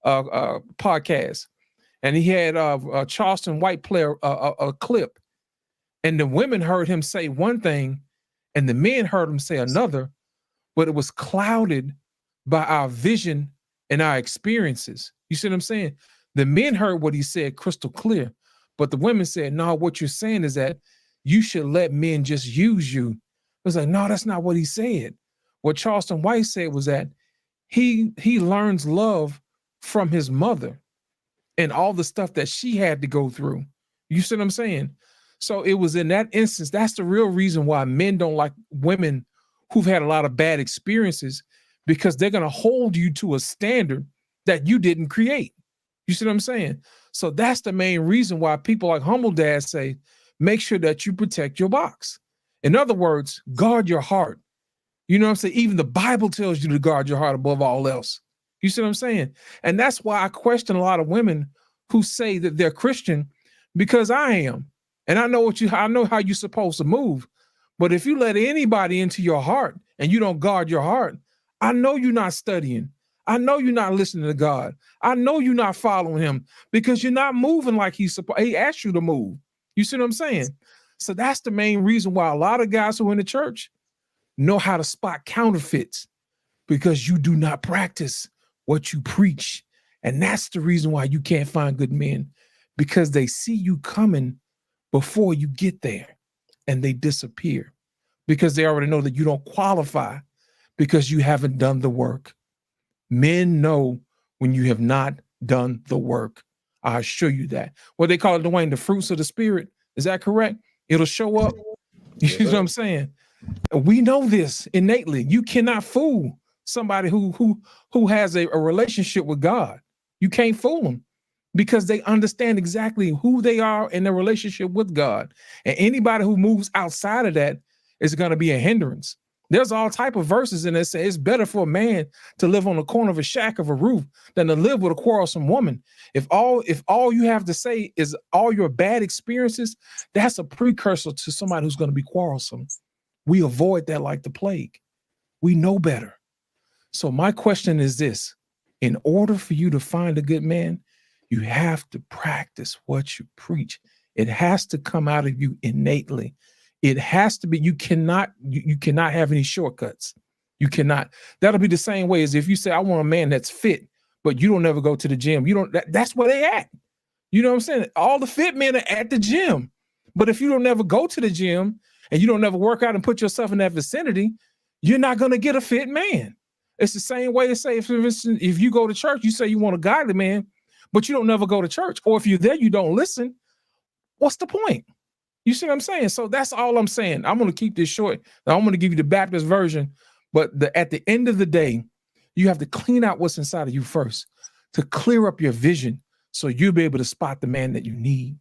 podcast, and he had Charleston White play a clip, and the women heard him say one thing, and the men heard him say another, but it was clouded by our vision and our experiences. You see what I'm saying? The men heard what he said crystal clear, but the women said, no, what you're saying is that you should let men just use you. It was like, no, that's not what he said. What Charleston White said was that he learns love from his mother and all the stuff that she had to go through. You see what I'm saying? So it was in that instance, that's the real reason why men don't like women who've had a lot of bad experiences, because they're going to hold you to a standard that you didn't create. You see what I'm saying? So that's the main reason why people like Humble Dad say, make sure that you protect your box. In other words, guard your heart. You know what I'm saying? Even the Bible tells you to guard your heart above all else. You see what I'm saying? And that's why I question a lot of women who say that they're Christian, because I am. And I know I know how you're supposed to move. But if you let anybody into your heart and you don't guard your heart, I know you're not studying. I know you're not listening to God. I know you're not following him, because you're not moving like he asked you to move. You see what I'm saying? So that's the main reason why a lot of guys who are in the church know how to spot counterfeits, because you do not practice what you preach. And that's the reason why you can't find good men, because they see you coming before you get there and they disappear, because they already know that you don't qualify because you haven't done the work. Men know when you have not done the work. I assure you that. What they call it, Dwayne, the fruits of the spirit. Is that correct? It'll show up. You know what I'm saying? We know this innately. You cannot fool somebody who has a relationship with God. You can't fool them, because they understand exactly who they are in their relationship with God. And anybody who moves outside of that is going to be a hindrance. There's all type of verses in there say it's better for a man to live on the corner of a shack of a roof than to live with a quarrelsome woman. If all you have to say is all your bad experiences, that's a precursor to somebody who's going to be quarrelsome. We avoid that like the plague. We know better. So my question is this: in order for you to find a good man, you have to practice what you preach. It has to come out of you innately. It has to be. You cannot have any shortcuts. You cannot. That'll be the same way as if you say, I want a man that's fit, but you don't ever go to the gym. You don't. That's where they at. You know what I'm saying? All the fit men are at the gym. But if you don't ever go to the gym and you don't ever work out and put yourself in that vicinity, you're not going to get a fit man. It's the same way to say, if you go to church, you say you want a godly man, but you don't never go to church. Or if you're there, you don't listen. What's the point? You see what I'm saying? So that's all I'm saying. I'm going to keep this short. Now, I'm going to give you the Baptist version, but at the end of the day, you have to clean out what's inside of you first to clear up your vision so you'll be able to spot the man that you need.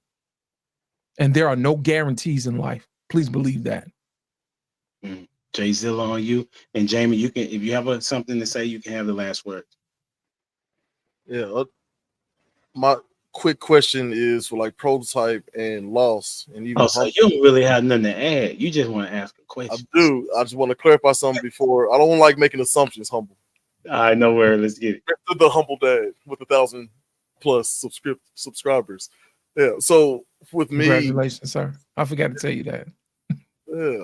And there are no guarantees in life. Please believe that. Jay Zilla on you. And Jamie, you can, if you have something to say, you can have the last word. Yeah. My quick question is for like Prototype and Lost, and even so you don't really have nothing to add. You just want to ask a question. I do. I just want to clarify something before. I don't like making assumptions, Humble. I know where. Let's get it. The Humble Dad with 1,000+ subscribers. Yeah. So with me, congratulations, sir. I forgot to tell you that. Yeah.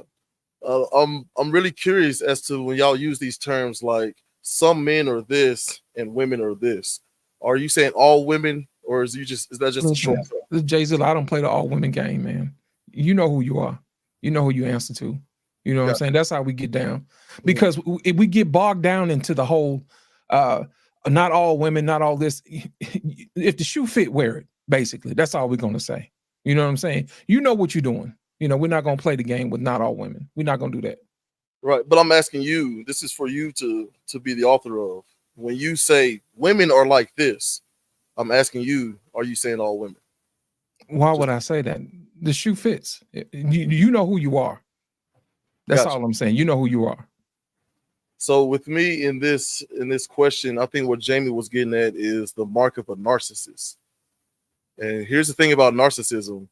I'm really curious as to when y'all use these terms like some men are this and women are this. Are you saying all women, or is that just a short? Jay Zilla, I don't play the all women game, man. You know who you are. You know who you answer to. You know what I'm saying? That's how we get down. Because if we get bogged down into the whole not all women, not all this. If the shoe fit, wear it. Basically, that's all we're gonna say. You know what I'm saying? You know what you're doing. You know, we're not gonna play the game with not all women. We're not gonna do that. Right, but I'm asking you. This is for you to be the author of. When you say women are like this, I'm asking you: are you saying all women? Why would I say that? The shoe fits. You know who you are. That's Gotcha. all I'm saying. You know who you are. So with me in this question, I think what Jamie was getting at is the mark of a narcissist. And here's the thing about narcissism.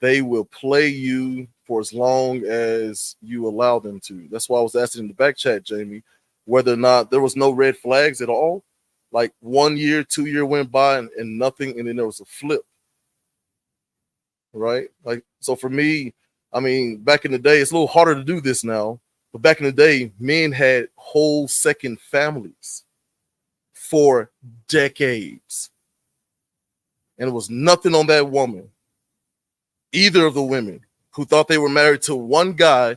They will play you for as long as you allow them to. That's why I was asking in the back chat, Jamie, whether or not there was no red flags at all. Like 1 year, 2 year went by and nothing, and then there was a flip. Right? Like, so for me, I mean, back in the day, it's a little harder to do this now, but back in the day, men had whole second families for decades. And it was nothing on that woman, either of the women who thought they were married to one guy.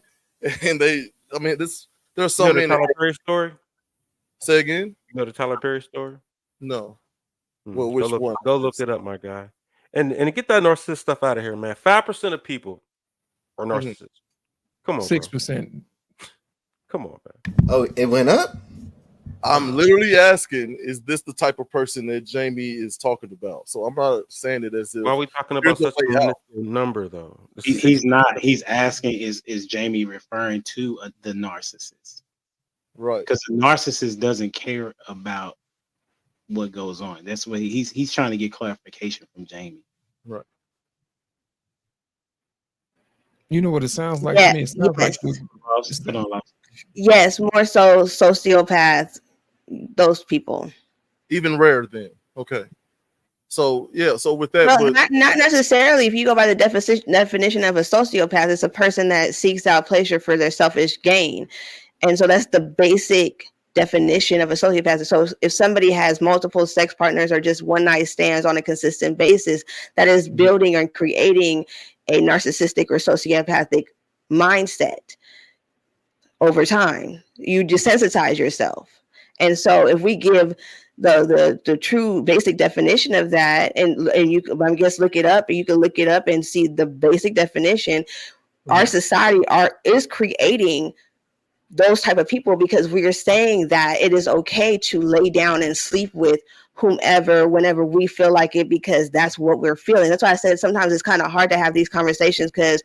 And there's some You know the men. Tyler Perry story? Say again? You know the Tyler Perry story? No. Well, which one? Go look it up, my guy. And get that narcissist stuff out of here, man. 5% of people are narcissists. Come on, 6%. Come on, man. Oh, it went up? I'm literally asking, is this the type of person that Jamie is talking about? So I'm not saying it as if. Why are we talking about such a minuscule number, though? He's not. He's asking, is Jamie referring to the narcissist? Right. Because the narcissist doesn't care about what goes on. That's what he's trying to get clarification from Jamie. Right. You know what it sounds like Yeah, to me? It sounds like yes, more so sociopaths, those people. Even rarer then. Okay. So yeah, so with that, No, not necessarily. If you go by the definition of a sociopath, it's a person that seeks out pleasure for their selfish gain. And so that's the basic definition of a sociopath. So if somebody has multiple sex partners or just one night stands on a consistent basis, that is building and creating a narcissistic or sociopathic mindset over time. You desensitize yourself. And so if we give the true basic definition of that, and you I guess look it up, and you can look it up and see the basic definition, our society is creating those type of people because we are saying that it is okay to lay down and sleep with whomever, whenever we feel like it, because that's what we're feeling. That's why I said sometimes it's kind of hard to have these conversations, because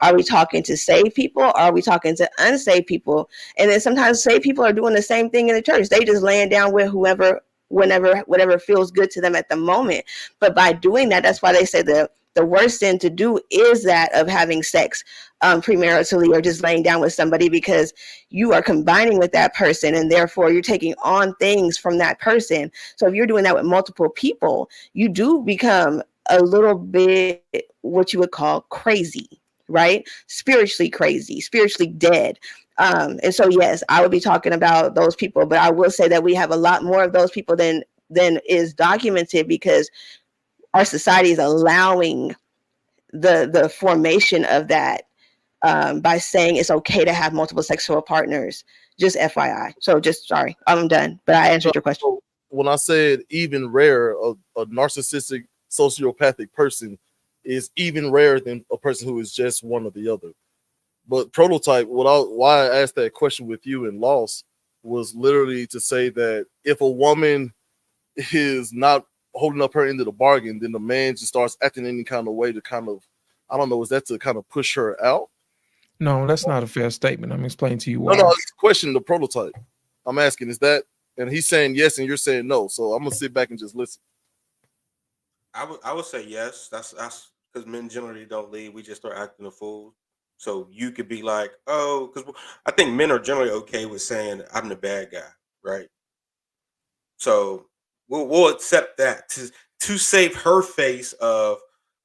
are we talking to saved people or are we talking to unsaved people? And then sometimes saved people are doing the same thing in the church. They just laying down with whoever, whenever, whatever feels good to them at the moment. But by doing that, that's why they say the worst sin to do is that of having sex premaritally or just laying down with somebody, because you are combining with that person and therefore you're taking on things from that person. So if you're doing that with multiple people, you do become a little bit what you would call crazy, right? Spiritually crazy, spiritually dead. And so, yes, I would be talking about those people, but I will say that we have a lot more of those people than is documented, because our society is allowing the formation of that by saying it's okay to have multiple sexual partners. Just FYI. So sorry, I'm done, but I answered your question. When I said even rare, a narcissistic sociopathic person is even rarer than a person who is just one or the other. But prototype, why I asked that question with you and Lost was literally to say that if a woman is not holding up her end of the bargain, then the man just starts acting any kind of way to kind of, I don't know, is that to kind of push her out? No, that's not a fair statement. I'm explaining to you why. No, it's a question, the prototype. I'm asking, is that, and he's saying yes and you're saying no. So I'm gonna sit back and just listen. I would say yes. That's because men generally don't lead. We just start acting a fool. So you could be like, oh, because I think men are generally okay with saying I'm the bad guy, right? So we'll accept that to save her face of,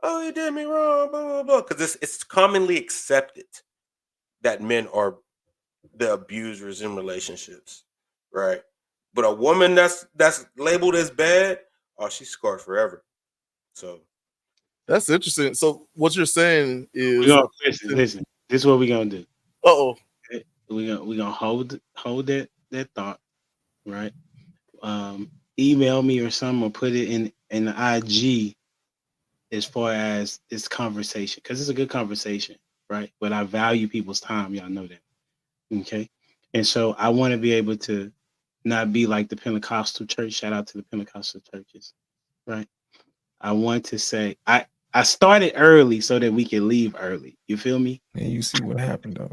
oh, you did me wrong, blah blah blah, because it's commonly accepted that men are the abusers in relationships, right? But a woman that's labeled as bad, oh, she's scarred forever. So that's interesting. So what you're saying is, listen. This is what we're gonna do. We're gonna hold that thought, right? Email me or something, or put it in the IG as far as this conversation, because it's a good conversation, right? But I value people's time. Y'all know that, okay? And so I want to be able to not be like the Pentecostal church. Shout out to the Pentecostal churches, right? I want to say I started early so that we can leave early. You feel me? And you see what happened, though.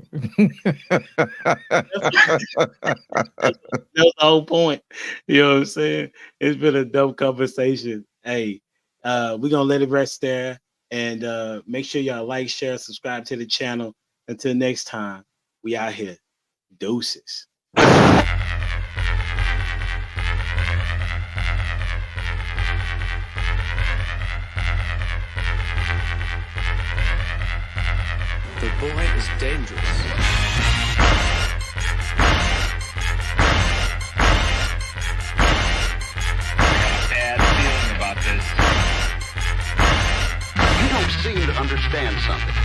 That's the whole point. You know what I'm saying? It's been a dope conversation. Hey, we're gonna let it rest there, and make sure y'all like, share, subscribe to the channel. Until next time, we out here. Deuces. The boy is dangerous. Bad feeling about this. You don't seem to understand something.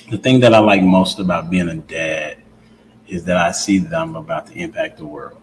The thing that I like most about being a dad is that I see that I'm about to impact the world.